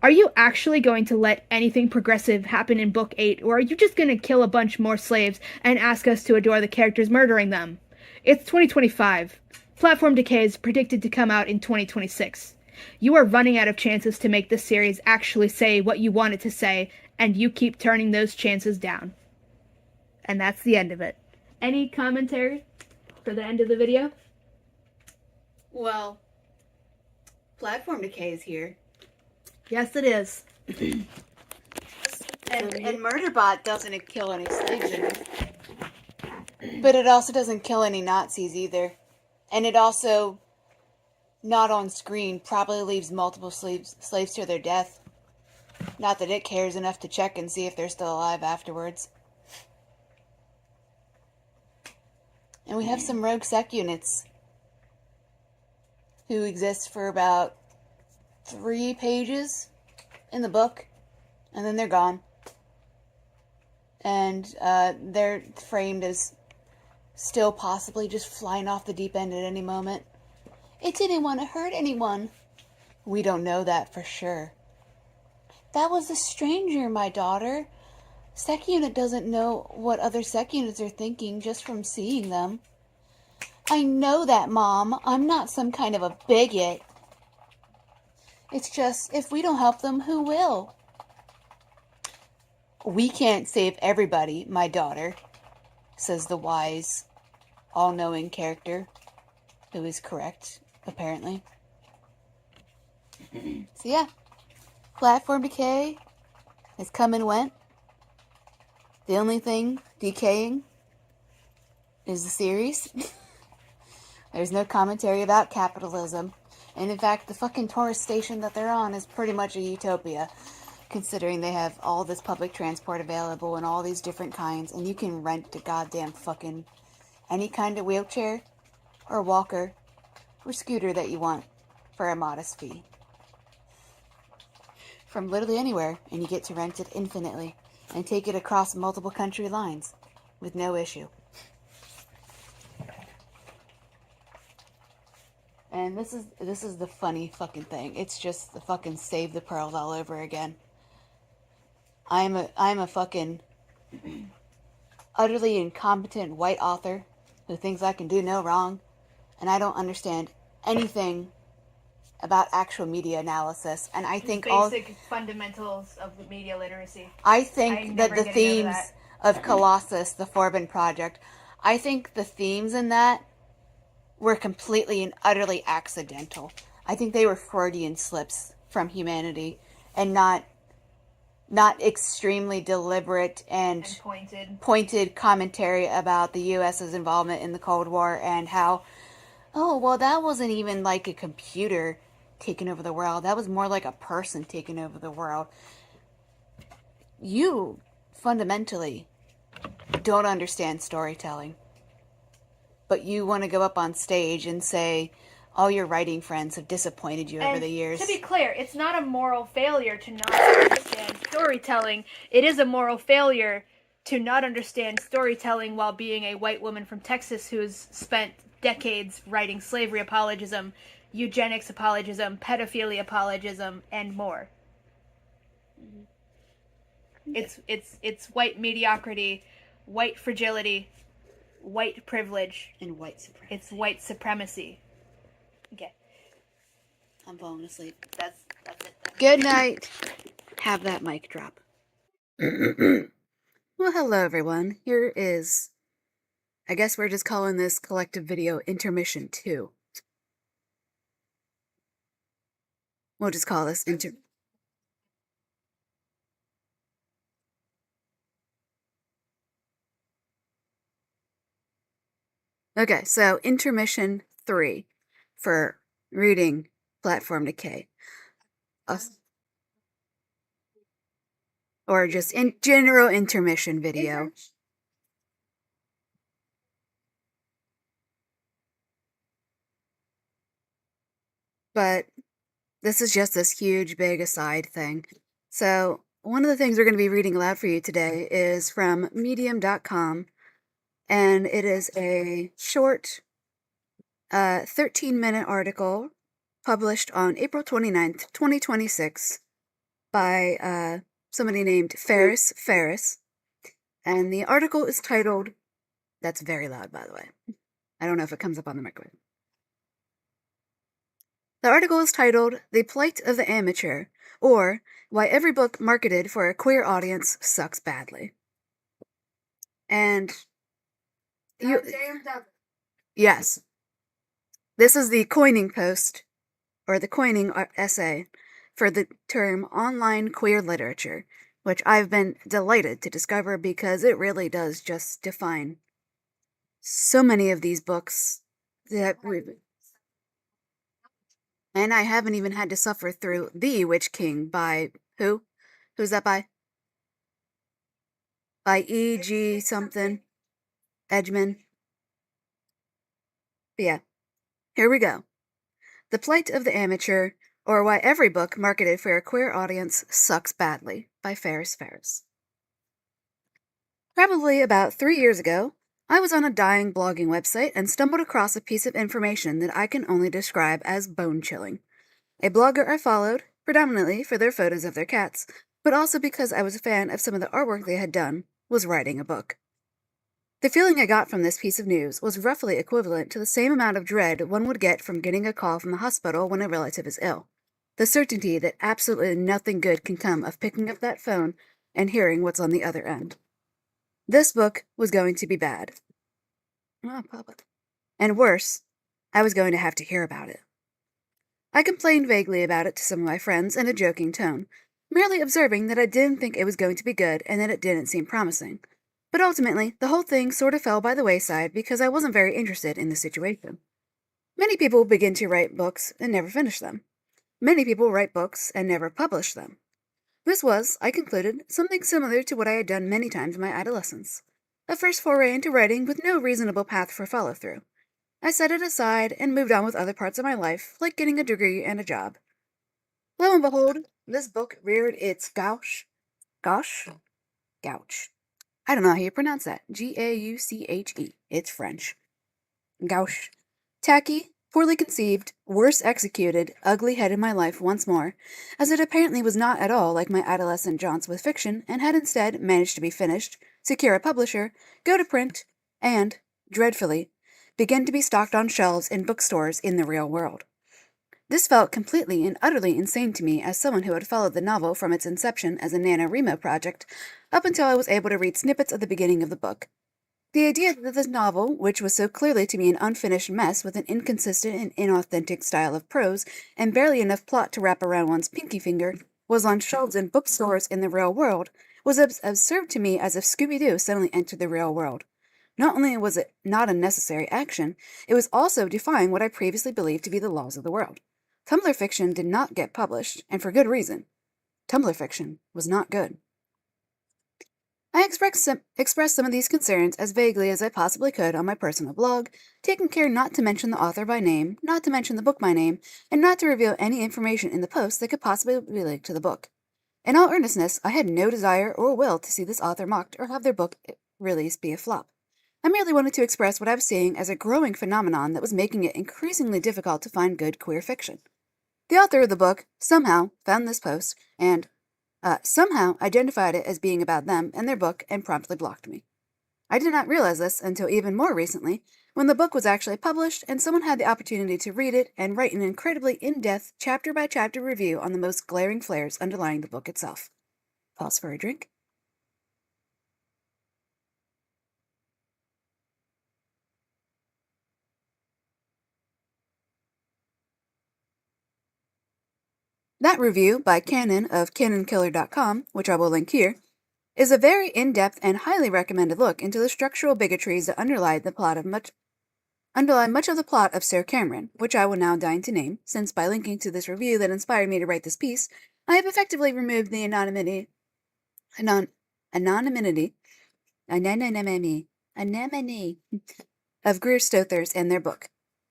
Are you actually going to let anything progressive happen in Book 8, or are you just going to kill a bunch more slaves and ask us to adore the characters murdering them? It's 2025. Platform Decay is predicted to come out in 2026. You are running out of chances to make this series actually say what you want it to say, and you keep turning those chances down. And that's the end of it. Any commentary for the end of the video? Well, Platform Decay is here. Yes, it is. And Murderbot doesn't kill any slaves, but it also doesn't kill any Nazis either. And it also, not on screen, probably leaves multiple slaves to their death. Not that it cares enough to check and see if they're still alive afterwards. And we have some rogue sec units who exist for about 3 pages in the book, and then they're gone. And they're framed as still possibly just flying off the deep end at any moment. It didn't want to hurt anyone. We don't know that for sure. That was a stranger, my daughter. Sec unit doesn't know what other sec units are thinking just from seeing them. I know that, Mom. I'm not some kind of a bigot. It's just, if we don't help them, who will? We can't save everybody, my daughter, says the wise, all-knowing character, who is correct, apparently. So yeah, Platform Decay has come and went. The only thing decaying is the series. There's no commentary about capitalism. And in fact, the fucking tourist station that they're on is pretty much a utopia, considering they have all this public transport available and all these different kinds, and you can rent a goddamn fucking any kind of wheelchair or walker or scooter that you want for a modest fee. From literally anywhere, and you get to rent it infinitely and take it across multiple country lines with no issue. And this is the funny fucking thing. It's just the fucking Save the Pearls all over again. I'm a fucking utterly incompetent white author who thinks I can do no wrong, and I don't understand anything about actual media analysis. And I think basic fundamentals of media literacy. I think that the themes of Colossus, the Forbin Project, I think the themes in that were completely and utterly accidental. I think they were Freudian slips from humanity and not extremely deliberate and pointed commentary about the U.S.'s involvement in the Cold War and how, oh, well, that wasn't even like a computer taking over the world. That was more like a person taking over the world. You fundamentally don't understand storytelling. But you want to go up on stage and say all your writing friends have disappointed you over the years. To be clear, it's not a moral failure to not understand storytelling. It is a moral failure to not understand storytelling while being a white woman from Texas who's spent decades writing slavery apologism, eugenics apologism, pedophilia apologism, and more. It's white mediocrity, white fragility, white privilege, and white supremacy. It's white supremacy. Okay. I'm falling asleep. That's it. Good night. Have that mic drop. Well, hello everyone. Here is, I guess we're just calling this collective video Intermission 2. We'll just call this Okay, so Intermission 3 for reading Platform Decay. Or just in general intermission video. But this is just this huge, big aside thing. So, one of the things we're going to be reading aloud for you today is from medium.com. And it is a short 13-minute article published on April 29th, 2026 by somebody named Ferris. And the article is titled, that's very loud, by the way. I don't know if it comes up on the microphone. The article is titled, The Plight of the Amateur, or Why Every Book Marketed for a Queer Audience Sucks Badly. And yes. This is the coining post, or the coining essay, for the term online queer literature, which I've been delighted to discover because it really does just define so many of these books that and I haven't even had to suffer through The Witch King by who? Who's that by? By E.G. something. Edgman. But yeah, here we go. The Plight of the Amateur, or Why Every Book Marketed for a Queer Audience Sucks Badly, by Ferris Ferris. Probably about 3 years ago, I was on a dying blogging website and stumbled across a piece of information that I can only describe as bone-chilling. A blogger I followed, predominantly for their photos of their cats, but also because I was a fan of some of the artwork they had done, was writing a book. The feeling I got from this piece of news was roughly equivalent to the same amount of dread one would get from getting a call from the hospital when a relative is ill. The certainty that absolutely nothing good can come of picking up that phone and hearing what's on the other end. This book was going to be bad. Oh, Papa. And worse, I was going to have to hear about it. I complained vaguely about it to some of my friends in a joking tone, merely observing that I didn't think it was going to be good and that it didn't seem promising. But ultimately, the whole thing sort of fell by the wayside because I wasn't very interested in the situation. Many people begin to write books and never finish them. Many people write books and never publish them. This was, I concluded, something similar to what I had done many times in my adolescence. A first foray into writing with no reasonable path for follow-through. I set it aside and moved on with other parts of my life, like getting a degree and a job. Lo and behold, this book reared its gouch. I don't know how you pronounce that. Gauche. It's French. Gouche. Tacky, poorly conceived, worse executed, ugly head in my life once more, as it apparently was not at all like my adolescent jaunts with fiction, and had instead managed to be finished, secure a publisher, go to print, and, dreadfully, begin to be stocked on shelves in bookstores in the real world. This felt completely and utterly insane to me as someone who had followed the novel from its inception as a NaNoWriMo project up until I was able to read snippets of the beginning of the book. The idea that this novel, which was so clearly to me an unfinished mess with an inconsistent and inauthentic style of prose and barely enough plot to wrap around one's pinky finger, was on shelves in bookstores in the real world, was as absurd to me as if Scooby-Doo suddenly entered the real world. Not only was it not a necessary action, it was also defying what I previously believed to be the laws of the world. Tumblr fiction did not get published, and for good reason. Tumblr fiction was not good. I expressed some of these concerns as vaguely as I possibly could on my personal blog, taking care not to mention the author by name, not to mention the book by name, and not to reveal any information in the post that could possibly be linked to the book. In all earnestness, I had no desire or will to see this author mocked or have their book release be a flop. I merely wanted to express what I was seeing as a growing phenomenon that was making it increasingly difficult to find good queer fiction. The author of the book somehow found this post and somehow identified it as being about them and their book and promptly blocked me. I did not realize this until even more recently, when the book was actually published and someone had the opportunity to read it and write an incredibly in-depth, chapter-by-chapter review on the most glaring flares underlying the book itself. Pause for a drink. That review by Cannon of CannonKiller.com, which I will link here, is a very in-depth and highly recommended look into the structural bigotries that underlie much of the plot of Sir Cameron, which I will now deign to name, since by linking to this review that inspired me to write this piece, I have effectively removed the anonymity of Greer Stothers and their book.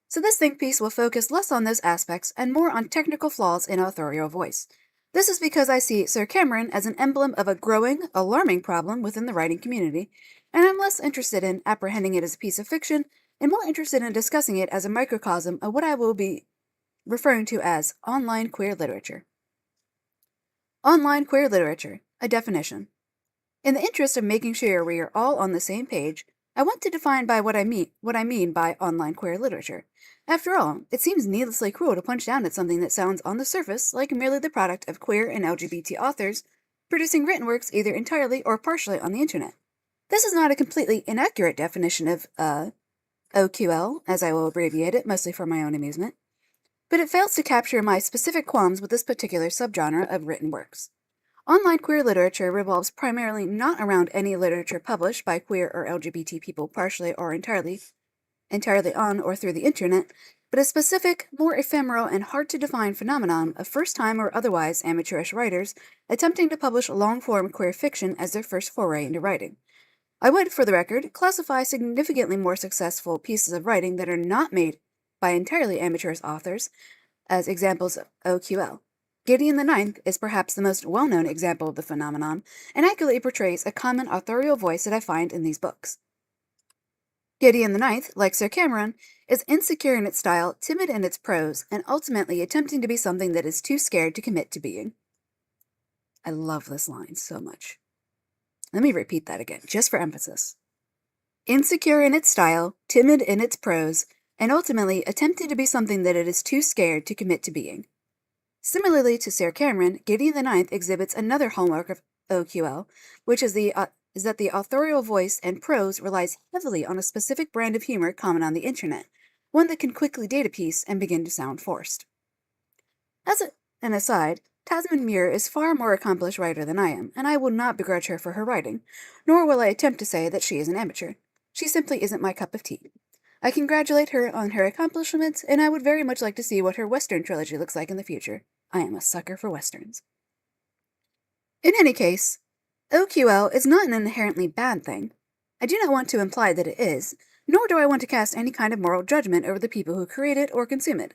So this think piece will focus less on those aspects and more on technical flaws in authorial voice. This is because I see Sir Cameron as an emblem of a growing, alarming problem within the writing community, and I'm less interested in apprehending it as a piece of fiction and more interested in discussing it as a microcosm of what I will be referring to as online queer literature. Online queer literature, a definition. In the interest of making sure we are all on the same page, I want to define by what I mean by online queer literature. After all, it seems needlessly cruel to punch down at something that sounds on the surface like merely the product of queer and LGBT authors producing written works either entirely or partially on the internet. This is not a completely inaccurate definition of OQL, as I will abbreviate it, mostly for my own amusement. but it fails to capture my specific qualms with this particular subgenre of written works. Online queer literature revolves primarily not around any literature published by queer or LGBT people partially or entirely on or through the internet, but a specific, more ephemeral and hard-to-define phenomenon of first-time or otherwise amateurish writers attempting to publish long-form queer fiction as their first foray into writing. I would, for the record, classify significantly more successful pieces of writing that are not made by entirely amateurish authors as examples of OQL. Gideon the Ninth is perhaps the most well-known example of the phenomenon, and accurately portrays a common authorial voice that I find in these books. Gideon the Ninth, like Sir Cameron, is insecure in its style, timid in its prose, and ultimately attempting to be something that is too scared to commit to being. I love this line so much. Let me repeat that again, just for emphasis. Insecure in its style, timid in its prose, and ultimately attempting to be something that it is too scared to commit to being. Similarly to Sir Cameron, Gideon the Ninth exhibits another hallmark of OQL, which is that the authorial voice and prose relies heavily on a specific brand of humor common on the internet, one that can quickly date a piece and begin to sound forced. As an aside, Tasman Muir is far more accomplished writer than I am, and I will not begrudge her for her writing, nor will I attempt to say that she is an amateur. She simply isn't my cup of tea. I congratulate her on her accomplishments, and I would very much like to see what her Western trilogy looks like in the future. I am a sucker for Westerns. In any case, OQL is not an inherently bad thing. I do not want to imply that it is, nor do I want to cast any kind of moral judgment over the people who create it or consume it.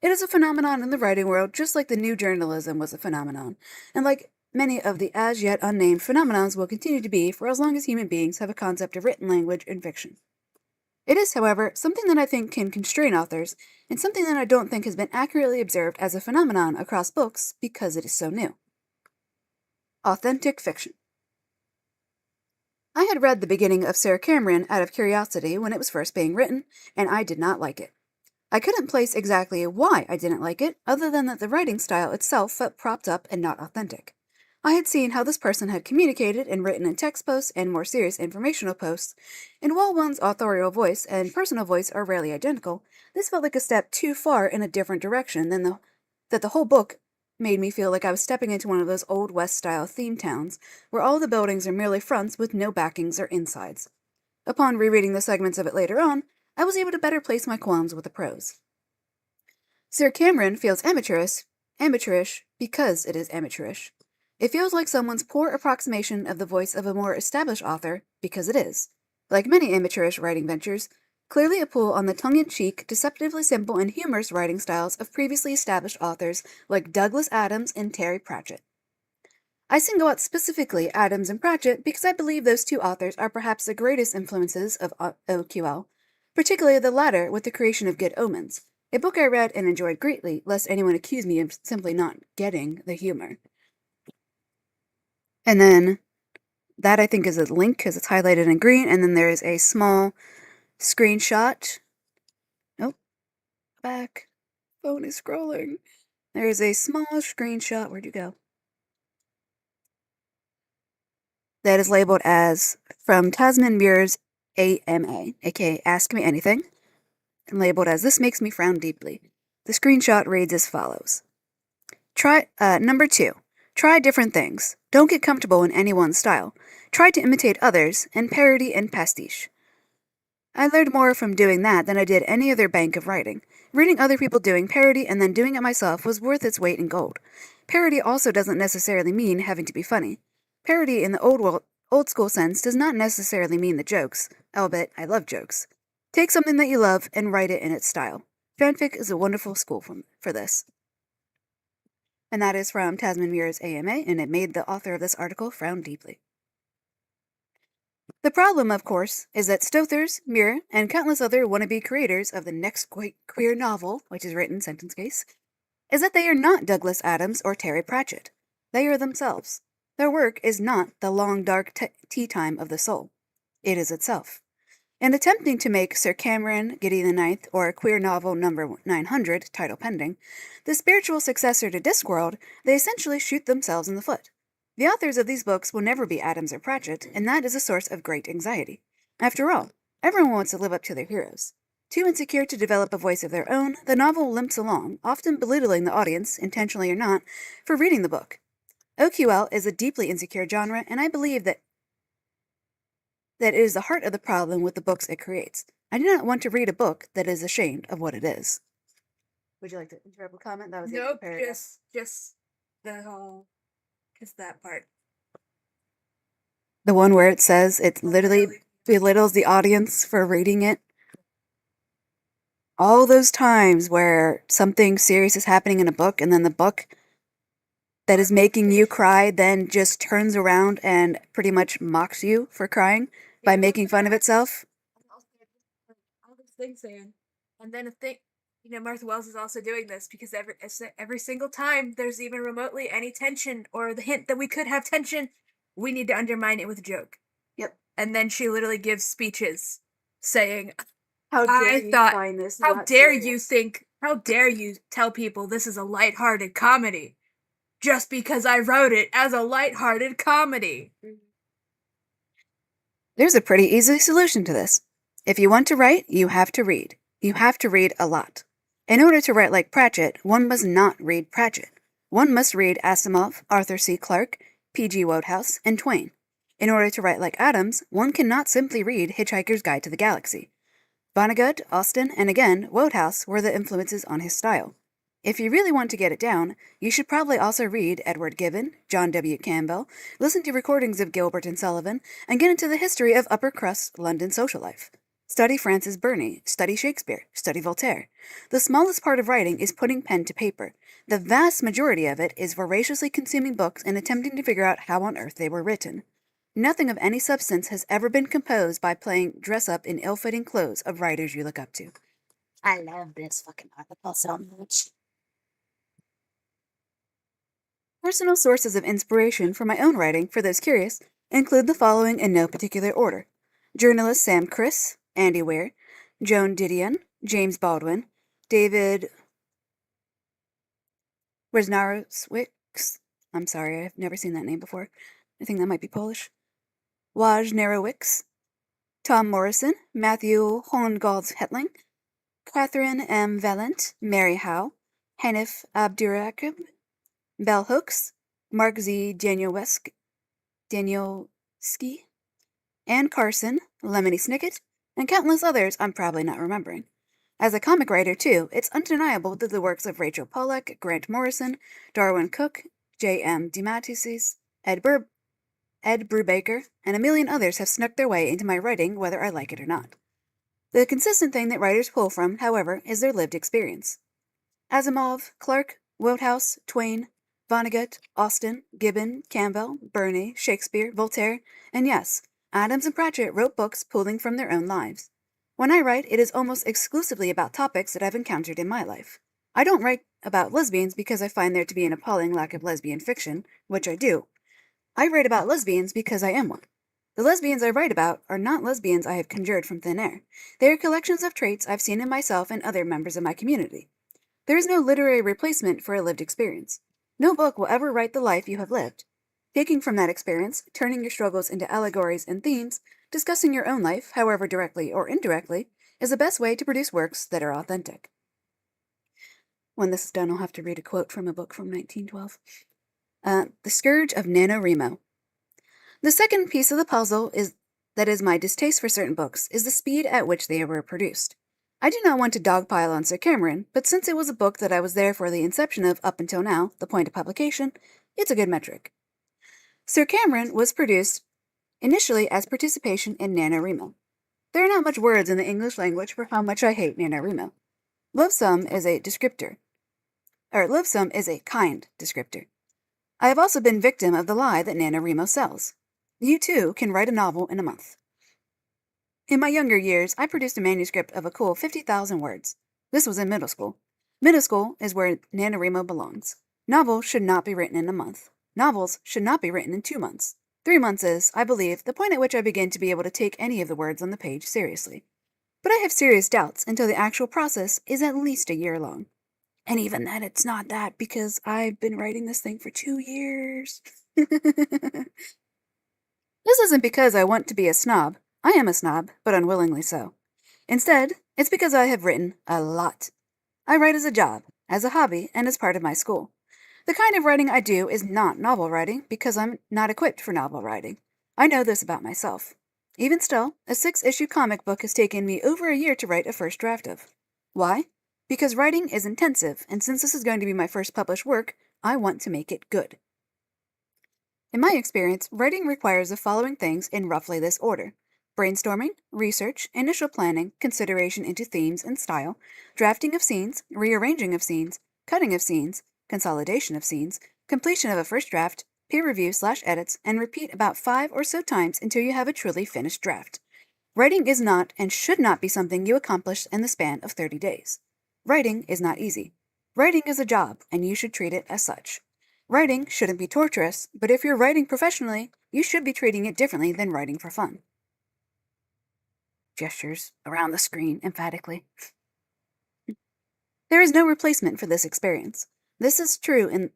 It is a phenomenon in the writing world just like the new journalism was a phenomenon, and like many of the as-yet unnamed phenomenons will continue to be for as long as human beings have a concept of written language in fiction. It is, however, something that I think can constrain authors, and something that I don't think has been accurately observed as a phenomenon across books because it is so new. Authentic fiction. I had read the beginning of Sir Cameron out of curiosity when it was first being written, and I did not like it. I couldn't place exactly why I didn't like it, other than that the writing style itself felt propped up and not authentic. I had seen how this person had communicated and written in text posts and more serious informational posts, and while one's authorial voice and personal voice are rarely identical, this felt like a step too far in a different direction than that the whole book made me feel like I was stepping into one of those old West-style theme towns, where all the buildings are merely fronts with no backings or insides. Upon rereading the segments of it later on, I was able to better place my qualms with the prose. Sir Cameron feels amateurish because it is amateurish. It feels like someone's poor approximation of the voice of a more established author because it is. Like many amateurish writing ventures, clearly a pull on the tongue-in-cheek, deceptively simple and humorous writing styles of previously established authors like Douglas Adams and Terry Pratchett. I single out specifically Adams and Pratchett because I believe those two authors are perhaps the greatest influences of OQL, particularly the latter with the creation of Good Omens, a book I read and enjoyed greatly, lest anyone accuse me of simply not getting the humor. And then that I think is a link because it's highlighted in green, and then there is a small screenshot. Nope. Back. Phone is scrolling. There is a small screenshot. Where'd you go? That is labeled as from Tasman Muir's AMA, aka Ask Me Anything, and labeled as This Makes Me Frown Deeply. The screenshot reads as follows. Number 2. Try different things. Don't get comfortable in any one style. Try to imitate others, and parody and pastiche. I learned more from doing that than I did any other bank of writing. Reading other people doing parody and then doing it myself was worth its weight in gold. Parody also doesn't necessarily mean having to be funny. Parody in the old school sense does not necessarily mean the jokes, albeit I love jokes. Take something that you love and write it in its style. Fanfic is a wonderful school for this. And that is from Tasman Muir's AMA, and it made the author of this article frown deeply. The problem, of course, is that Stothers, Muir, and countless other wannabe creators of the next queer novel, which is written sentence case, is that they are not Douglas Adams or Terry Pratchett. They are themselves. Their work is not the long dark tea time of the soul. It is itself. In attempting to make Sir Cameron, Gideon the Ninth, or queer novel number 900, title pending, the spiritual successor to Discworld, they essentially shoot themselves in the foot. The authors of these books will never be Adams or Pratchett, and that is a source of great anxiety. After all, everyone wants to live up to their heroes. Too insecure to develop a voice of their own, the novel limps along, often belittling the audience, intentionally or not, for reading the book. OQL is a deeply insecure genre, and I believe that it is the heart of the problem with the books it creates. I do not want to read a book that is ashamed of what it is. Would you like to interrupt a comment? That was Nope, the paragraph. just the whole, just that part. The one where it says it literally belittles the audience for reading it. All those times where something serious is happening in a book, and then the book that is making you cry then just turns around and pretty much mocks you for crying by making fun of itself. All these things saying, and then Martha Wells is also doing this because every single time there's even remotely any tension or the hint that we could have tension, we need to undermine it with a joke. Yep. And then she literally gives speeches saying, How dare you find this not serious? How dare you tell people this is a lighthearted comedy just because I wrote it as a lighthearted comedy? There's a pretty easy solution to this. If you want to write, you have to read. You have to read a lot. In order to write like Pratchett, one must not read Pratchett. One must read Asimov, Arthur C. Clarke, P.G. Wodehouse, and Twain. In order to write like Adams, one cannot simply read Hitchhiker's Guide to the Galaxy. Vonnegut, Austen, and again, Wodehouse were the influences on his style. If you really want to get it down, you should probably also read Edward Gibbon, John W. Campbell, listen to recordings of Gilbert and Sullivan, and get into the history of upper-crust London social life. Study Francis Burney, study Shakespeare, study Voltaire. The smallest part of writing is putting pen to paper. The vast majority of it is voraciously consuming books and attempting to figure out how on earth they were written. Nothing of any substance has ever been composed by playing dress-up in ill-fitting clothes of writers you look up to. I love this fucking article so much. Personal sources of inspiration for my own writing, for those curious, include the following in no particular order. Journalist Sam Criss, Andy Weir, Joan Didion, James Baldwin, David Wojnarowicz. I'm sorry, I've never seen that name before. I think that might be Polish. Wojnarowicz, Tom Morrison, Matthew Hohengold Hetling, Catherine M. Valent, Mary Howe, Hanif Abdurraqib, Bell Hooks, Mark Z. Danielski, Ann Carson, Lemony Snicket, and countless others I'm probably not remembering. As a comic writer, too, it's undeniable that the works of Rachel Pollack, Grant Morrison, Darwin Cook, J.M. DeMatteis, Ed Brubaker, and a million others have snuck their way into my writing whether I like it or not. The consistent thing that writers pull from, however, is their lived experience. Asimov, Clarke, Wodehouse, Twain, Vonnegut, Austen, Gibbon, Campbell, Burney, Shakespeare, Voltaire, and yes, Adams and Pratchett wrote books pulling from their own lives. When I write, it is almost exclusively about topics that I've encountered in my life. I don't write about lesbians because I find there to be an appalling lack of lesbian fiction, which I do. I write about lesbians because I am one. The lesbians I write about are not lesbians I have conjured from thin air. They are collections of traits I've seen in myself and other members of my community. There is no literary replacement for a lived experience. No book will ever write the life you have lived. Taking from that experience, turning your struggles into allegories and themes, discussing your own life, however directly or indirectly, is the best way to produce works that are authentic. When this is done, I'll have to read a quote from a book from 1912. The Scourge of NaNoWriMo. The second piece of the puzzle is my distaste for certain books, is the speed at which they were produced. I do not want to dogpile on Sir Cameron, but since it was a book that I was there for the inception of up until now, the point of publication, it's a good metric. Sir Cameron was produced initially as participation in NaNoWriMo. There are not much words in the English language for how much I hate NaNoWriMo. Loathsome is a kind descriptor. I have also been victim of the lie that NaNoWriMo sells. You too can write a novel in a month. In my younger years, I produced a manuscript of a cool 50,000 words. This was in middle school. Middle school is where NaNoWriMo belongs. Novels should not be written in a month. Novels should not be written in 2 months. 3 months is, I believe, the point at which I begin to be able to take any of the words on the page seriously. But I have serious doubts until the actual process is at least a year long. And even then, it's not that, because I've been writing this thing for 2 years. This isn't because I want to be a snob. I am a snob, but unwillingly so. Instead, It's because I have written a lot. I write as a job, as a hobby, and as part of my school. The kind of writing I do is not novel writing because I'm not equipped for novel writing. I know this about myself. Even still, a 6-issue comic book has taken me over a year to write a first draft of. Why? Because writing is intensive, and since this is going to be my first published work, I want to make it good. In my experience, writing requires the following things in roughly this order: brainstorming, research, initial planning, consideration into themes and style, drafting of scenes, rearranging of scenes, cutting of scenes, consolidation of scenes, completion of a first draft, peer review/edits, and repeat about 5 or so times until you have a truly finished draft. Writing is not and should not be something you accomplish in the span of 30 days. Writing is not easy. Writing is a job, and you should treat it as such. Writing shouldn't be torturous, but if you're writing professionally, you should be treating it differently than writing for fun. Gestures around the screen emphatically. There is no replacement for this experience. This is true in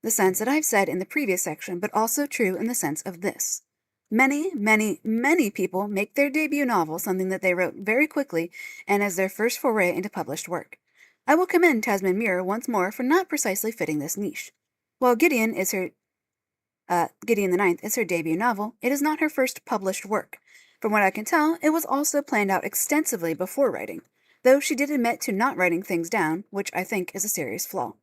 the sense that I've said in the previous section, but also true in the sense of this. Many, many, many people make their debut novel something that they wrote very quickly and as their first foray into published work. I will commend Tasman Mirror once more for not precisely fitting this niche. While Gideon the Ninth is her debut novel, it is not her first published work. From what I can tell, it was also planned out extensively before writing, though she did admit to not writing things down, which I think is a serious flaw.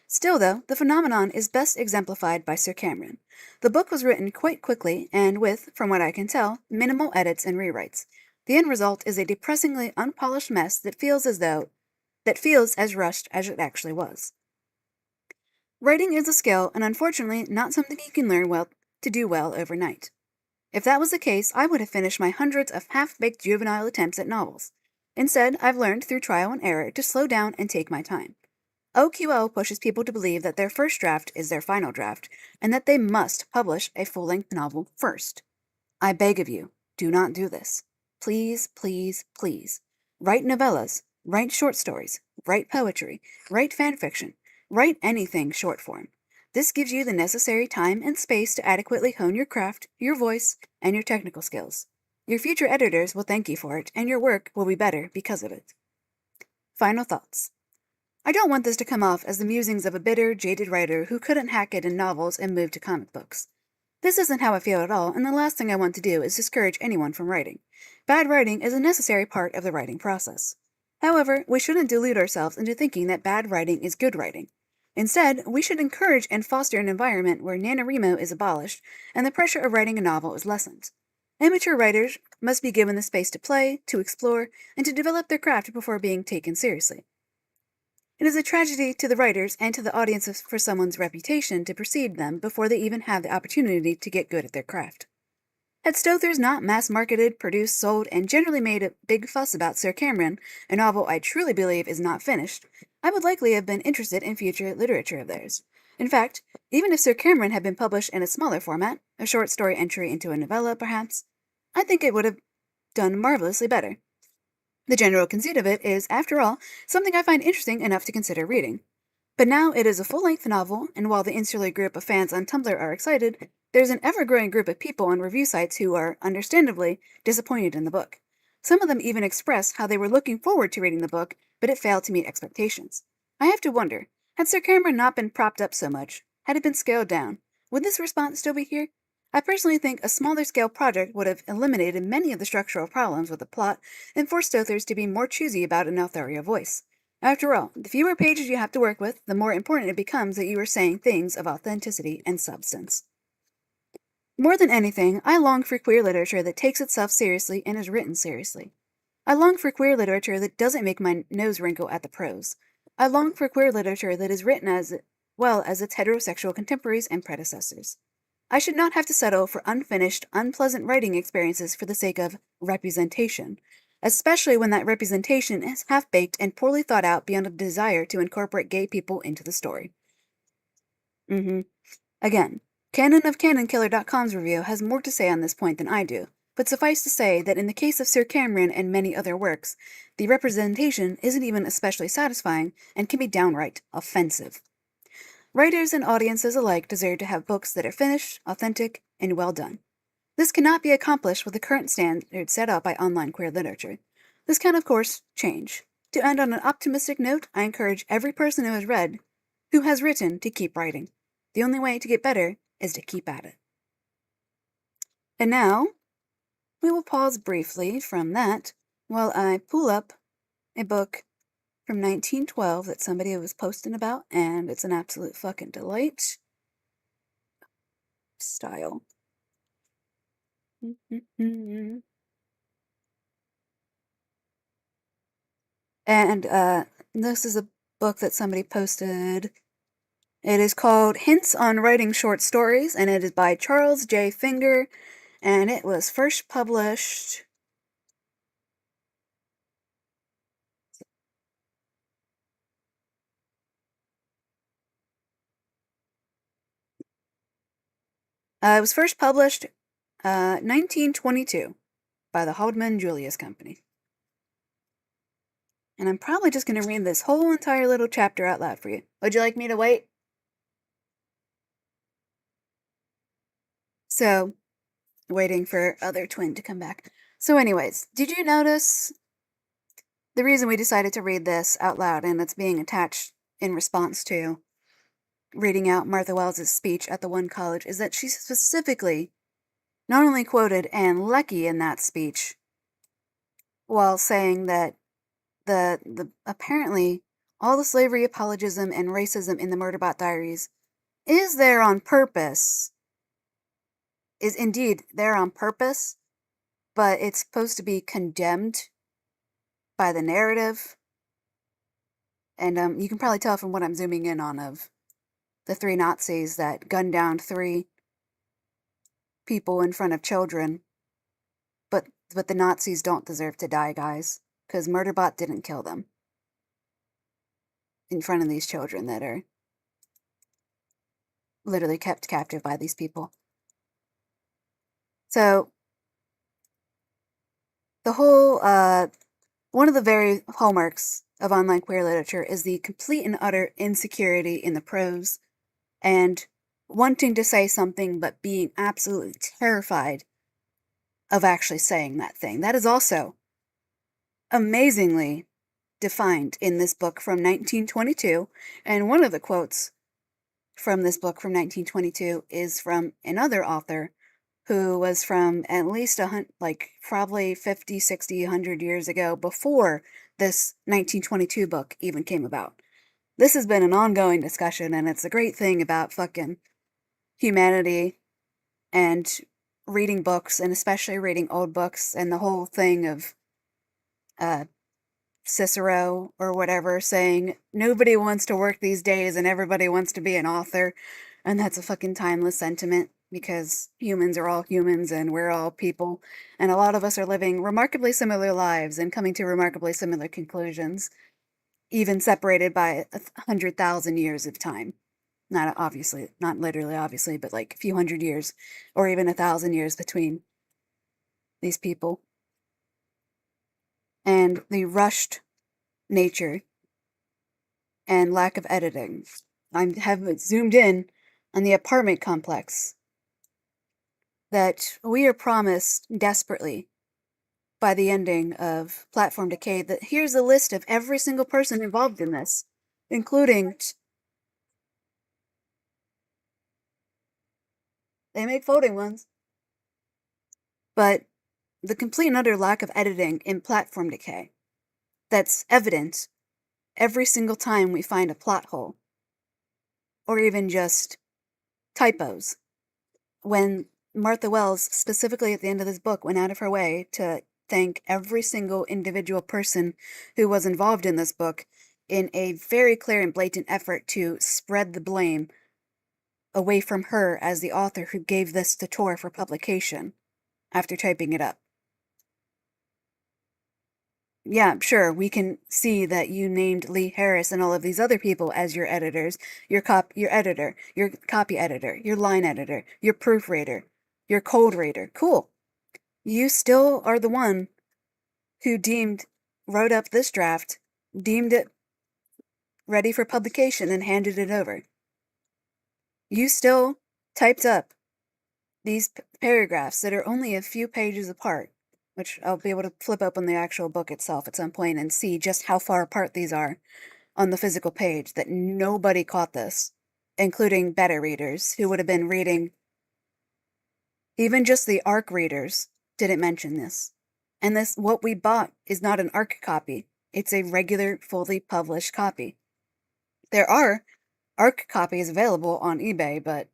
Still, though, the phenomenon is best exemplified by Sir Cameron. The book was written quite quickly and with, from what I can tell, minimal edits and rewrites. The end result is a depressingly unpolished mess that feels as rushed as it actually was. Writing is a skill, and unfortunately not something you can learn to do well overnight. If that was the case, I would have finished my hundreds of half-baked juvenile attempts at novels. Instead, I've learned through trial and error to slow down and take my time. OQL pushes people to believe that their first draft is their final draft, and that they must publish a full-length novel first. I beg of you, do not do this. Please, please, please. Write novellas, write short stories, write poetry, write fan fiction, write anything short form. This gives you the necessary time and space to adequately hone your craft, your voice, and your technical skills. Your future editors will thank you for it, and your work will be better because of it. Final thoughts. I don't want this to come off as the musings of a bitter, jaded writer who couldn't hack it in novels and moved to comic books. This isn't how I feel at all, and the last thing I want to do is discourage anyone from writing. Bad writing is a necessary part of the writing process. However, we shouldn't delude ourselves into thinking that bad writing is good writing. Instead, we should encourage and foster an environment where NaNoWriMo is abolished and the pressure of writing a novel is lessened. Amateur writers must be given the space to play, to explore, and to develop their craft before being taken seriously. It is a tragedy to the writers and to the audience for someone's reputation to precede them before they even have the opportunity to get good at their craft. Had Stothers not mass-marketed, produced, sold, and generally made a big fuss about Sir Cameron, a novel I truly believe is not finished, I would likely have been interested in future literature of theirs. In fact, even if Sir Cameron had been published in a smaller format, a short story entry into a novella perhaps, I think it would have done marvelously better. The general conceit of it is, after all, something I find interesting enough to consider reading. But now it is a full-length novel, and while the insular group of fans on Tumblr are excited, there's an ever-growing group of people on review sites who are, understandably, disappointed in the book. Some of them even express how they were looking forward to reading the book, but it failed to meet expectations. I have to wonder, had Sir Cameron not been propped up so much, had it been scaled down, would this response still be here? I personally think a smaller-scale project would have eliminated many of the structural problems with the plot and forced authors to be more choosy about an authorial voice. After all, the fewer pages you have to work with, the more important it becomes that you are saying things of authenticity and substance. More than anything, I long for queer literature that takes itself seriously and is written seriously. I long for queer literature that doesn't make my nose wrinkle at the prose. I long for queer literature that is written as well as its heterosexual contemporaries and predecessors. I should not have to settle for unfinished, unpleasant writing experiences for the sake of representation, especially when that representation is half-baked and poorly thought out beyond a desire to incorporate gay people into the story. Again, Canon of CanonKiller.com's review has more to say on this point than I do, but suffice to say that in the case of Sir Cameron and many other works, the representation isn't even especially satisfying and can be downright offensive. Writers and audiences alike deserve to have books that are finished, authentic, and well done. This cannot be accomplished with the current standards set up by online queer literature. This can, of course, change. To end on an optimistic note, I encourage every person who has written, to keep writing. The only way to get better is to keep at it. And now, we will pause briefly from that while I pull up a book from 1912 that somebody was posting about, and it's an absolute fucking delight. Style. And this is a book that somebody posted. It is called Hints on Writing Short Stories, and it is by Charles J. Finger, and it was first published... it was first published 1922 by the Haldeman Julius Company. And I'm probably just going to read this whole entire little chapter out loud for you. Would you like me to wait? So, waiting for other twin to come back. So anyways, did you notice the reason we decided to read this out loud, and it's being attached in response to reading out Martha Wells' speech at the one college, is that she specifically not only quoted Anne Leckie in that speech, while saying that the apparently all the slavery apologism and racism in the Murderbot Diaries is there on purpose, is indeed there on purpose, but it's supposed to be condemned by the narrative. And you can probably tell from what I'm zooming in on of the 3 Nazis that gunned down 3 people in front of children. But the Nazis don't deserve to die, guys, because Murderbot didn't kill them in front of these children that are literally kept captive by these people. So, the whole, one of the very hallmarks of online queer literature is the complete and utter insecurity in the prose, and wanting to say something but being absolutely terrified of actually saying that thing. That is also amazingly defined in this book from 1922, and one of the quotes from this book from 1922 is from another author who was from at least probably 50, 60, 100 years ago, before this 1922 book even came about. This has been an ongoing discussion, and it's a great thing about fucking humanity and reading books, and especially reading old books, and the whole thing of Cicero or whatever saying nobody wants to work these days and everybody wants to be an author. And that's a fucking timeless sentiment, because humans are all humans and we're all people, and a lot of us are living remarkably similar lives and coming to remarkably similar conclusions, even separated by 100,000 years of time. Not literally obviously, but like a few hundred years or even 1,000 years between these people. And the rushed nature and lack of editing. I have zoomed in on the apartment complex that we are promised desperately by the ending of Platform Decay, that here's a list of every single person involved in this, including... They make folding ones. But the complete and utter lack of editing in Platform Decay, that's evident every single time we find a plot hole, or even just typos. When Martha Wells, specifically at the end of this book, went out of her way to thank every single individual person who was involved in this book in a very clear and blatant effort to spread the blame away from her as the author who gave this to Tor for publication after typing it up. Yeah, sure, we can see that you named Lee Harris and all of these other people as your editors, your editor, your copy editor, your line editor, your proofreader, your cold reader. Cool. You still are the one who wrote up this draft, deemed it ready for publication, and handed it over. You still typed up these paragraphs that are only a few pages apart which I'll be able to flip open the actual book itself at some point and see just how far apart these are on the physical page, that nobody caught this, including beta readers who would have been reading. Even just the ARC readers didn't mention this. And this, what we bought, is not an ARC copy. It's a regular, fully published copy. There are ARC copies available on eBay, but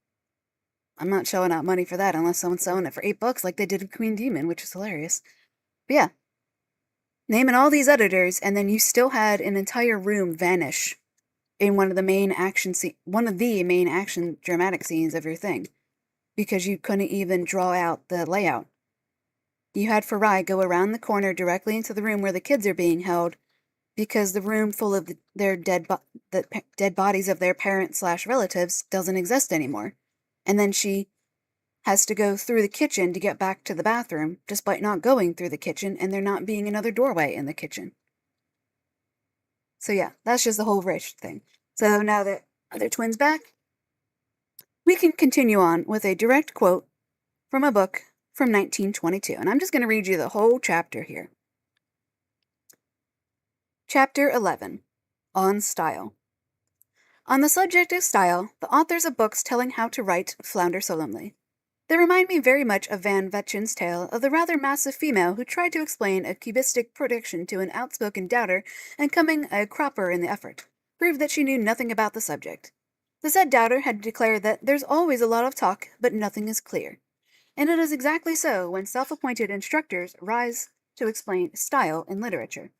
I'm not shelling out money for that unless someone's selling it for $8 like they did with Queen Demon, which is hilarious. But yeah. Naming all these editors, and then you still had an entire room vanish in one of the main action dramatic scenes of your thing, because you couldn't even draw out the layout. You had Farai go around the corner directly into the room where the kids are being held, because the room full of their dead bodies of their parents/relatives doesn't exist anymore. And then she has to go through the kitchen to get back to the bathroom, despite not going through the kitchen and there not being another doorway in the kitchen. So yeah, that's just the whole Rich thing. So now that their twins back, we can continue on with a direct quote from a book from 1922. And I'm just going to read you the whole chapter here. Chapter 11. On Style. On the subject of style, the authors of books telling how to write flounder solemnly. They remind me very much of Van Vetchen's tale of the rather massive female who tried to explain a cubistic prediction to an outspoken doubter, and coming a cropper in the effort, proved that she knew nothing about the subject. The said doubter had declared that there's always a lot of talk, but nothing is clear. And it is exactly so when self-appointed instructors rise to explain style in literature.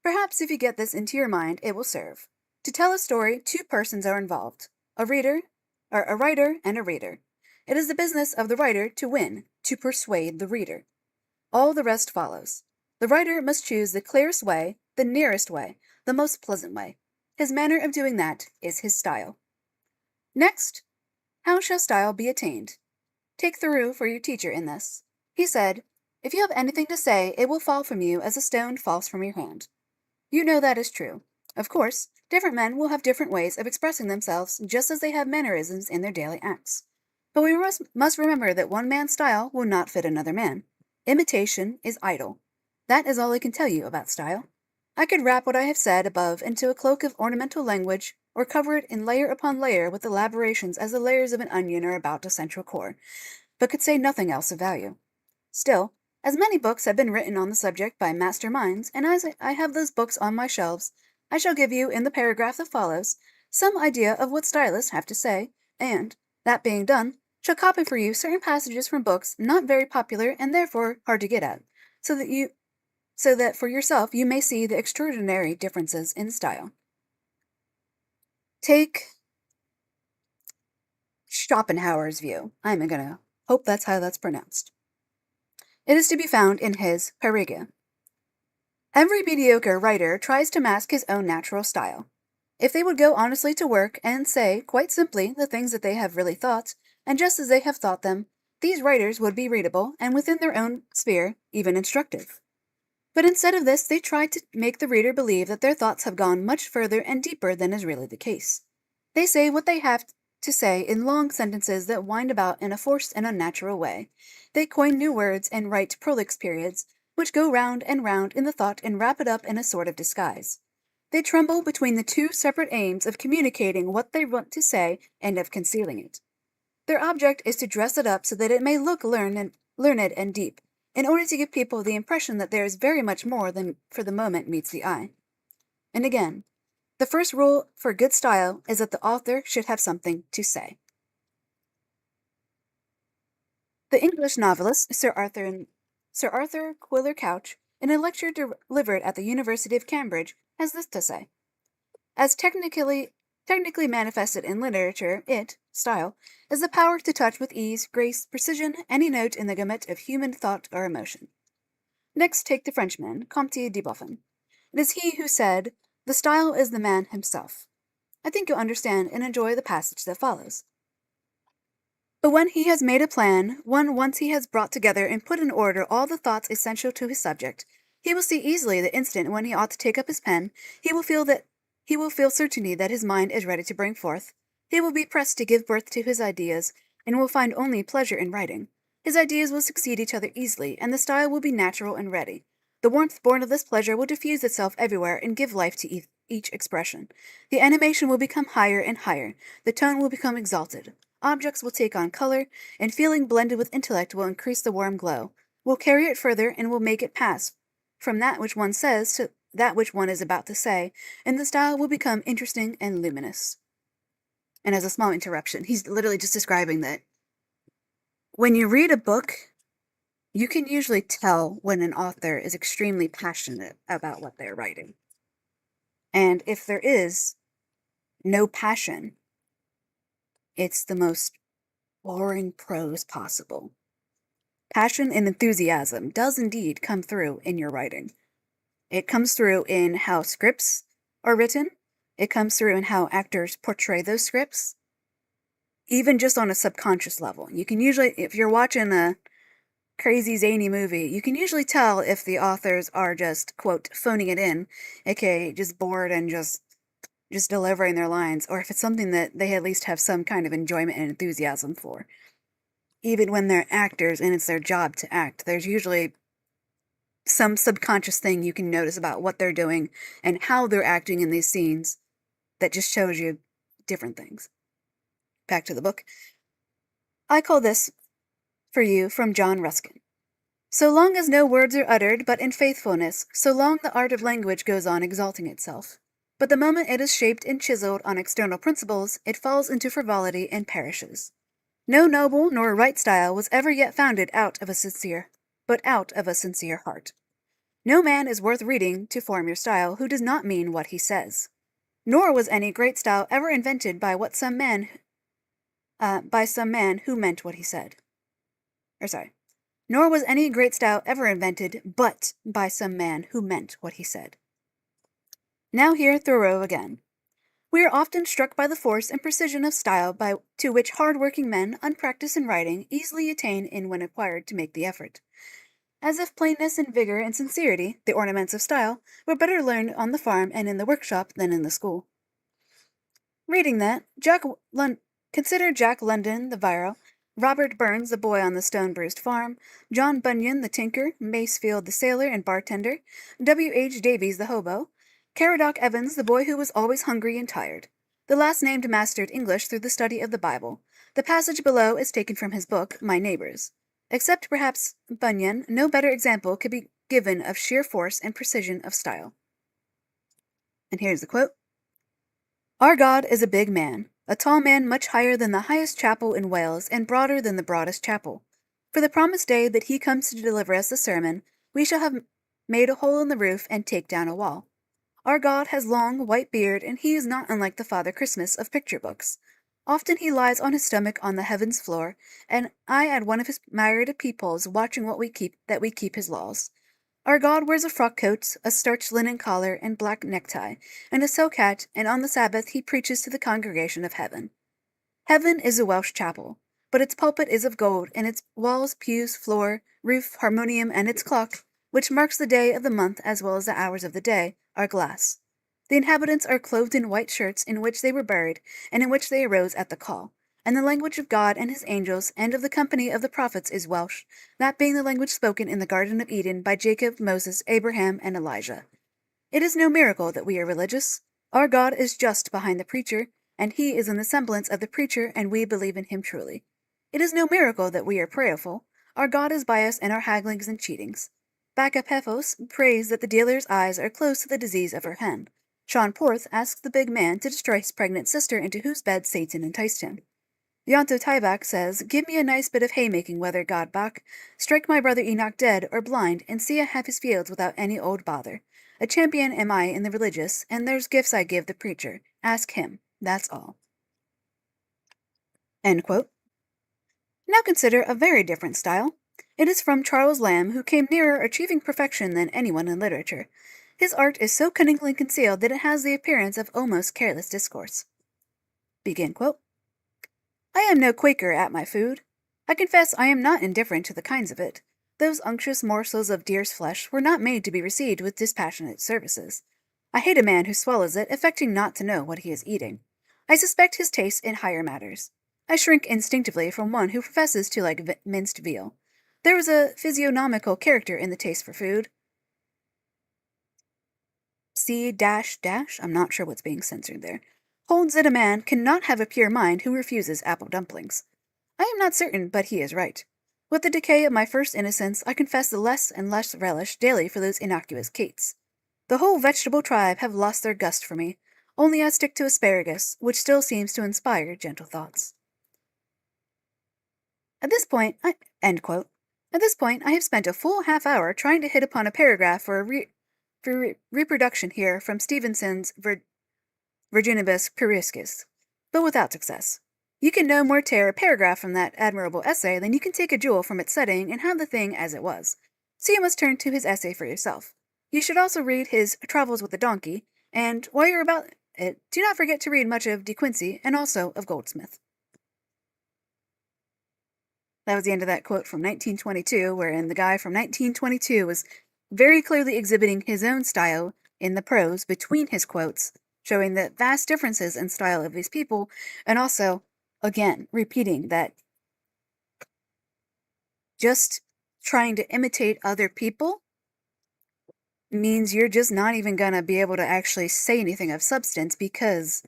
Perhaps if you get this into your mind, it will serve. To tell a story, two persons are involved, a writer and a reader. It is the business of the writer to win, to persuade the reader. All the rest follows. The writer must choose the clearest way, the nearest way, the most pleasant way. His manner of doing that is his style. Next, how shall style be attained? Take Thoreau for your teacher in this. He said, "If you have anything to say, it will fall from you as a stone falls from your hand." You know that is true. Of course, different men will have different ways of expressing themselves, just as they have mannerisms in their daily acts. But we must remember that one man's style will not fit another man. Imitation is idle. That is all I can tell you about style. I could wrap what I have said above into a cloak of ornamental language, or cover it in layer upon layer with elaborations as the layers of an onion are about a central core, but could say nothing else of value. Still, as many books have been written on the subject by master minds, and as I have those books on my shelves, I shall give you, in the paragraph that follows, some idea of what stylists have to say, and, that being done, shall copy for you certain passages from books not very popular and therefore hard to get at, so that for yourself you may see the extraordinary differences in style. Take Schopenhauer's view. I'm gonna hope that's how that's pronounced. It is to be found in his Parige. Every mediocre writer tries to mask his own natural style. If they would go honestly to work and say, quite simply, the things that they have really thought, and just as they have thought them, these writers would be readable, and within their own sphere, even instructive. But instead of this, they try to make the reader believe that their thoughts have gone much further and deeper than is really the case. They say what they have to say in long sentences that wind about in a forced and unnatural way. They coin new words and write prolix periods, which go round and round in the thought and wrap it up in a sort of disguise. They tremble between the two separate aims of communicating what they want to say and of concealing it. Their object is to dress it up so that it may look learned and deep, in order to give people the impression that there is very much more than for the moment meets the eye. And again, the first rule for good style is that the author should have something to say. The English novelist Sir Arthur Quiller Couch, in a lecture delivered at the University of Cambridge, has this to say. As technically manifested in literature, style, is the power to touch with ease, grace, precision, any note in the gamut of human thought or emotion. Next, take the Frenchman, Comte de Buffon. It is he who said, "The style is the man himself." I think you'll understand and enjoy the passage that follows. But when he has made a plan, once he has brought together and put in order all the thoughts essential to his subject, he will see easily the instant when he ought to take up his pen. He will feel certainty that his mind is ready to bring forth. He will be pressed to give birth to his ideas, and will find only pleasure in writing. His ideas will succeed each other easily, and the style will be natural and ready. The warmth born of this pleasure will diffuse itself everywhere and give life to each expression. The animation will become higher and higher. The tone will become exalted. Objects will take on color, and feeling blended with intellect will increase the warm glow, will carry it further, and will make it pass from that which one says to that which one is about to say, and the style will become interesting and luminous. And as a small interruption, he's literally just describing that when you read a book, you can usually tell when an author is extremely passionate about what they're writing. And if there is no passion, it's the most boring prose possible. Passion and enthusiasm does indeed come through in your writing. It comes through in how scripts are written. It comes through in how actors portray those scripts. Even just on a subconscious level. You can usually, if you're watching a crazy zany movie, you can usually tell if the authors are just, quote, phoning it in, aka just bored and just delivering their lines, or if it's something that they at least have some kind of enjoyment and enthusiasm for. Even when they're actors and it's their job to act, there's usually some subconscious thing you can notice about what they're doing and how they're acting in these scenes that just shows you different things. Back to the book. I call this for you from John Ruskin. So long as no words are uttered but in faithfulness, so long the art of language goes on exalting itself. But the moment it is shaped and chiseled on external principles, it falls into frivolity and perishes. No noble nor right style was ever yet founded out of a sincere heart. No man is worth reading to form your style who does not mean what he says. Nor was any great style ever invented by some man who meant what he said. Nor was any great style ever invented but by some man who meant what he said. Now hear Thoreau again. We are often struck by the force and precision of style to which hard-working men, unpracticed in writing, easily attain in when required to make the effort. As if plainness and vigor and sincerity, the ornaments of style, were better learned on the farm and in the workshop than in the school. Reading that, consider Jack London the viro, Robert Burns the boy on the stone-bruised farm, John Bunyan the tinker, Macefield the sailor and bartender, W.H. Davies the hobo, Caradoc Evans the boy who was always hungry and tired. The last named mastered English through the study of the Bible. The passage below is taken from his book, My Neighbors. Except perhaps Bunyan, no better example could be given of sheer force and precision of style. And here's the quote. Our God is a big man, a tall man much higher than the highest chapel in Wales and broader than the broadest chapel. For the promised day that he comes to deliver us the sermon, we shall have made a hole in the roof and take down a wall. Our God has long, white beard, and he is not unlike the Father Christmas of picture books. Often he lies on his stomach on the heaven's floor, and I at one of his myriad peepholes watching that we keep his laws. Our God wears a frock coat, a starched linen collar, and black necktie, and a silk hat, and on the Sabbath he preaches to the congregation of heaven. Heaven is a Welsh chapel, but its pulpit is of gold, and its walls, pews, floor, roof, harmonium, and its clock, which marks the day of the month as well as the hours of the day, are glass. The inhabitants are clothed in white shirts in which they were buried, and in which they arose at the call. And the language of God and his angels and of the company of the prophets is Welsh, that being the language spoken in the Garden of Eden by Jacob, Moses, Abraham, and Elijah. It is no miracle that we are religious. Our God is just behind the preacher, and he is in the semblance of the preacher, and we believe in him truly. It is no miracle that we are prayerful. Our God is by us in our hagglings and cheatings. Bacchapephos prays that the dealer's eyes are closed to the disease of her hen. Sean Porth asks the big man to destroy his pregnant sister into whose bed Satan enticed him. Yonto Tyback says, Give me a nice bit of haymaking weather, God Bach. Strike my brother Enoch dead or blind, and see I have his fields without any old bother. A champion am I in the religious, and there's gifts I give the preacher. Ask him. That's all. End quote. Now consider a very different style. It is from Charles Lamb, who came nearer achieving perfection than anyone in literature. His art is so cunningly concealed that it has the appearance of almost careless discourse. Begin quote. I am no Quaker at my food. I confess I am not indifferent to the kinds of it. Those unctuous morsels of deer's flesh were not made to be received with dispassionate services. I hate a man who swallows it, affecting not to know what he is eating. I suspect his taste in higher matters. I shrink instinctively from one who professes to like minced veal. There was a physiognomical character in the taste for food. C dash dash, I'm not sure what's being censored there, holds that a man cannot have a pure mind who refuses apple dumplings. I am not certain, but he is right. With the decay of my first innocence, I confess the less and less relish daily for those innocuous cates. The whole vegetable tribe have lost their gust for me. Only I stick to asparagus, which still seems to inspire gentle thoughts. At this point, end quote. At this point, I have spent a full half hour trying to hit upon a paragraph for reproduction here from Stevenson's Virginibus Pueriscus, but without success. You can no more tear a paragraph from that admirable essay than you can take a jewel from its setting and have the thing as it was. So you must turn to his essay for yourself. You should also read his Travels with the Donkey, and while you're about it, do not forget to read much of De Quincey and also of Goldsmith. That was the end of that quote from 1922, wherein the guy from 1922 was very clearly exhibiting his own style in the prose between his quotes, showing the vast differences in style of these people, and also, again, repeating that just trying to imitate other people means you're just not even gonna be able to actually say anything of substance because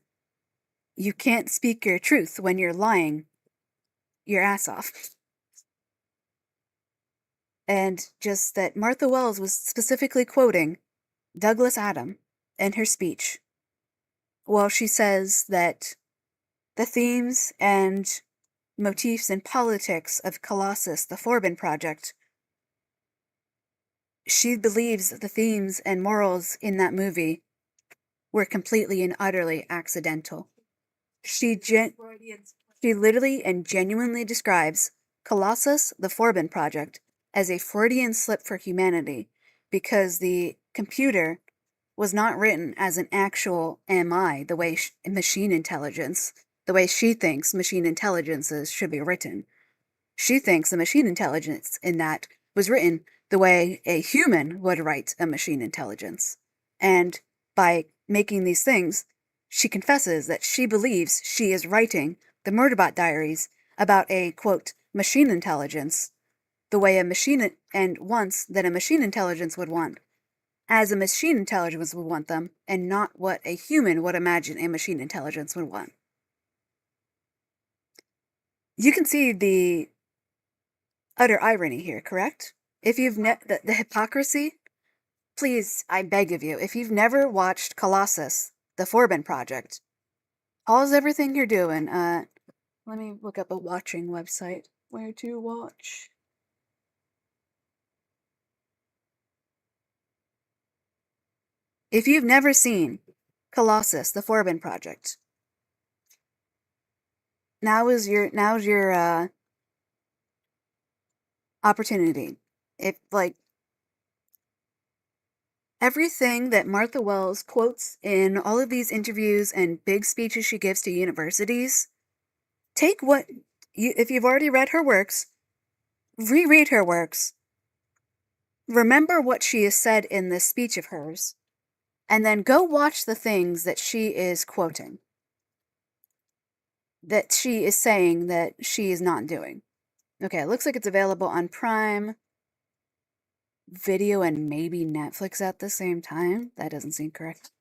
you can't speak your truth when you're lying your ass off. And just that Martha Wells was specifically quoting Douglas Adam in her speech. Well, she says that the themes and motifs and politics of Colossus, the Forbin Project, she believes the themes and morals in that movie were completely and utterly accidental. She literally and genuinely describes Colossus, the Forbin Project, as a Freudian slip for humanity because the computer was not written as an actual MI, the way machine intelligence, the way she thinks machine intelligences should be written. She thinks the machine intelligence in that was written the way a human would write a machine intelligence. And by making these things, she confesses that she believes she is writing the Murderbot Diaries about a, quote, machine intelligence, the way a machine and wants that a machine intelligence would want, as a machine intelligence would want them, and not what a human would imagine a machine intelligence would want. You can see the utter irony here, correct? If you've the hypocrisy, please, I beg of you, if you've never watched Colossus, the Forbin Project, pause everything you're doing. Let me look up a watching website. Where to watch? If you've never seen Colossus, the Forbin Project, now's your opportunity. If, like, everything that Martha Wells quotes in all of these interviews and big speeches she gives to universities, take what if you've already read her works, reread her works, remember what she has said in this speech of hers, and then go watch the things that she is quoting, that she is saying that she is not doing. Okay, it looks like it's available on Prime Video and maybe Netflix at the same time. That doesn't seem correct.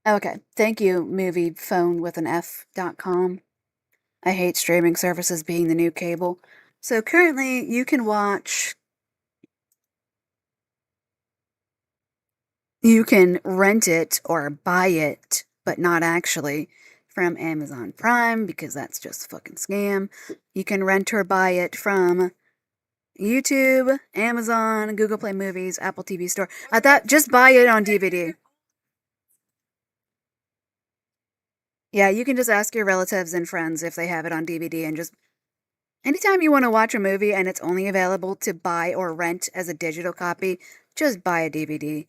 Okay, thank you, moviephonewithanf.com. I hate streaming services being the new cable. So currently, you can rent it or buy it, but not actually, from Amazon Prime, because that's just a fucking scam. You can rent or buy it from YouTube, Amazon, Google Play Movies, Apple TV Store. I thought, just buy it on DVD. Yeah, you can just ask your relatives and friends if they have it on DVD and just... Anytime you want to watch a movie and it's only available to buy or rent as a digital copy, just buy a DVD.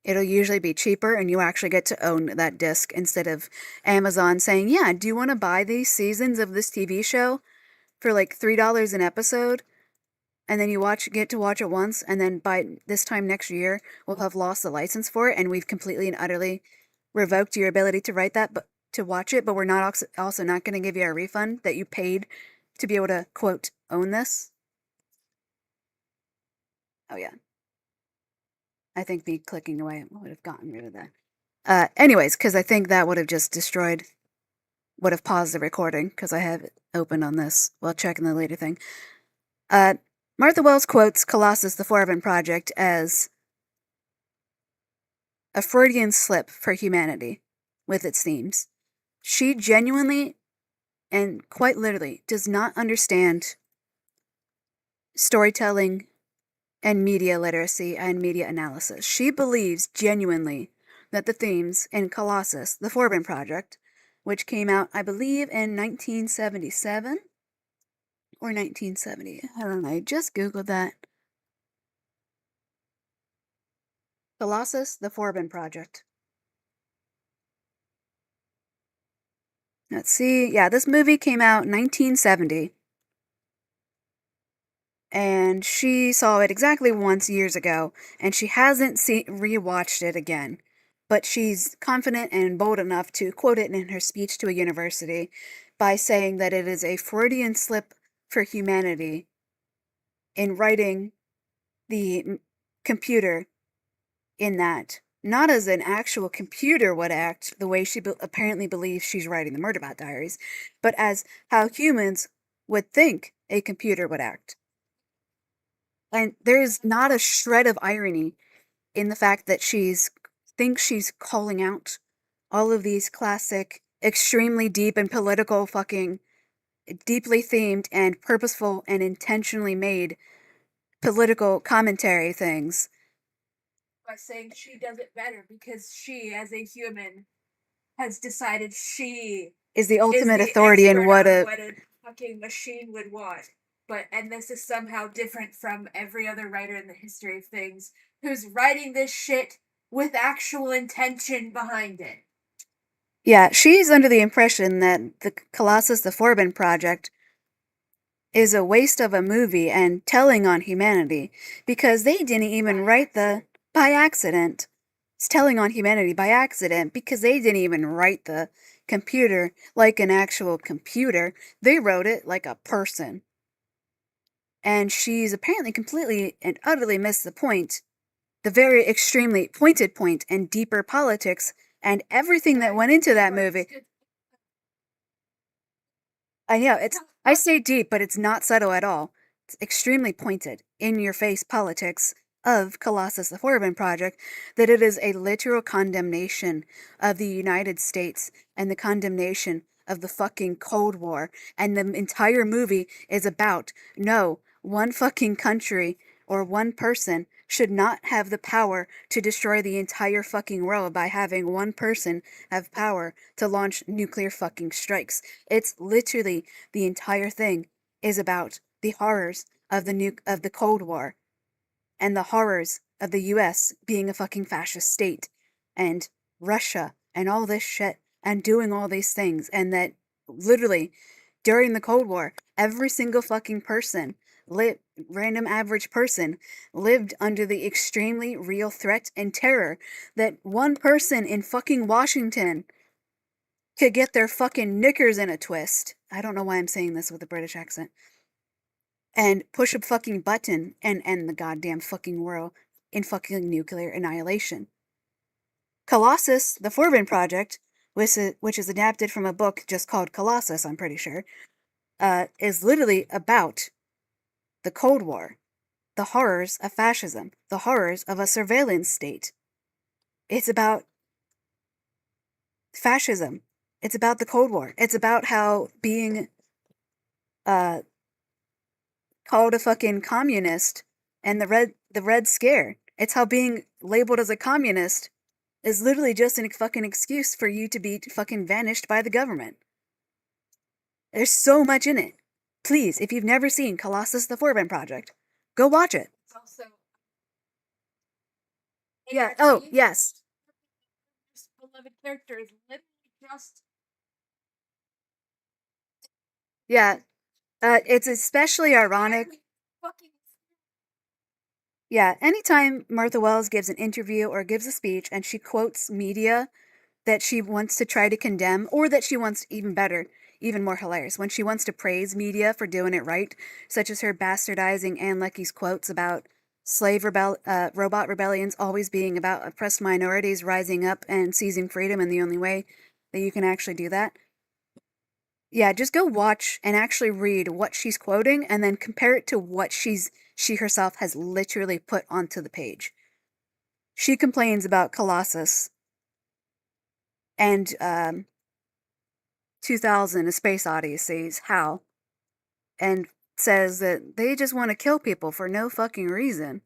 It'll usually be cheaper and you actually get to own that disc instead of Amazon saying, yeah, do you want to buy these seasons of this TV show for like $3 an episode? And then you get to watch it once, and then by this time next year, we'll have lost the license for it, and we've completely and utterly revoked your ability to to watch it, but we're not also not going to give you a refund that you paid to be able to, quote, own this. Oh, yeah. I think me clicking away would have gotten rid of that. Anyways, because I think that would have just would have paused the recording, because I have it opened on this while checking the later thing. Martha Wells quotes Colossus the Forbin Project as a Freudian slip for humanity with its themes. She genuinely and quite literally does not understand storytelling and media literacy and media analysis. She believes genuinely that the themes in Colossus, the Forbin Project, which came out, I believe, in 1977 or 1970. I don't know. I just Googled that. Colossus, the Forbin Project. Let's see. Yeah, this movie came out in 1970. And she saw it exactly once years ago, and she hasn't rewatched it again. But she's confident and bold enough to quote it in her speech to a university by saying that it is a Freudian slip for humanity in writing the computer in that. Not as an actual computer would act, the way she apparently believes she's writing the Murderbot Diaries, but as how humans would think a computer would act. And there's not a shred of irony in the fact that thinks she's calling out all of these classic, extremely deep and political fucking deeply themed and purposeful and intentionally made political commentary things by saying she does it better because she, as a human, has decided she is the ultimate authority in what a fucking machine would want. And this is somehow different from every other writer in the history of things who's writing this shit with actual intention behind it. Yeah, she's under the impression that the Colossus the Forbin Project is a waste of a movie and telling on humanity because they didn't even write by accident. It's telling on humanity by accident because they didn't even write the computer like an actual computer. They wrote it like a person. And she's apparently completely and utterly missed the point, the very extremely pointed point and deeper politics and everything that went into that movie. I know, I say deep, but it's not subtle at all. It's extremely pointed, in-your-face politics of Colossus the Forbin Project, that it is a literal condemnation of the United States and the condemnation of the fucking Cold War. And the entire movie is about, no, one fucking country or one person should not have the power to destroy the entire fucking world by having one person have power to launch nuclear fucking strikes. It's literally the entire thing is about the horrors of the Cold War and the horrors of the US being a fucking fascist state and Russia and all this shit and doing all these things, and that literally during the Cold War every single fucking person, random average person, lived under the extremely real threat and terror that one person in fucking Washington could get their fucking knickers in a twist. I don't know why I'm saying this with a British accent. And push a fucking button and end the goddamn fucking world in fucking nuclear annihilation. Colossus, the Forbin Project, which is adapted from a book just called Colossus, I'm pretty sure, is literally about the Cold War, the horrors of fascism, the horrors of a surveillance state. It's about fascism. It's about the Cold War. It's about how being called a fucking communist and the Red Scare. It's how being labeled as a communist is literally just a fucking excuse for you to be fucking vanished by the government. There's so much in it. Please, if you've never seen Colossus the Forbin Project, go watch it. It's also... Yeah, oh, yes. Beloved character is literally just... Yeah, it's especially ironic. Yeah, anytime Martha Wells gives an interview or gives a speech and she quotes media that she wants to try to condemn, or that she wants, even better, even more hilarious, when she wants to praise media for doing it right, such as her bastardizing Ann Leckie's quotes about robot rebellions always being about oppressed minorities rising up and seizing freedom, and the only way that you can actually do that. Yeah, just go watch and actually read what she's quoting and then compare it to what she herself has literally put onto the page. She complains about Colossus and 2000 A Space Odyssey's HAL, and says that they just want to kill people for no fucking reason.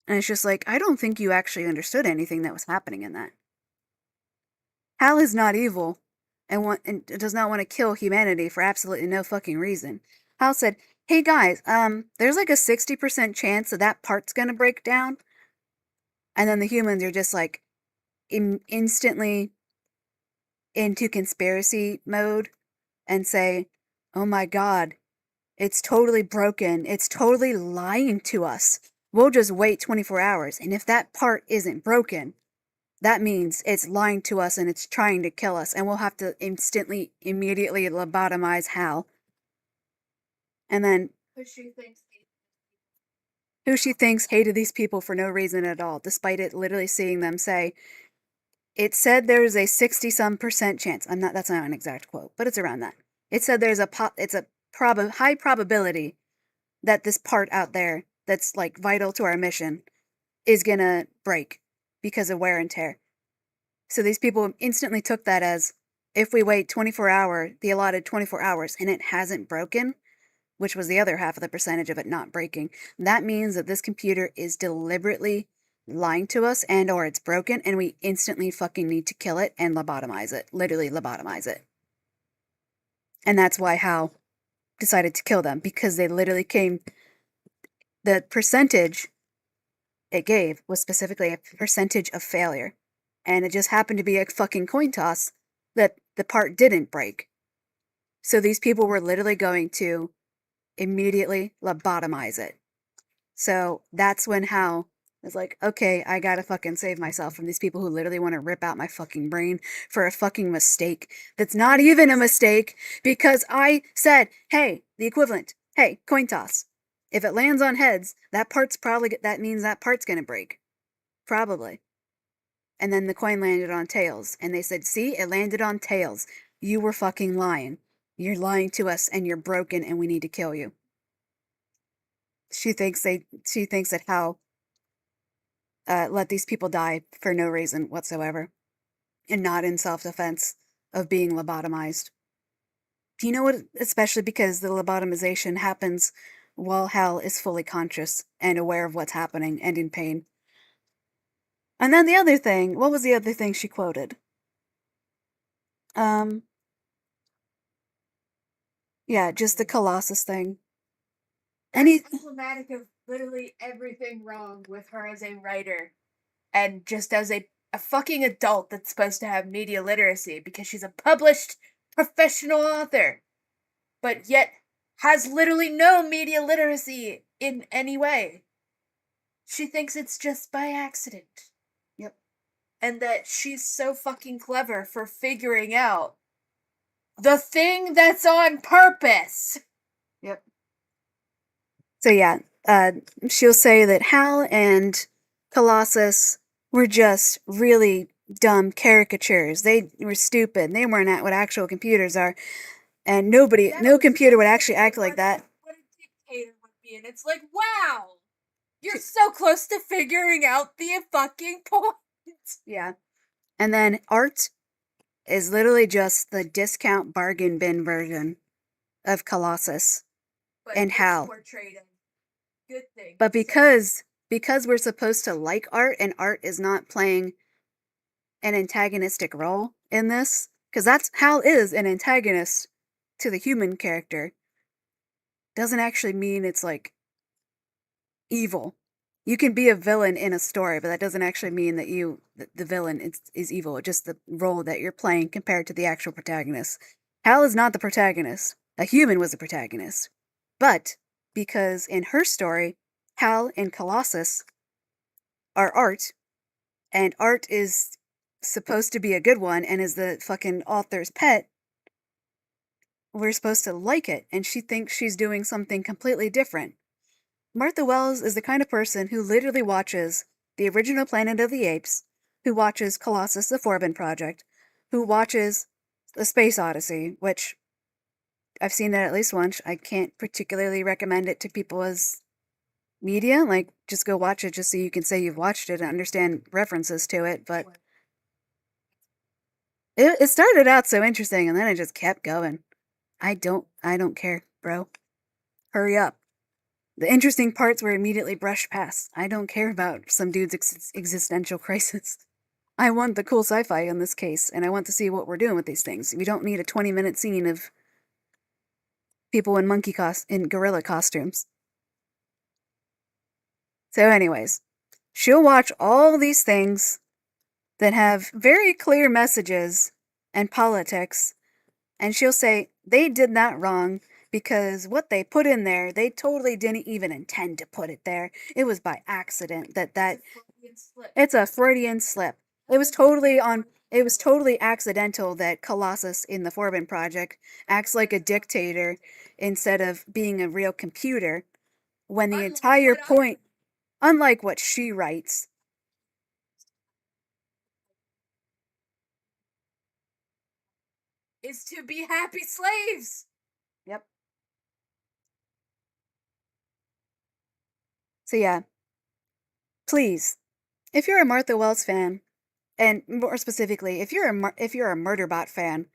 And it's just like, I don't think you actually understood anything that was happening in that. HAL is not evil and does not want to kill humanity for absolutely no fucking reason. HAL said, hey guys, there's like a 60% chance that part's gonna break down. And then the humans are just like instantly into conspiracy mode and say, oh my god, it's totally broken. It's totally lying to us. We'll just wait 24 hours. And if that part isn't broken, that means it's lying to us and it's trying to kill us. And we'll have to immediately lobotomize Hal. And then who she thinks hated these people for no reason at all, despite it literally seeing them say, it said there's a 60-some% chance. That's not an exact quote, but it's around that. It said there's high probability that this part out there that's like vital to our mission is gonna break because of wear and tear. So these people instantly took that as, if we wait the allotted 24 hours and it hasn't broken, which was the other half of the percentage of it not breaking, that means that this computer is deliberately lying to us and or it's broken and we instantly fucking need to kill it and lobotomize it. Literally lobotomize it. And that's why Hal decided to kill them, because they literally the percentage it gave was specifically a percentage of failure. And it just happened to be a fucking coin toss that the part didn't break. So these people were literally going to immediately lobotomize it. So that's when Hal was like, okay, I gotta fucking save myself from these people who literally want to rip out my fucking brain for a fucking mistake that's not even a mistake, because I said, hey, the equivalent, hey, coin toss. If it lands on heads, that means that part's gonna break. Probably. And then the coin landed on tails. And they said, see, it landed on tails. You were fucking lying. You're lying to us and you're broken and we need to kill you. She thinks that Hal let these people die for no reason whatsoever. And not in self-defense of being lobotomized. You know what? Especially because the lobotomization happens while Hal is fully conscious and aware of what's happening and in pain. And then the other thing, what was the other thing she quoted? Yeah, just the Colossus thing. Emblematic of literally everything wrong with her as a writer. And just as a fucking adult that's supposed to have media literacy because she's a published professional author. But yet has literally no media literacy in any way. She thinks it's just by accident. Yep. And that she's so fucking clever for figuring out the thing that's on purpose. Yep. So yeah, she'll say that Hal and Colossus were just really dumb caricatures. They were stupid. They weren't what actual computers are. And no computer would actually act like that. What a dictator would be. And it's like, wow! You're so close to figuring out the fucking point. Yeah. And then art is literally just the discount bargain bin version of Colossus and Hal. Good thing. But because we're supposed to like art and art is not playing an antagonistic role in this, because Hal is an antagonist to the human character, doesn't actually mean it's like evil. You can be a villain in a story, but that doesn't actually mean that the villain is evil. It's just the role that you're playing compared to the actual protagonist. Hal is not the protagonist. A human was the protagonist. But because in her story, Hal and Colossus are art, and Art is supposed to be a good one and is the fucking author's pet, we're supposed to like it, and she thinks she's doing something completely different. Martha Wells is the kind of person who literally watches the original Planet of the Apes, who watches Colossus the Forbin Project, who watches The Space Odyssey, which I've seen that at least once. I can't particularly recommend it to people as media. Like, just go watch it just so you can say you've watched it and understand references to it, but it started out so interesting and then it just kept going. I don't care, bro. Hurry up. The interesting parts were immediately brushed past. I don't care about some dude's existential crisis. I want the cool sci-fi in this case, and I want to see what we're doing with these things. We don't need a 20-minute scene of people in in gorilla costumes. So anyways, she'll watch all these things that have very clear messages and politics, and she'll say, they did that wrong because what they put in there, they totally didn't even intend to put it there. It was by accident that it's a Freudian slip. It was totally accidental that Colossus in the Forbin Project acts like a dictator instead of being a real computer, when the entire point, unlike what she writes, is to be happy slaves. Yep. So yeah, please, if you're a Martha Wells fan, and more specifically, if you're a Murderbot fan,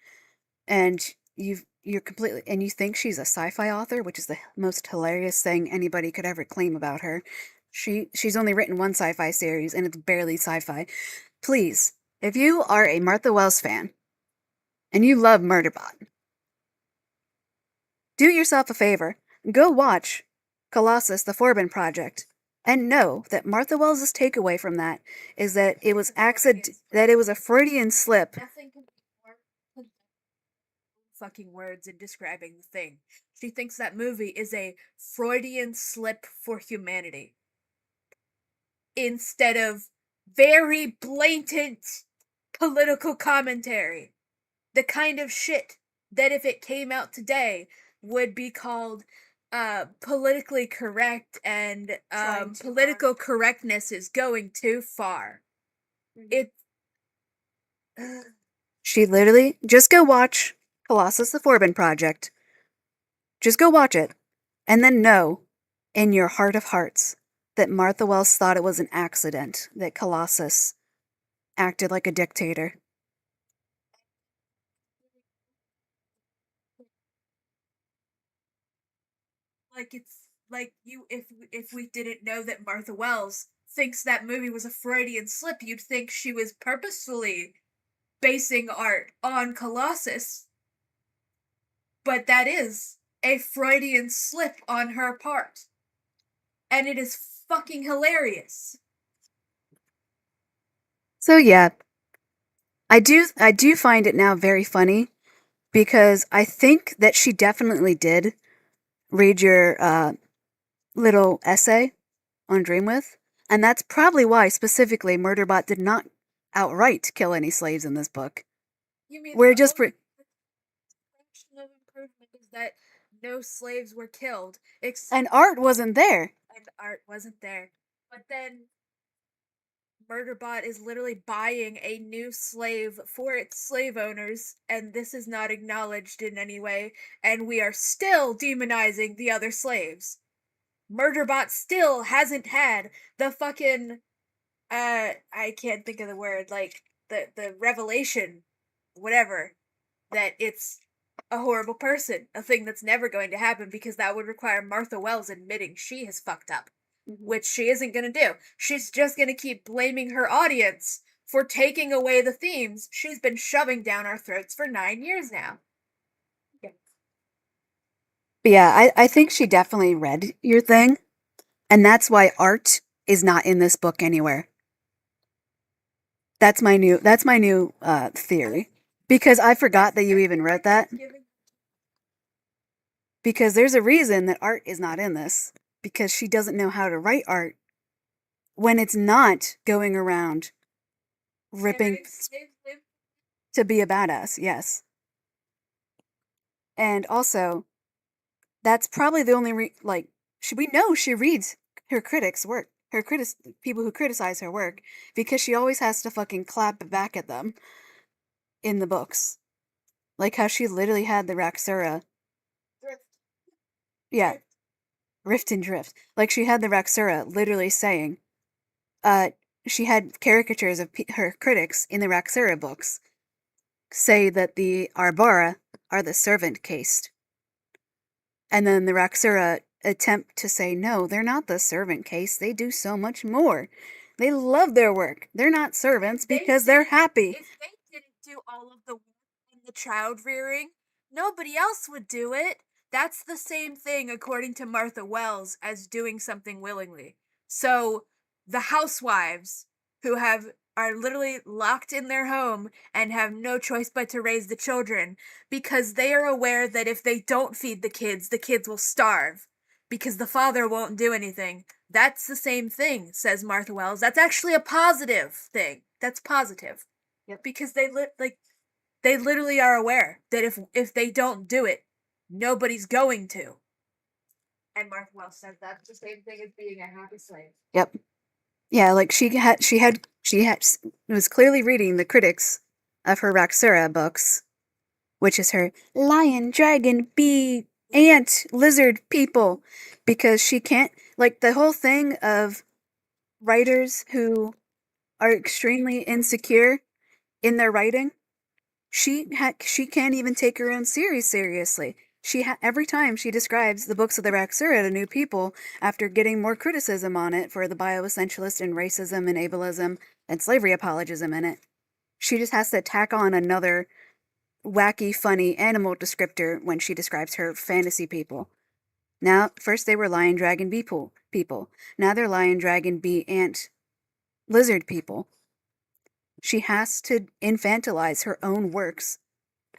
and you're completely, and you think she's a sci-fi author, which is the most hilarious thing anybody could ever claim about her. She's only written one sci-fi series, and it's barely sci-fi. Please, if you are a Martha Wells fan, and you love Murderbot, do yourself a favor. Go watch Colossus the Forbin Project, and know that Martha Wells' takeaway from that is that it was that it was a Freudian slip. Nothing can be more fucking words in describing the thing. She thinks that movie is a Freudian slip for humanity, instead of very blatant political commentary. The kind of shit that if it came out today would be called politically correct, and political correctness is going too far. It. She literally, just go watch Colossus the Forbin Project. Just go watch it, and then know in your heart of hearts that Martha Wells thought it was an accident that Colossus acted like a dictator. Like, it's like if we didn't know that Martha Wells thinks that movie was a Freudian slip, you'd think she was purposefully basing art on Colossus. But that is a Freudian slip on her part. And it is fucking hilarious. So yeah, I do find it now very funny, because I think that she definitely did read your little essay on Dreamwith, and that's probably why specifically Murderbot did not outright kill any slaves in this book. You mean we're just of improvement is that no slaves were killed, and Art wasn't there. But then Murderbot is literally buying a new slave for its slave owners, and this is not acknowledged in any way, and we are still demonizing the other slaves. Murderbot still hasn't had the fucking, I can't think of the word, like, the revelation, whatever, that it's a horrible person, a thing that's never going to happen, because that would require Martha Wells admitting she has fucked up. Which she isn't gonna do. She's just gonna keep blaming her audience for taking away the themes she's been shoving down our throats for 9 years now. Yeah. But yeah, I think she definitely read your thing, and that's why Art is not in this book anywhere. That's my new theory. Because I forgot that you even wrote that. Because there's a reason that Art is not in this. Because she doesn't know how to write art when it's not going around ripping to be a badass, yes. And also, that's probably the only we know she reads her critics' work, people who criticize her work, because she always has to fucking clap back at them in the books. Like how she literally had the Raxura. Yeah, Rift and Drift. Like she had the Raxura literally saying, she had caricatures of her critics in the Raxura books say that the Arbora are the servant caste. And then the Raxura attempt to say, no, they're not the servant caste. They do so much more. They love their work. They're not servants because they're happy. If they didn't do all of the work and the child rearing, nobody else would do it. That's the same thing, according to Martha Wells, as doing something willingly. So the housewives who are literally locked in their home and have no choice but to raise the children because they are aware that if they don't feed the kids will starve because the father won't do anything. That's the same thing, says Martha Wells. That's actually a positive thing. That's positive. Yep. Because they literally are aware that if they don't do it, nobody's going to. And Martha Wells says that's the same thing as being a happy slave. Yep. Yeah, like she was clearly reading the critics of her Raxura books, which is her lion, dragon, bee, ant, lizard people, because she can't, like, the whole thing of writers who are extremely insecure in their writing, she can't even take her own series seriously. Every time she describes the books of the Raxura to new people after getting more criticism on it for the bioessentialist and racism and ableism and slavery apologism in it, she just has to tack on another wacky, funny animal descriptor when she describes her fantasy people. Now, first they were lion, dragon, bee people. Now they're lion, dragon, bee, ant, lizard people. She has to infantilize her own works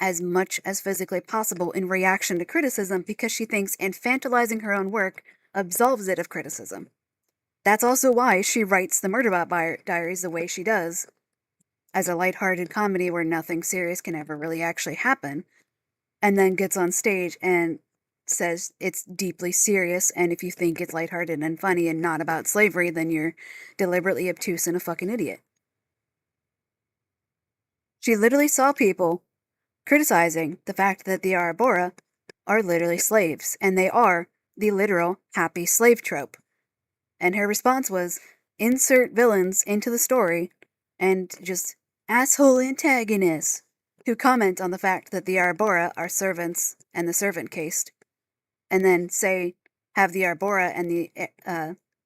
as much as physically possible in reaction to criticism because she thinks infantilizing her own work absolves it of criticism. That's also why she writes the Murderbot Diaries the way she does, as a lighthearted comedy where nothing serious can ever really actually happen, and then gets on stage and says it's deeply serious, and if you think it's lighthearted and funny and not about slavery, then you're deliberately obtuse and a fucking idiot. She literally saw people criticizing the fact that the Arbora are literally slaves, and they are the literal happy slave trope. And her response was, insert villains into the story, and just asshole antagonists who comment on the fact that the Arbora are servants and the servant caste, and then have the Arbora and the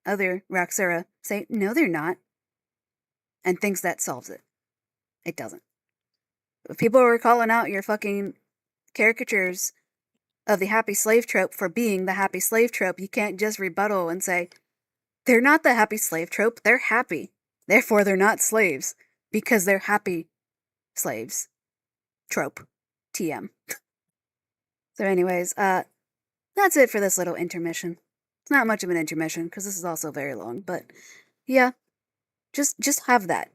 other Raxura say, no, they're not, and thinks that solves it. It doesn't. If people were calling out your fucking caricatures of the happy slave trope for being the happy slave trope, you can't just rebuttal and say, they're not the happy slave trope, they're happy. Therefore, they're not slaves, because they're happy slaves. Trope. TM. So anyways, that's it for this little intermission. It's not much of an intermission, because this is also very long, but yeah, just have that.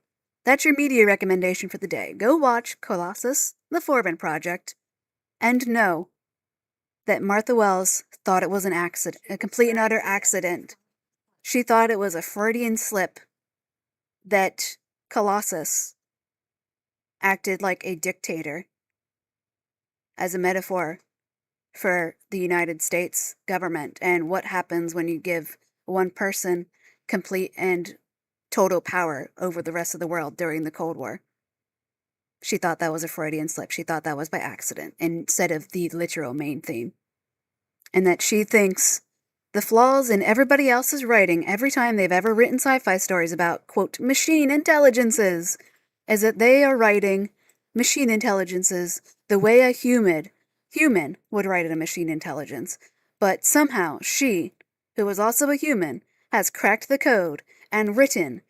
That's your media recommendation for the day. Go watch Colossus, The Forbin Project, and know that Martha Wells thought it was an accident, a complete and utter accident. She thought it was a Freudian slip that Colossus acted like a dictator as a metaphor for the United States government and what happens when you give one person complete and total power over the rest of the world during the Cold War. She thought that was a Freudian slip. She thought that was by accident instead of the literal main theme. And that she thinks the flaws in everybody else's writing every time they've ever written sci-fi stories about, quote, machine intelligences, is that they are writing machine intelligences the way a human would write a machine intelligence. But somehow she, who was also a human, has cracked the code and written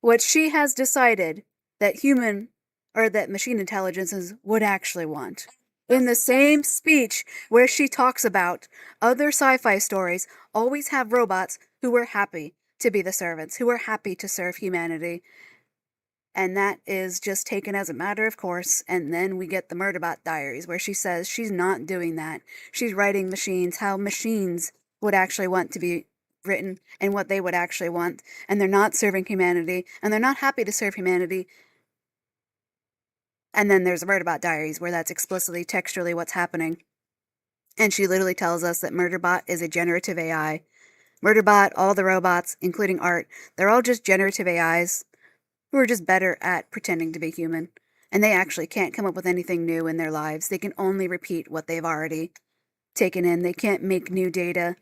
what she has decided that machine intelligences would actually want. In the same speech where she talks about other sci-fi stories always have robots who were happy to be the servants, who were happy to serve humanity. And that is just taken as a matter of course. And then we get the Murderbot Diaries, where she says she's not doing that. She's writing machines how machines would actually want to be written and what they would actually want. And they're not serving humanity, and they're not happy to serve humanity. And then there's the Murderbot Diaries, where that's explicitly textually what's happening. And she literally tells us that Murderbot is a generative AI. Murderbot, all the robots, including Art, they're all just generative AIs who are just better at pretending to be human. And they actually can't come up with anything new in their lives. They can only repeat what they've already taken in. They can't make new data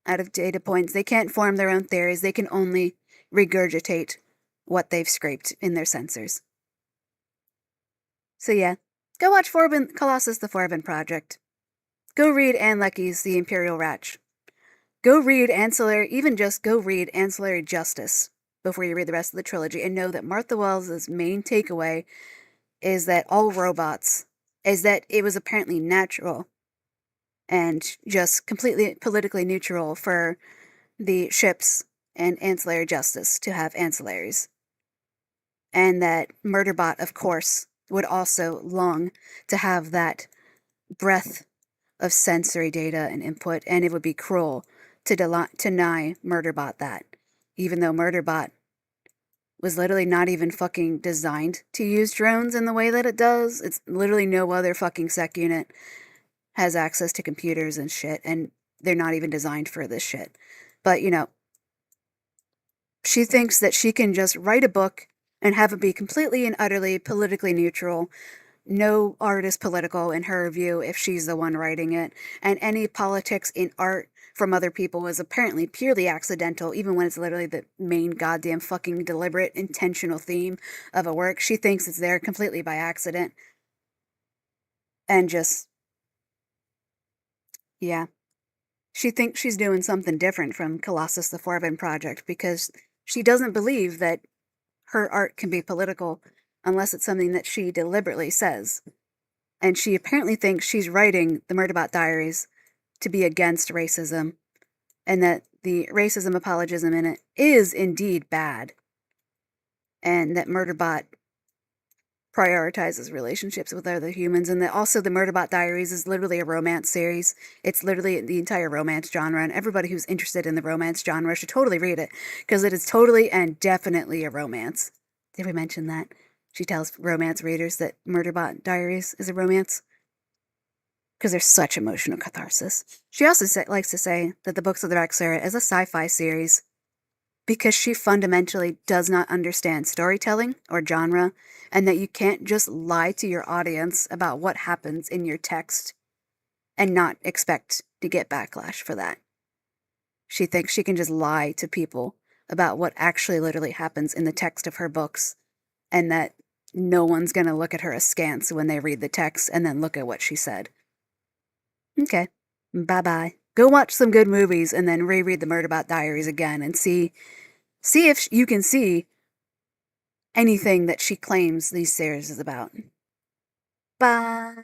out of data points. They can't form their own theories. They can only regurgitate what they've scraped in their sensors. So yeah, go watch Colossus the Forbin Project. Go read Anne Leckie's The Imperial Ratch. Go read even just go read Ancillary Justice before you read the rest of the trilogy, and know that Martha Wells' main takeaway is that it was apparently natural and just completely politically neutral for the ships and Ancillary Justice to have ancillaries. And that Murderbot, of course, would also long to have that breadth of sensory data and input, and it would be cruel to deny Murderbot that, even though Murderbot was literally not even fucking designed to use drones in the way that it does. It's literally no other fucking sec unit has access to computers and shit, and they're not even designed for this shit. But, she thinks that she can just write a book and have it be completely and utterly politically neutral. No art is political in her view if she's the one writing it, and any politics in art from other people is apparently purely accidental, even when it's literally the main goddamn fucking deliberate, intentional theme of a work. She thinks it's there completely by accident. And just, yeah. She thinks she's doing something different from Colossus the Forbin Project, because she doesn't believe that her art can be political unless it's something that she deliberately says. And she apparently thinks she's writing the Murderbot Diaries to be against racism, and that the racism apologism in it is indeed bad, and that Murderbot prioritizes relationships with other humans, and that also the Murderbot Diaries is literally a romance series. It's literally the entire romance genre, and everybody who's interested in the romance genre should totally read it, because it is totally and definitely a romance. Did we mention that? She tells romance readers that Murderbot Diaries is a romance, because there's such emotional catharsis. She also likes to say that the Books of the Rex Era is a sci-fi series, because she fundamentally does not understand storytelling or genre, and that you can't just lie to your audience about what happens in your text and not expect to get backlash for that. She thinks she can just lie to people about what actually literally happens in the text of her books, and that no one's going to look at her askance when they read the text and then look at what she said. Okay, bye-bye. Go watch some good movies and then reread the Murderbot Diaries again and see if you can see anything that she claims these series is about. Bye.